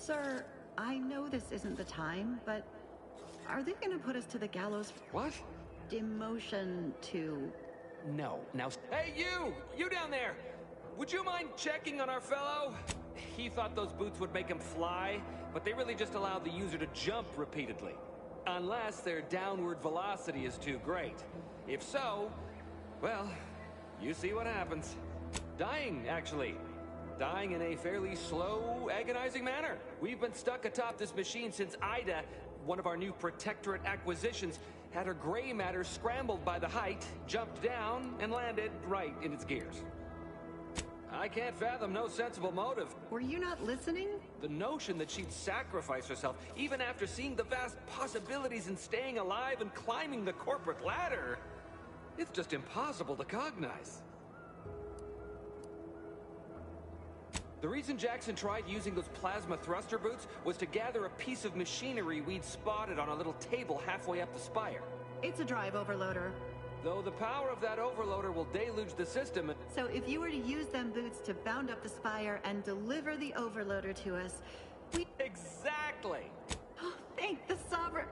Sir, I know this isn't the time, but are they gonna put us to the gallows? What? Demotion to... No. Now... Hey, you! You down there! Would you mind checking on our fellow? He thought those boots would make him fly, but they really just allow the user to jump repeatedly. Unless their downward velocity is too great. If so, well, you see what happens. Dying, actually. Dying in a fairly slow, agonizing manner. We've been stuck atop this machine since Ida, one of our new Protectorate acquisitions, had her gray matter scrambled by the height, jumped down, and landed right in its gears. I can't fathom no sensible motive. Were you not listening? The notion that she'd sacrifice herself, even after seeing the vast possibilities in staying alive and climbing the corporate ladder, it's just impossible to cognize. The reason Jackson tried using those plasma thruster boots was to gather a piece of machinery we'd spotted on a little table halfway up the spire. It's a drive overloader. Though the power of that overloader will deluge the system. So if you were to use them boots to bound up the spire and deliver the overloader to us, we... Exactly! Oh, thank the Sovereign...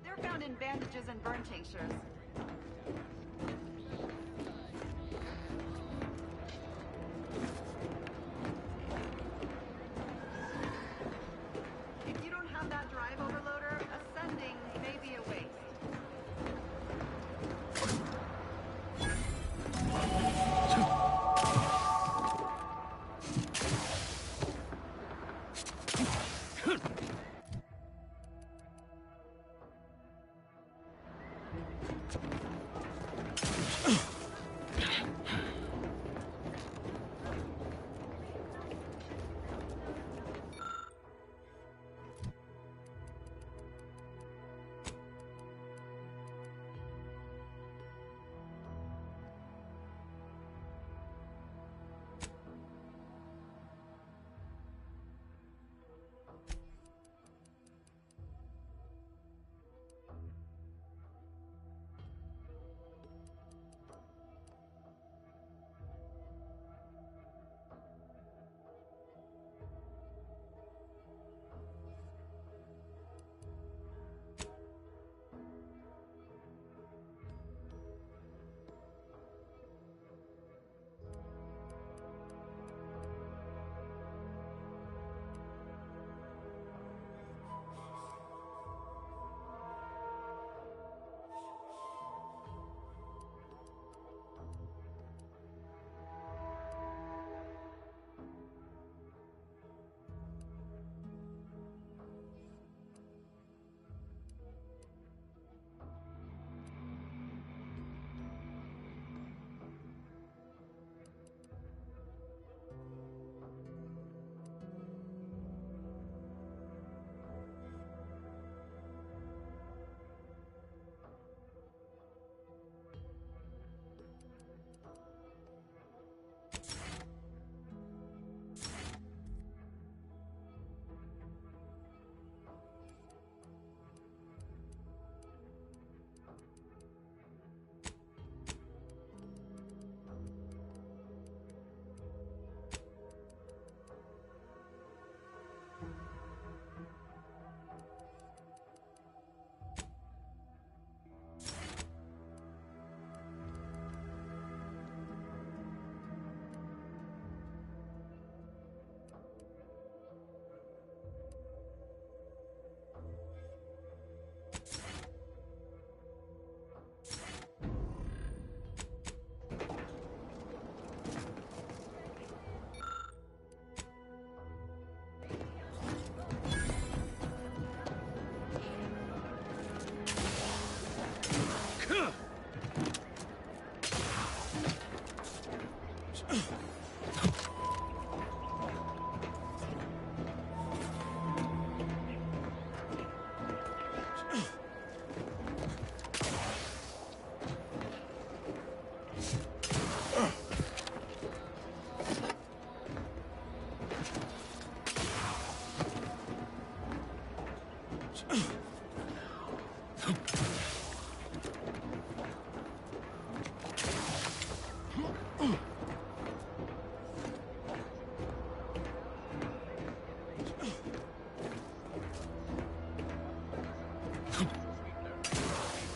They're found in bandages and burn tinctures. If you don't have that drive overloader, ascending may be a waste.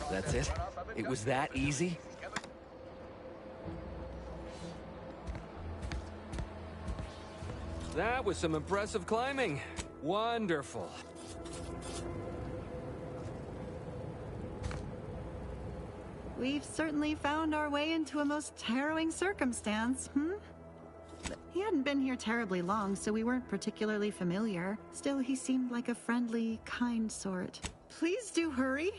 That's it? It was that easy? That was some impressive climbing. Wonderful. We've certainly found our way into a most harrowing circumstance, He hadn't been here terribly long, so we weren't particularly familiar. Still, he seemed like a friendly, kind sort. Please do hurry.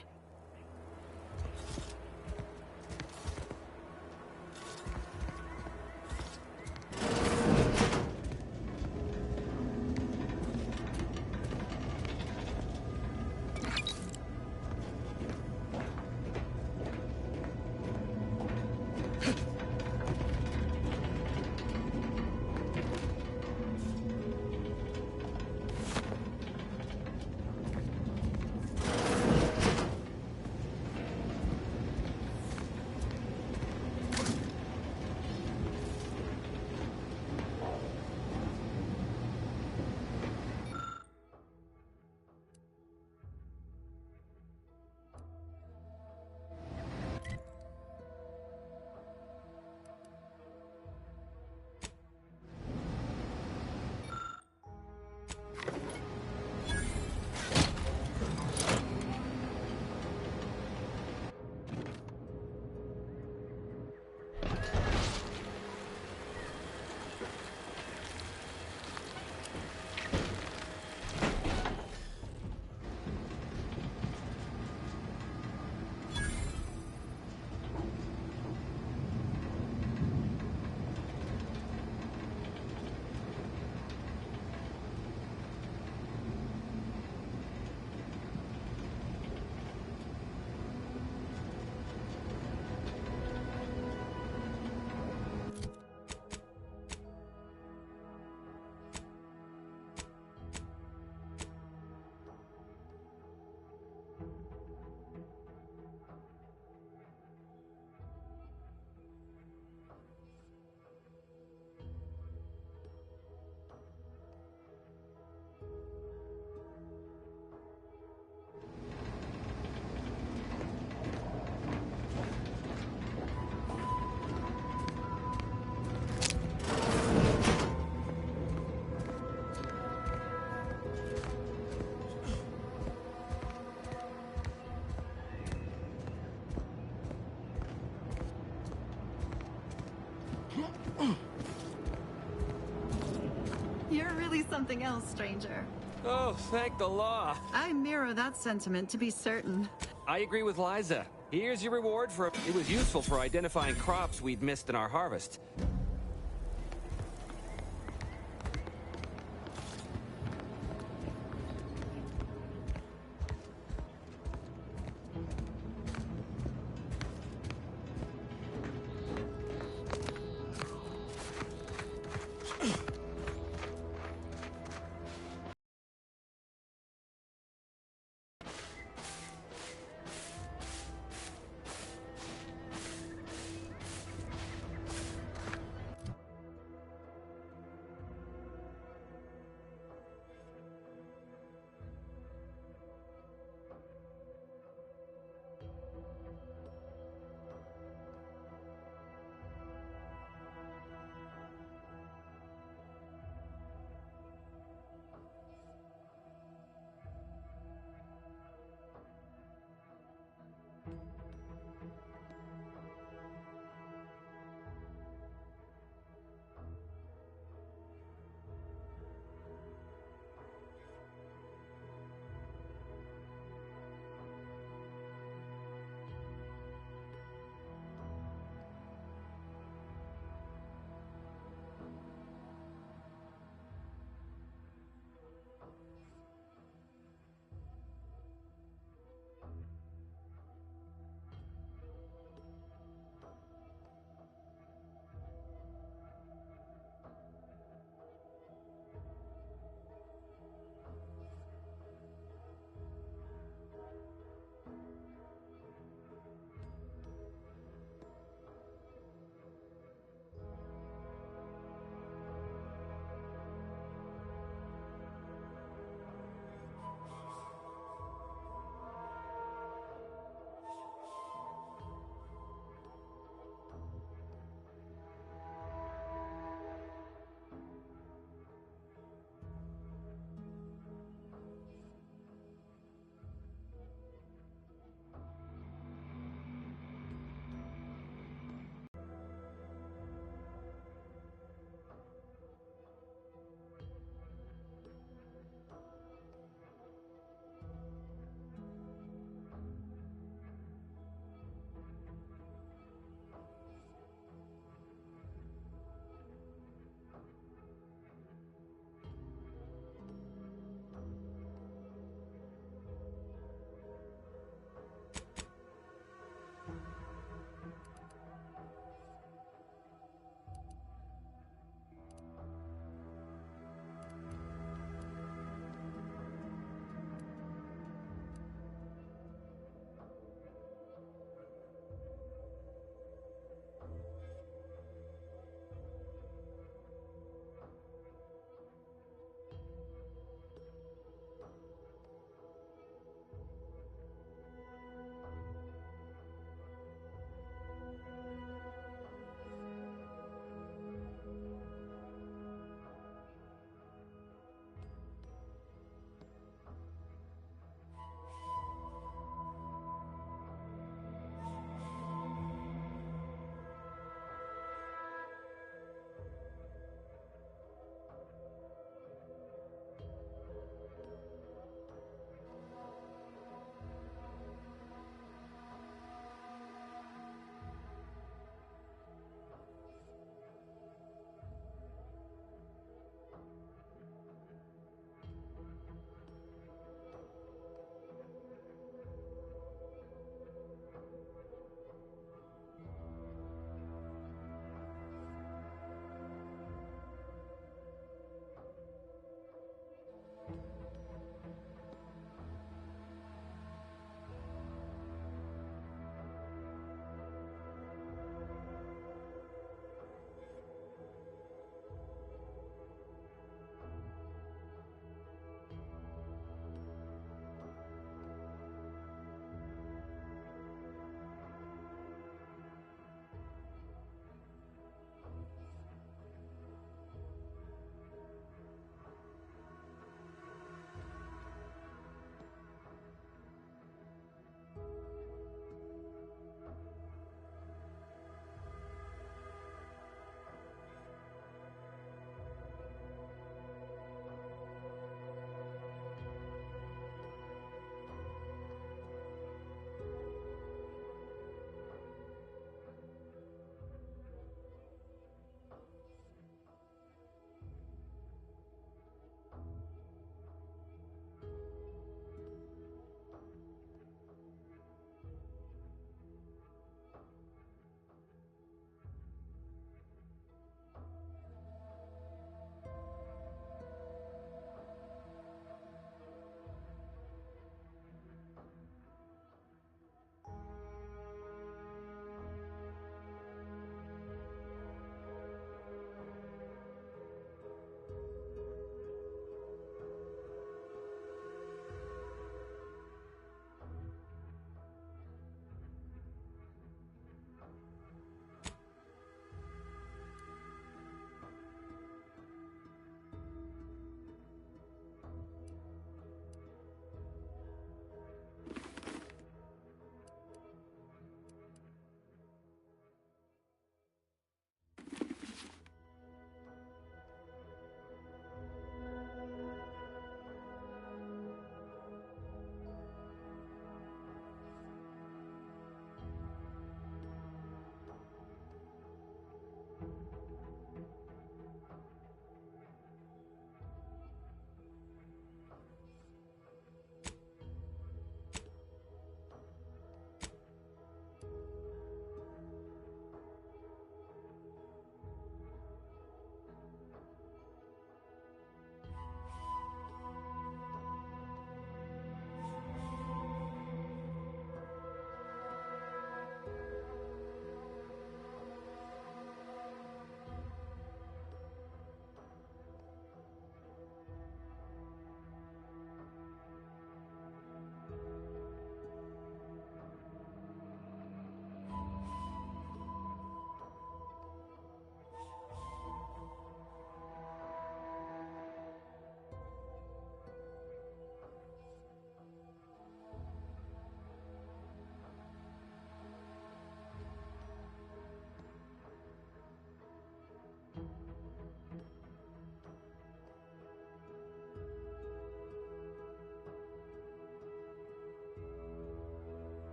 You're really something else, stranger. Oh, thank the law. I mirror that sentiment, to be certain. I agree with Liza. Here's your reward for... It was useful for identifying crops we'd missed in our harvest.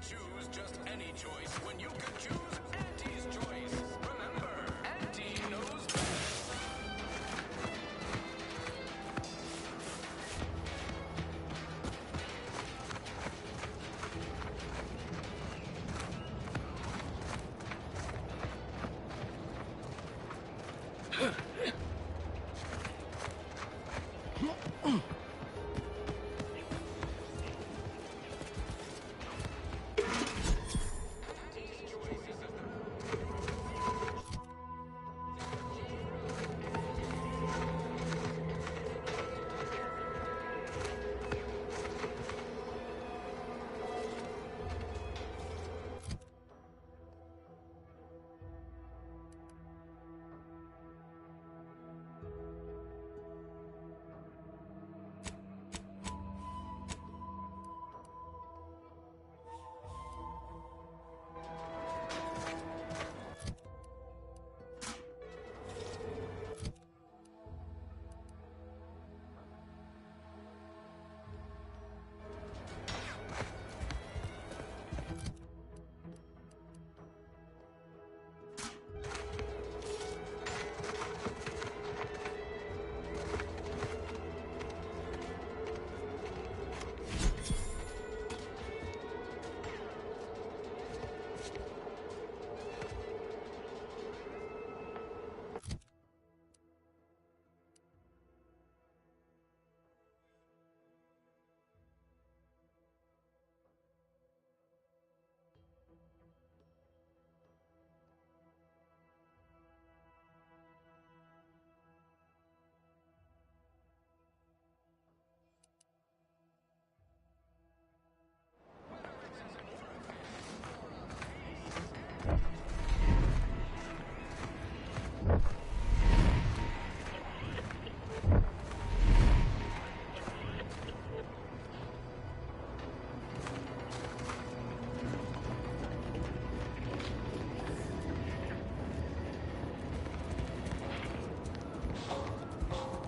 choose just any choice when you could choose Auntie's choice? Remember, Auntie knows best.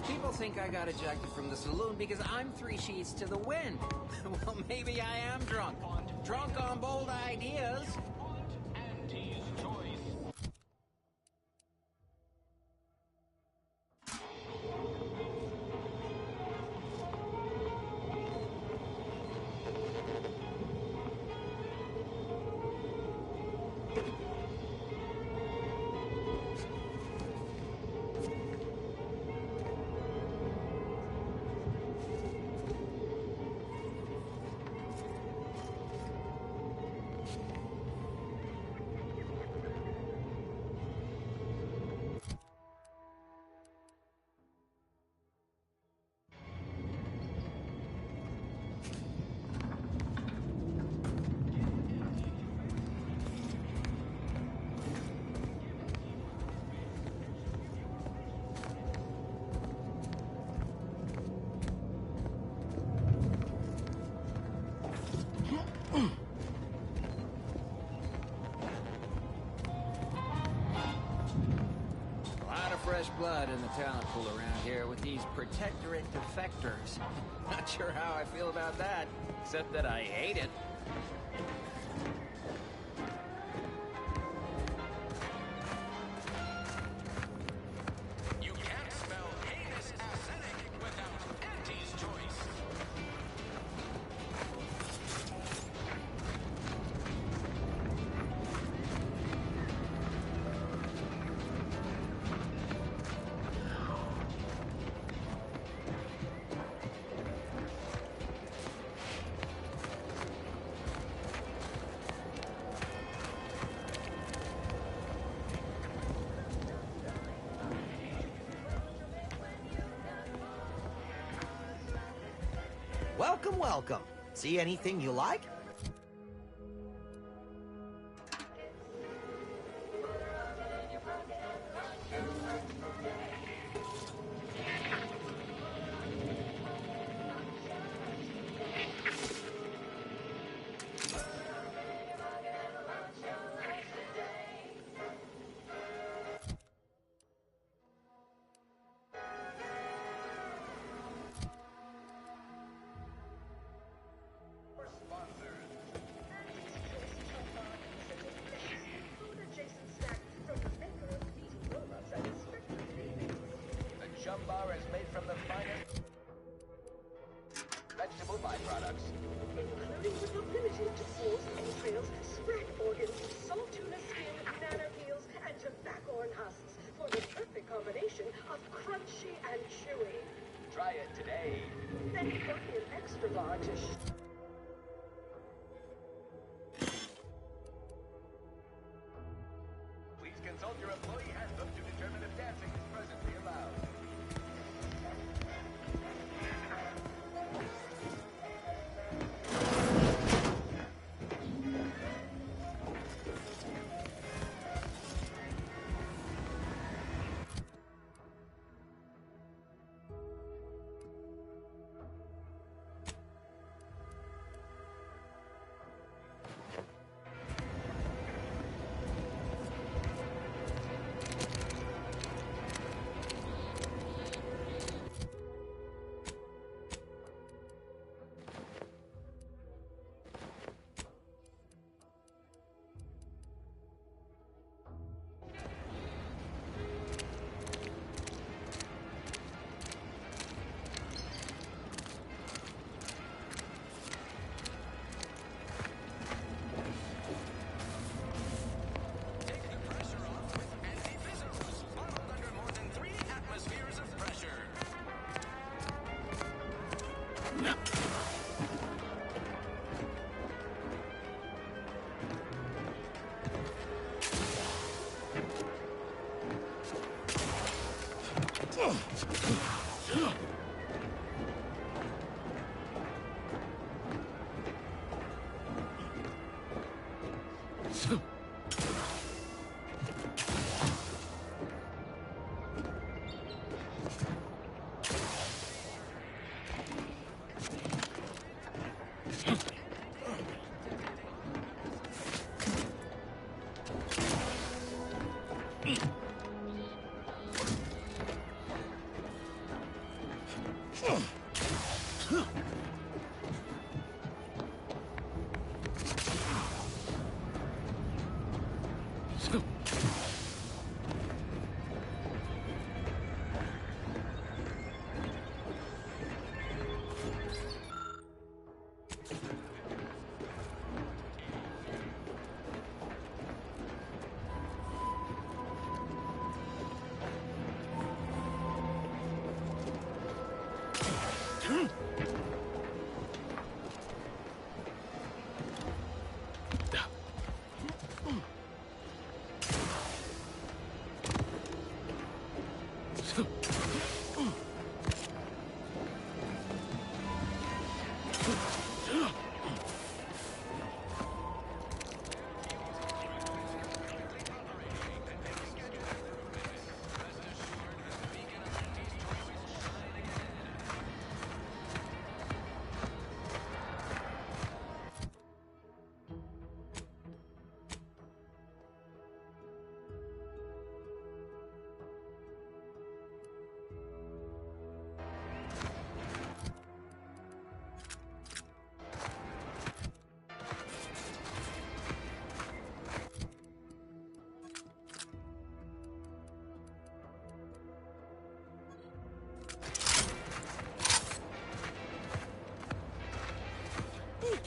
People think I got ejected from the saloon because I'm 3 sheets to the wind. Well, maybe I am drunk. Drunk on bold ideas. Auntie's choice. Fresh blood in the talent pool around here with these protectorate defectors. Not sure how I feel about that, except that I hate it. You can't spell heinous arsenic without Auntie's choice. Welcome, welcome. See anything you like? Sponsor tipped pores, entrails, spread organs, salt tuna skin, banana peels, and tobacco husks for the perfect combination of crunchy and chewy. Try it today. Then put in extra large. Please consult your employee handbook to determine if dancing is presently allowed.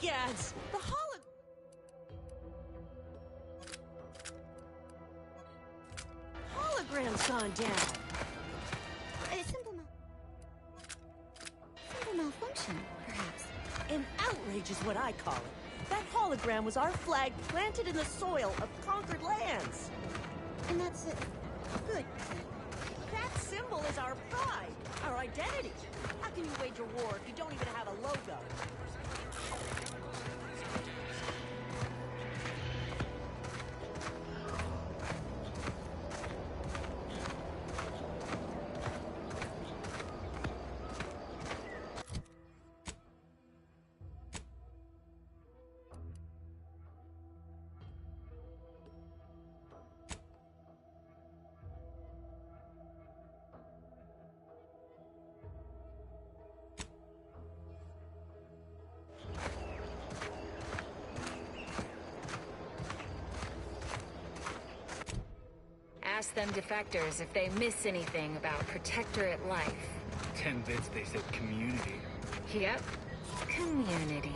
Gads! The hologram's gone down. A simple malfunction, perhaps. An outrage is what I call it. That hologram was our flag planted in the soil of conquered lands. And that's it. Good. That symbol is our pride, our identity. How can you wage a war if you don't even have a logo? Ask them defectors if they miss anything about Protectorate life. 10 bits, they said community. Yep. Community.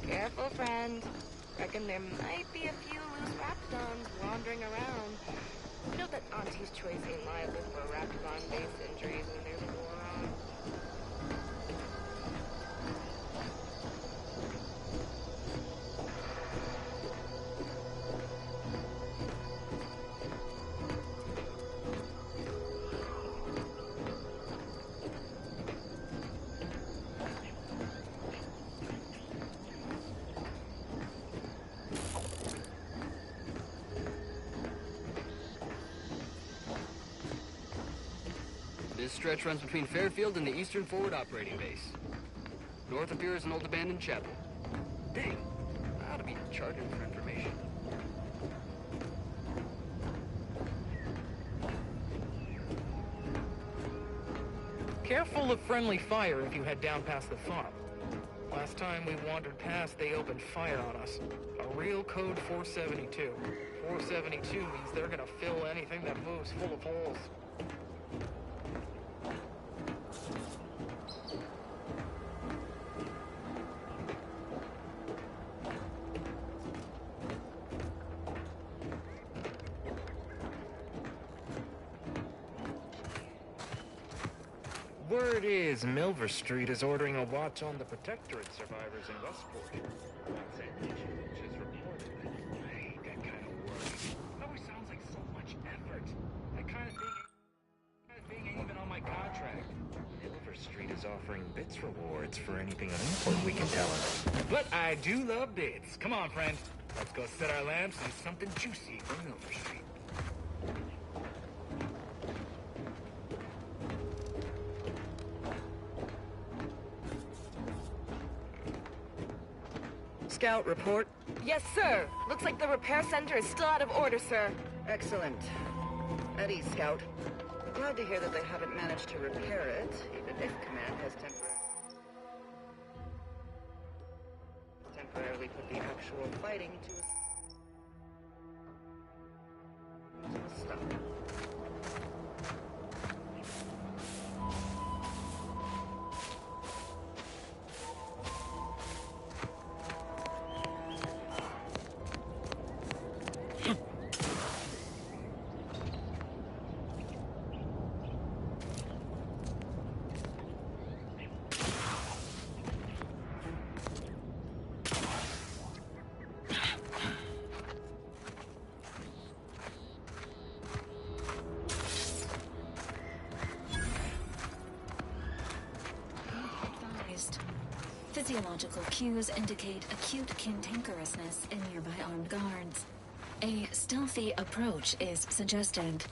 Careful, friend. Reckon there might be a few loose raptidons wandering around. Note that Auntie's Choice ain't liable for raptidon-based injuries when there's a war on. This stretch runs between Fairfield and the Eastern Forward Operating Base. North of here is an old abandoned chapel. Dang, I ought to be charging for information. Careful of friendly fire if you head down past the farm. Last time we wandered past, they opened fire on us. A real code 472. 472 means they're gonna fill anything that moves full of holes. Word is Milver Street is ordering a watch on the Protectorate survivors in Westport. Which is reported. I hate that kind of work. It always sounds like so much effort. That kind of thing ain't even on my contract. Milver Street is offering bits rewards for anything on import we can tell them. But I do love bits. Come on, friend. Let's go set our lamps on something juicy from Milver Street. Scout, report. Yes, sir. Looks like the repair center is still out of order, sir. Excellent. At ease, Scout. Glad to hear that they haven't managed to repair it, even if Command has temporarily put the actual fighting to a stop. Physiological cues indicate acute cantankerousness in nearby armed guards. A stealthy approach is suggested.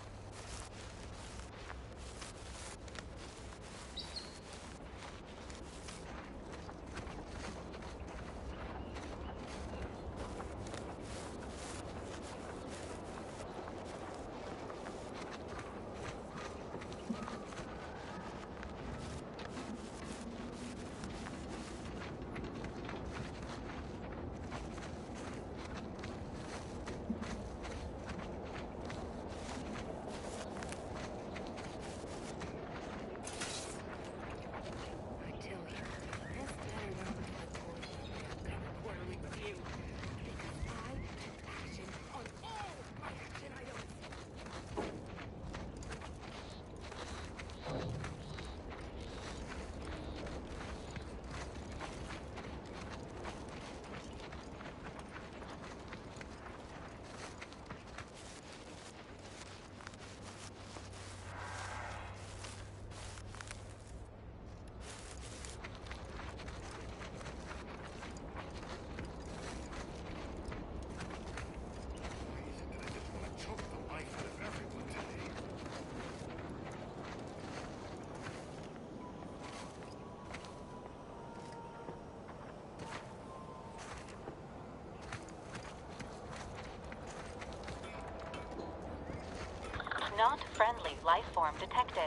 Not friendly life form detected.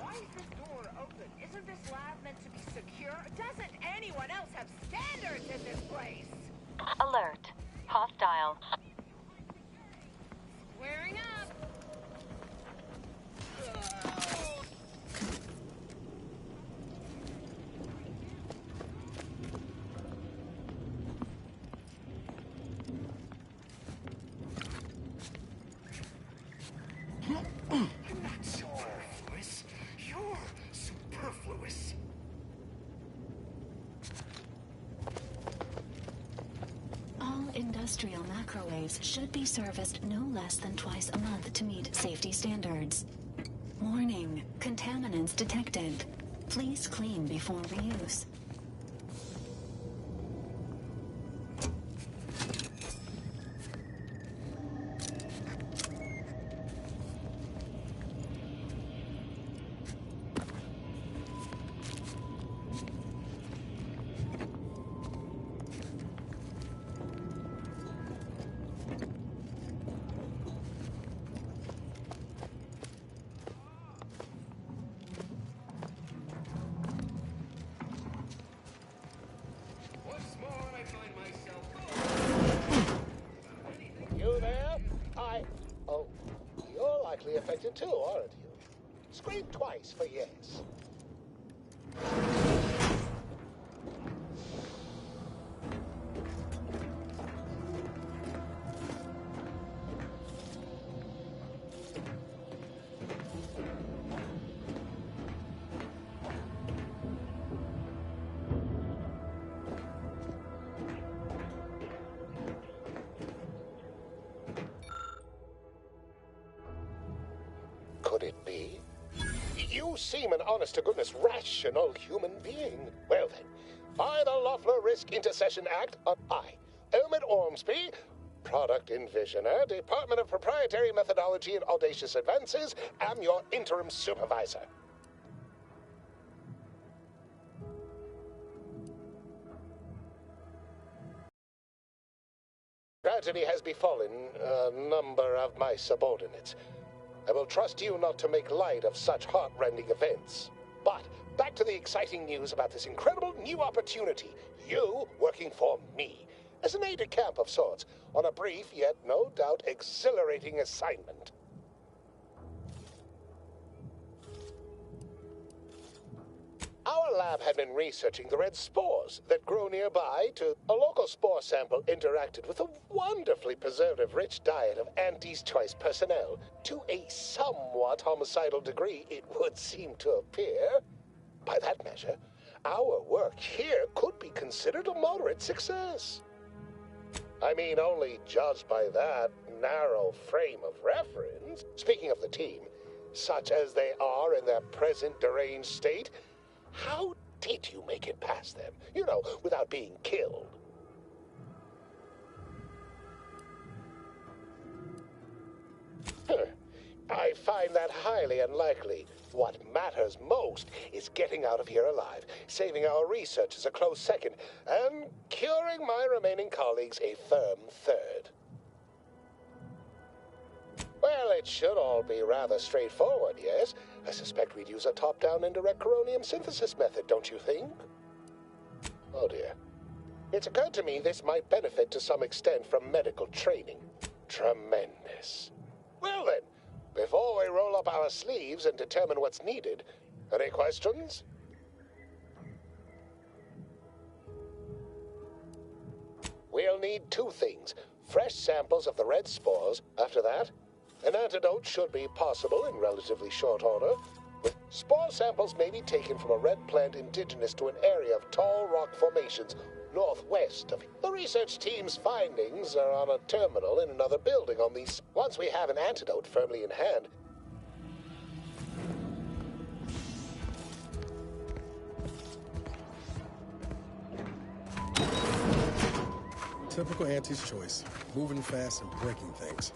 Why is this door open? Isn't this lab meant to be secure? Doesn't anyone else have standards in this place? Alert. Hostile. Squaring up. I'm not superfluous. You're superfluous. All industrial macrowaves should be serviced no less than twice a month to meet safety standards. Warning. Contaminants detected. Please clean before reuse. Once more, I find myself. You there? Oh, you're likely affected too, aren't you? Scream twice for yes. Could it be? You seem an honest-to-goodness rational human being. Well then, by the Loeffler Risk Intercession Act, I, Elmet Ormsby, Product Envisioner, Department of Proprietary Methodology and Audacious Advances, am your interim supervisor. Tragedy has befallen a number of my subordinates. I will trust you not to make light of such heart-rending events. But back to the exciting news about this incredible new opportunity. You working for me, as an aide-de-camp of sorts, on a brief yet no doubt exhilarating assignment. Our lab had been researching the red spores that grow nearby to a local spore sample interacted with a wonderfully preservative-rich diet of Auntie's Choice personnel to a somewhat homicidal degree, it would seem to appear. By that measure, our work here could be considered a moderate success. I mean, only judged by that narrow frame of reference. Speaking of the team, such as they are in their present deranged state, how did you make it past them? You know, without being killed. I find that highly unlikely. What matters most is getting out of here alive, saving our researchers a close second, and curing my remaining colleagues a firm third. Well, it should all be rather straightforward, yes? I suspect we'd use a top-down indirect coronium synthesis method, don't you think? Oh dear. It's occurred to me this might benefit to some extent from medical training. Tremendous. Well then, before we roll up our sleeves and determine what's needed, any questions? We'll need two things. Fresh samples of the red spores. After that, an antidote should be possible in relatively short order. With spore samples may be taken from a red plant indigenous to an area of tall rock formations northwest of. The research team's findings are on a terminal in another building on these. Once we have an antidote firmly in hand, Typical Auntie's choice. Moving fast and breaking things.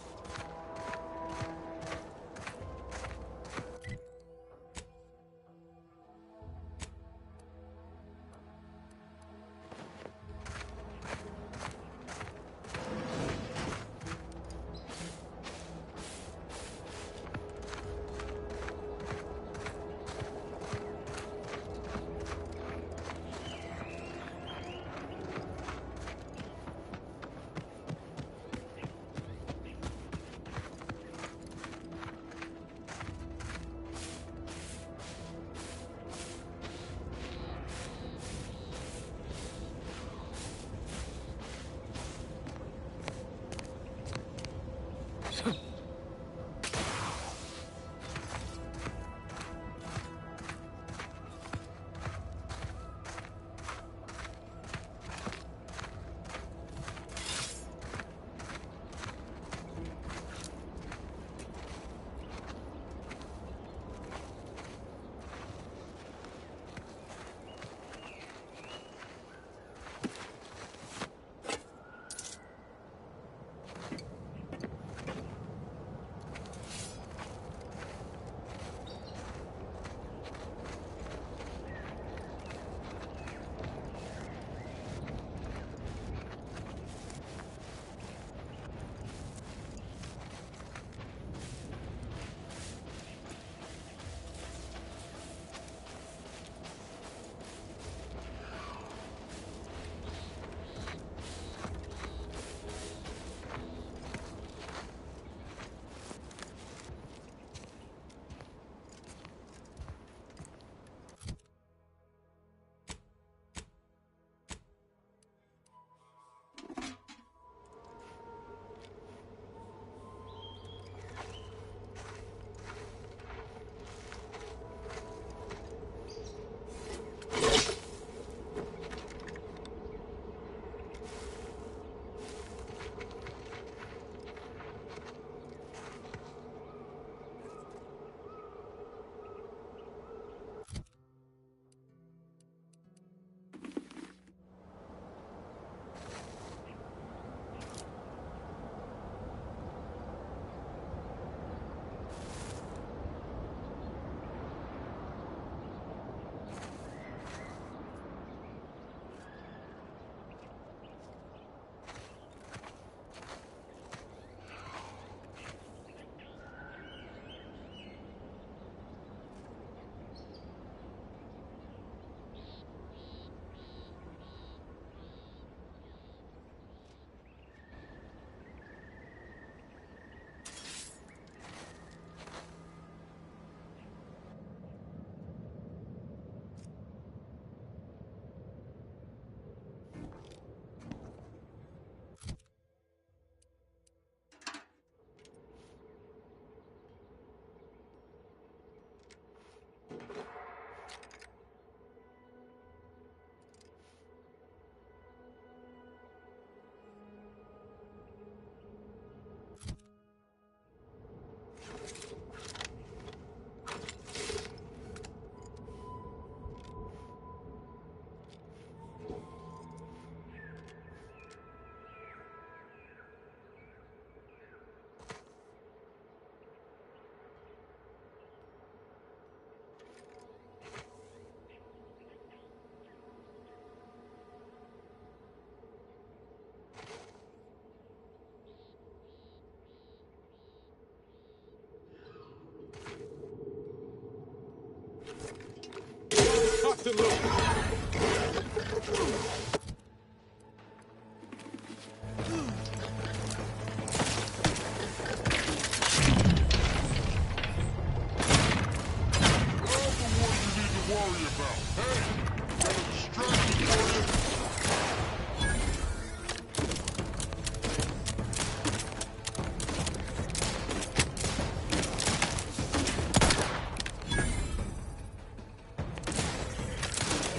Captain Luke!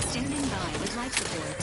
Standing by with life support.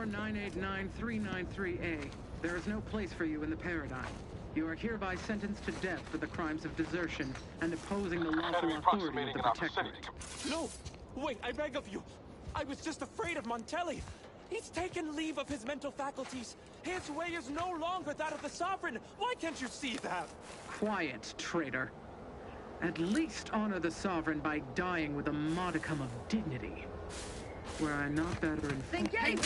989-393A. There is no place for you in the Paradigm. You are hereby sentenced to death for the crimes of desertion and opposing the lawful authority of the Protectorate. No! Wait, I beg of you! I was just afraid of Montelli! He's taken leave of his mental faculties! His way is no longer that of the Sovereign! Why can't you see that? Quiet, traitor. At least honor the Sovereign by dying with a modicum of dignity. Were I not better informed... Nobody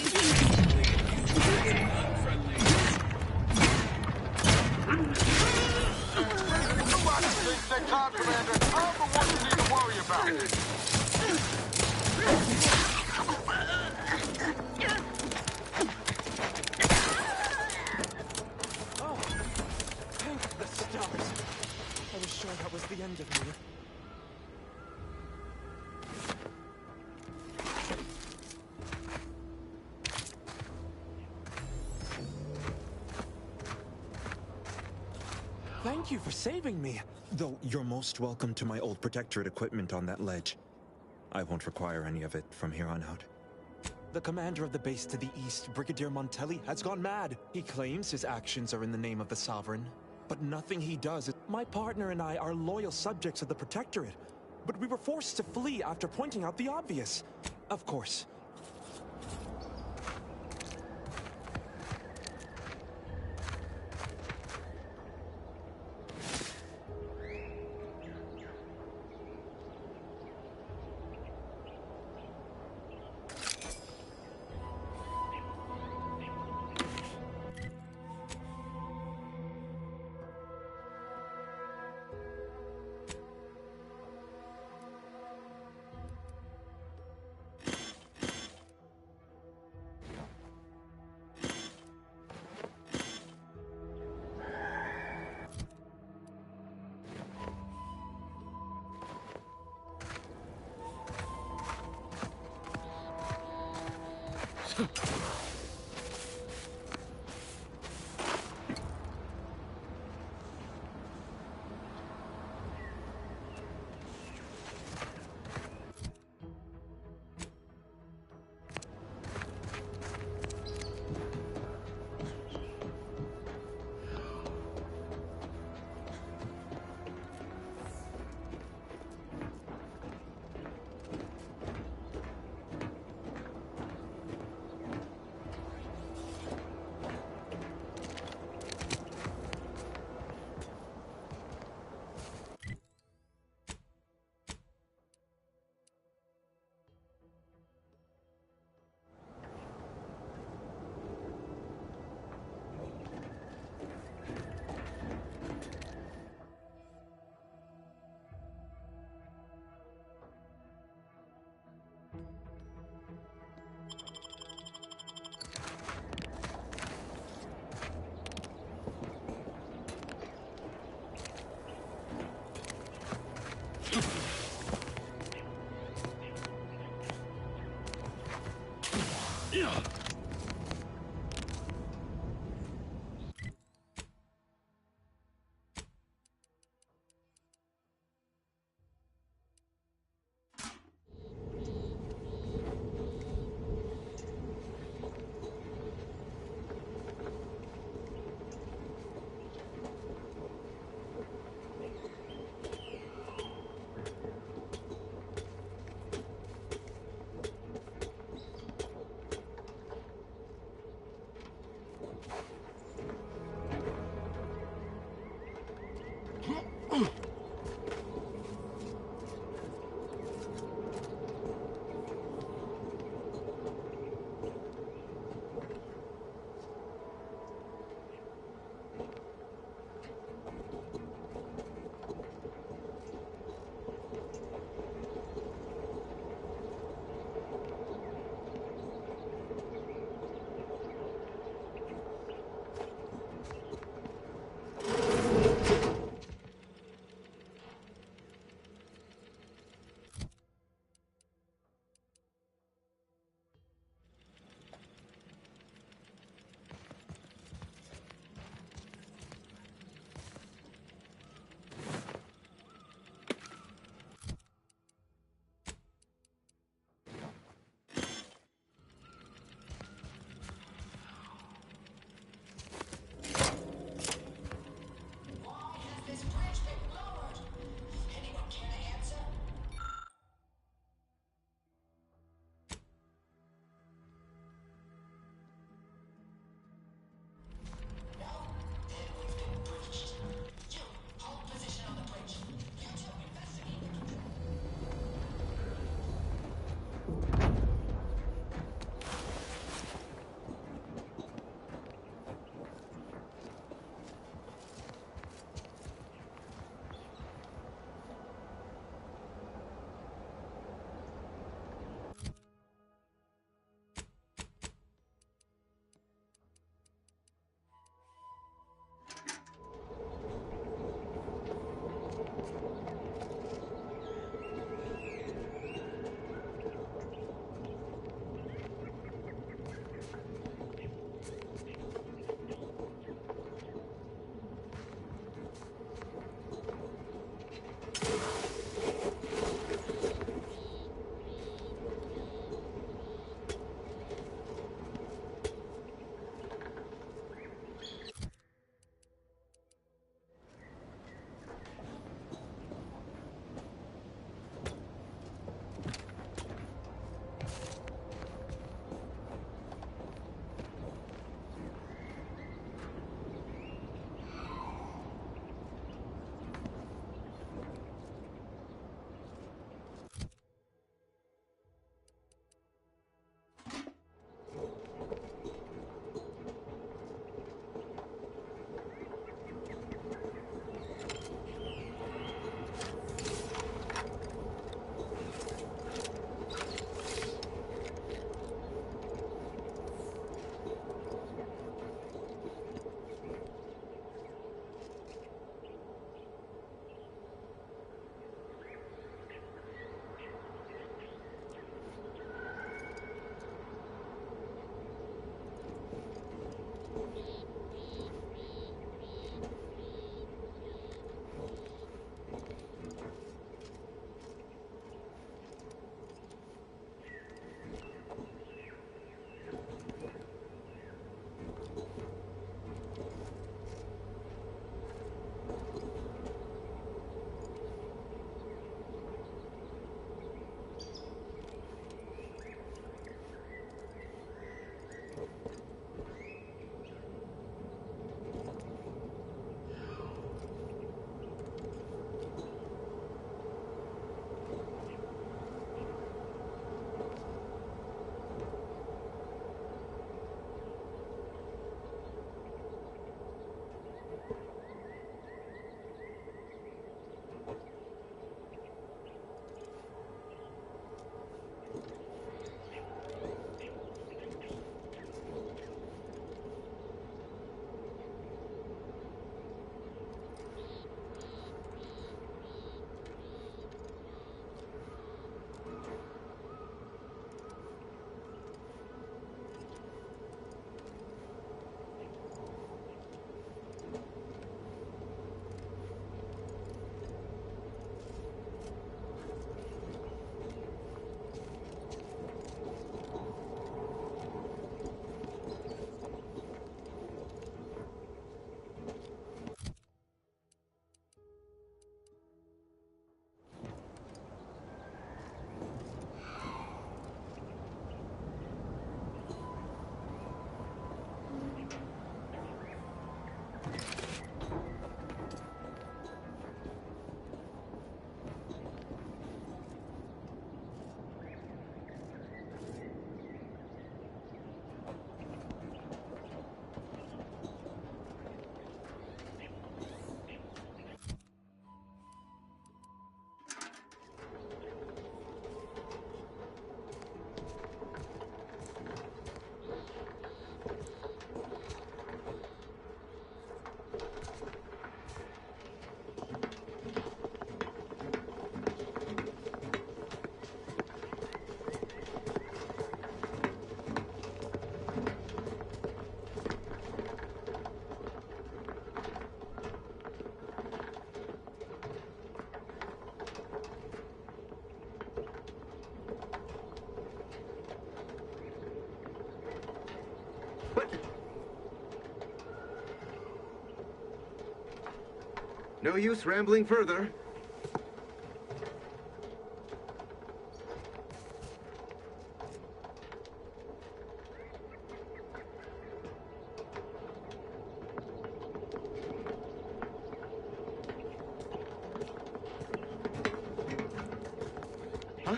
thinks that time, Commander. I'm the one you need to worry about. Oh, thank the stars. I was sure that was the end of me. Thank you for saving me. Though you're most welcome to my old Protectorate equipment on that ledge. I won't require any of it from here on out. The commander of the base to the east, Brigadier Montelli, has gone mad. He claims his actions are in the name of the Sovereign, but nothing he does is... My partner and I are loyal subjects of the Protectorate, but we were forced to flee after pointing out the obvious. Of course. No use rambling further. Huh?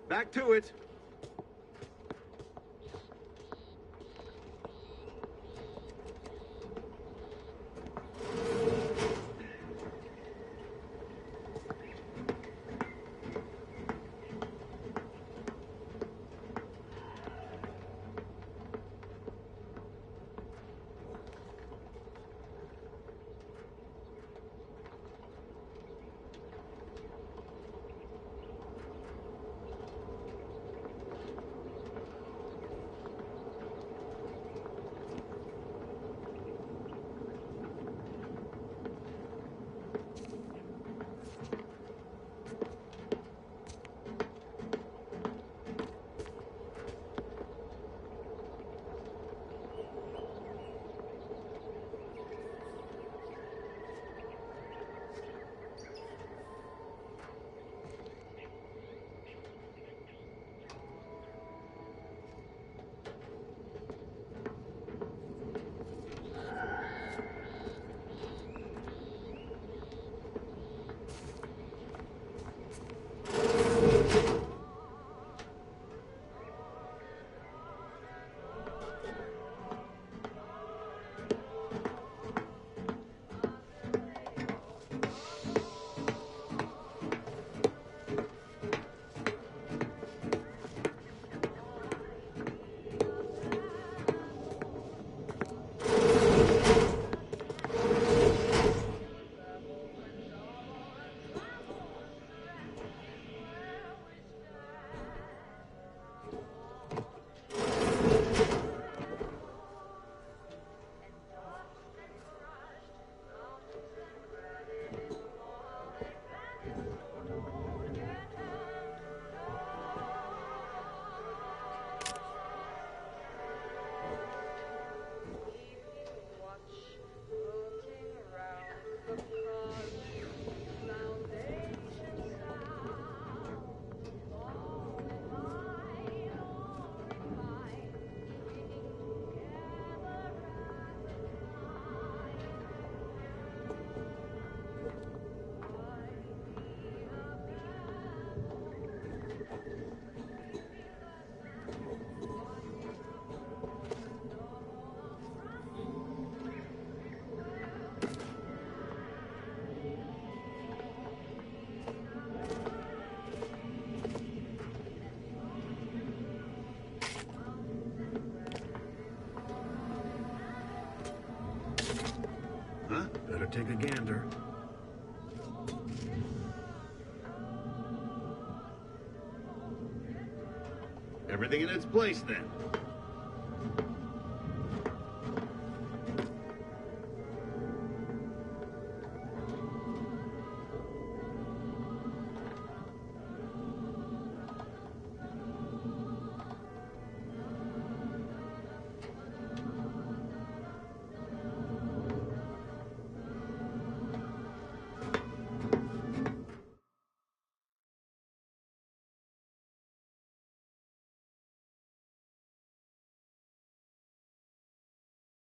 Back to it. Huh? Better take a gander. Everything in its place, then.